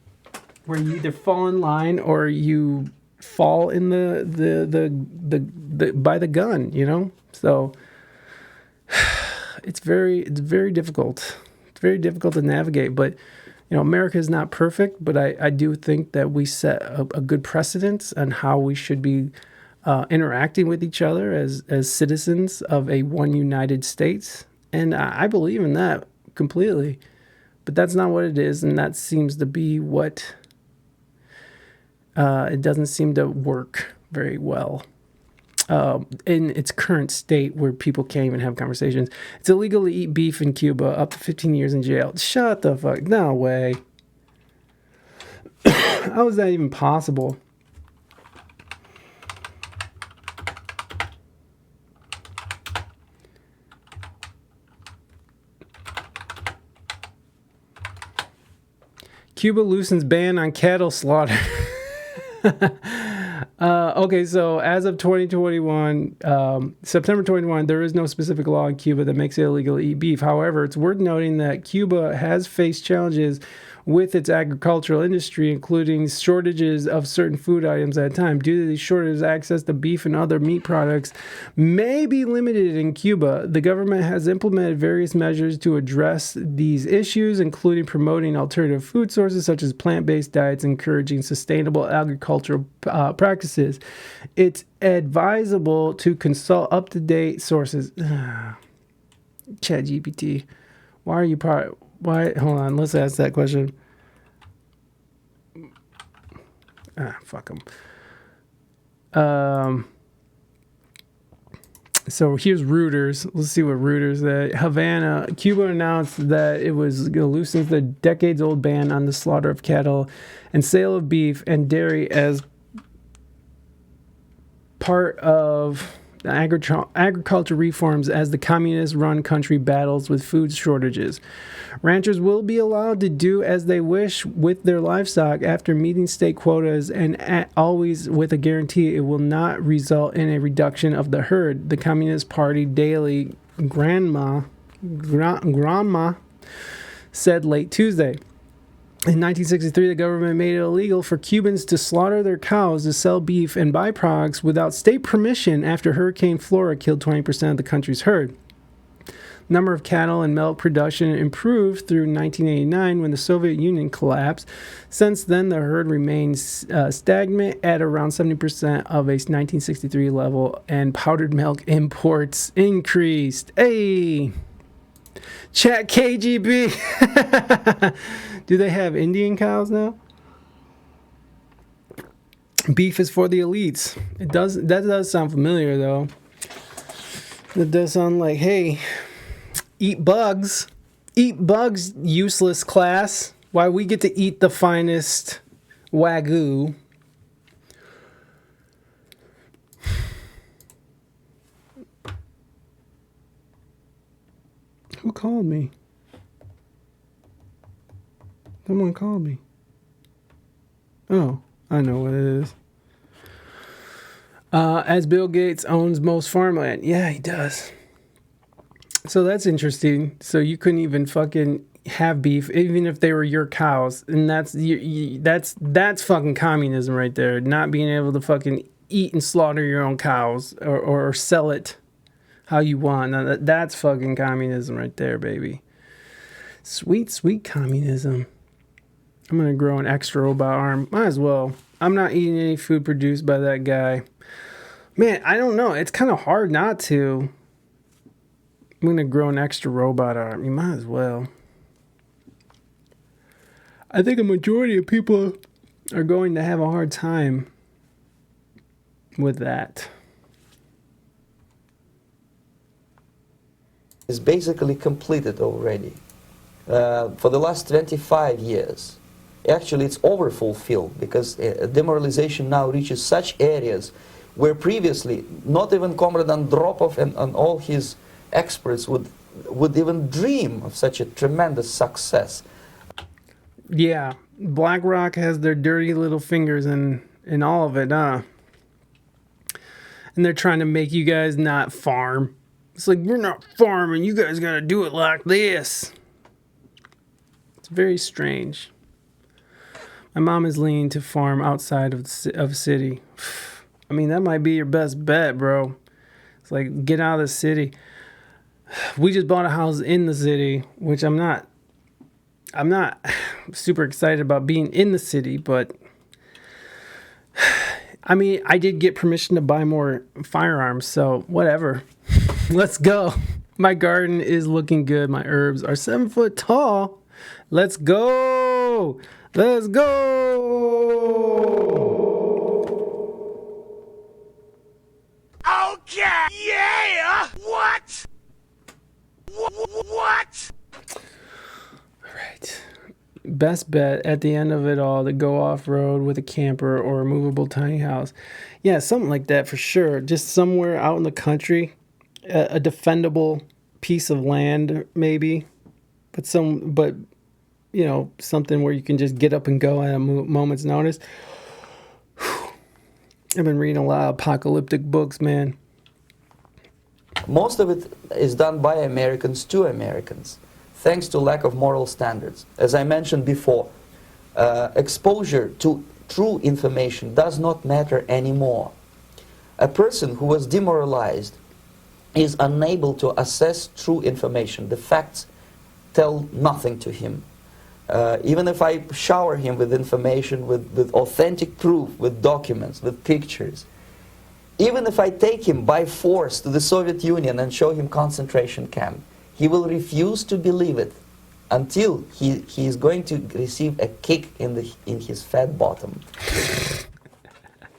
where you either fall in line or you fall in the by the gun, So it's very difficult. It's very difficult to navigate, but America is not perfect, but I do think that we set a good precedent on how we should be interacting with each other as citizens of a one United States. And I believe in that completely. But that's not what it is, and that seems to be what it doesn't seem to work very well in its current state, where people can't even have conversations. It's illegal to eat beef in Cuba, up to 15 years in jail. Shut the fuck, no way. How is that even possible? Cuba loosens ban on cattle slaughter. Okay, so as of 2021, September 21, there is no specific law in Cuba that makes it illegal to eat beef. However, it's worth noting that Cuba has faced challenges with its agricultural industry, including shortages of certain food items at a time. Due to these shortages, access to beef and other meat products may be limited in Cuba. The government has implemented various measures to address these issues, including promoting alternative food sources such as plant-based diets, encouraging sustainable agricultural practices. It's advisable to consult up-to-date sources. ChatGPT, why are you part? Why? Hold on. Let's ask that question. Fuck them. So here's Reuters. Let's see what Reuters said. Havana, Cuba announced that it was going to loosen the decades-old ban on the slaughter of cattle and sale of beef and dairy as part of the agriculture reforms as the communist-run country battles with food shortages. Ranchers will be allowed to do as they wish with their livestock after meeting state quotas and always with a guarantee it will not result in a reduction of the herd. The Communist Party Daily Grandma said late Tuesday. In 1963, the government made it illegal for Cubans to slaughter their cows to sell beef and byproducts without state permission after Hurricane Flora killed 20% of the country's herd. The number of cattle and milk production improved through 1989 when the Soviet Union collapsed. Since then, the herd remains stagnant at around 70% of a 1963 level, and powdered milk imports increased. Hey! Chat KGB! Do they have Indian cows now? Beef is for the elites. That does sound familiar, though. That does sound like, hey, eat bugs. Eat bugs, useless class. Why we get to eat the finest Wagyu. Who called me? Someone called me. Oh, I know what it is. As Bill Gates owns most farmland. Yeah, he does. So that's interesting. So you couldn't even fucking have beef, even if they were your cows. And that's fucking communism right there. Not being able to fucking eat and slaughter your own cows or sell it how you want. Now, that's fucking communism right there, baby. Sweet, sweet communism. I'm going to grow an extra robot arm. Might as well. I'm not eating any food produced by that guy. Man, I don't know. It's kind of hard not to. I'm going to grow an extra robot arm. You might as well. I think a majority of people are going to have a hard time with that. It's basically completed already. For the last 25 years. Actually, it's overfulfilled because demoralization now reaches such areas where previously not even Comrade Andropov and all his experts would even dream of such a tremendous success. Yeah, BlackRock has their dirty little fingers in all of it, huh? And they're trying to make you guys not farm. It's like, we're not farming, you guys gotta do it like this. It's very strange. My mom is leaning to farm outside of city. I mean, that might be your best bet, bro. It's like, get out of the city. We just bought a house in the city, which I'm not super excited about being in the city, but I mean, I did get permission to buy more firearms, so whatever. Let's go. My garden is looking good. My herbs are 7 foot tall. Let's go. Let's go. Okay. Yeah. What? What? All right. Best bet at the end of it all to go off-road with a camper or a movable tiny house. Yeah, something like that for sure. Just somewhere out in the country, a defendable piece of land maybe. But you know, something where you can just get up and go at a moment's notice. I've been reading a lot of apocalyptic books, man. Most of it is done by Americans to Americans, thanks to lack of moral standards. As I mentioned before, exposure to true information does not matter anymore. A person who was demoralized is unable to assess true information. The facts tell nothing to him. Even if I shower him with information, with authentic proof, with documents, with pictures, even if I take him by force to the Soviet Union and show him concentration camp, he will refuse to believe it until he is going to receive a kick in his fat bottom.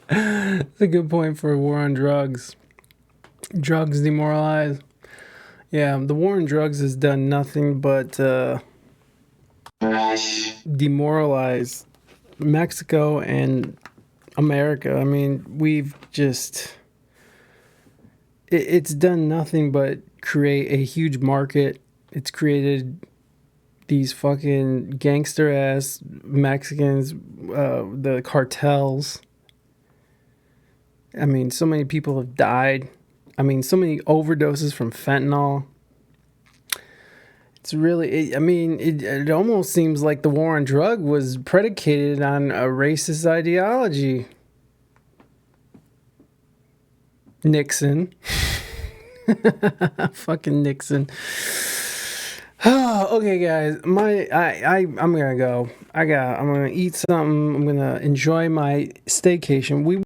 That's a good point for a war on drugs. Drugs demoralize. Yeah, the war on drugs has done nothing but demoralize Mexico and America. I mean, we've just... It's done nothing but create a huge market. It's created these fucking gangster-ass Mexicans, the cartels. I mean, so many people have died. I mean, so many overdoses from fentanyl. It's really, it almost seems like the war on drug was predicated on a racist ideology. Nixon. Fucking Nixon. Okay, guys, I'm gonna go. I'm gonna eat something. I'm gonna enjoy my staycation.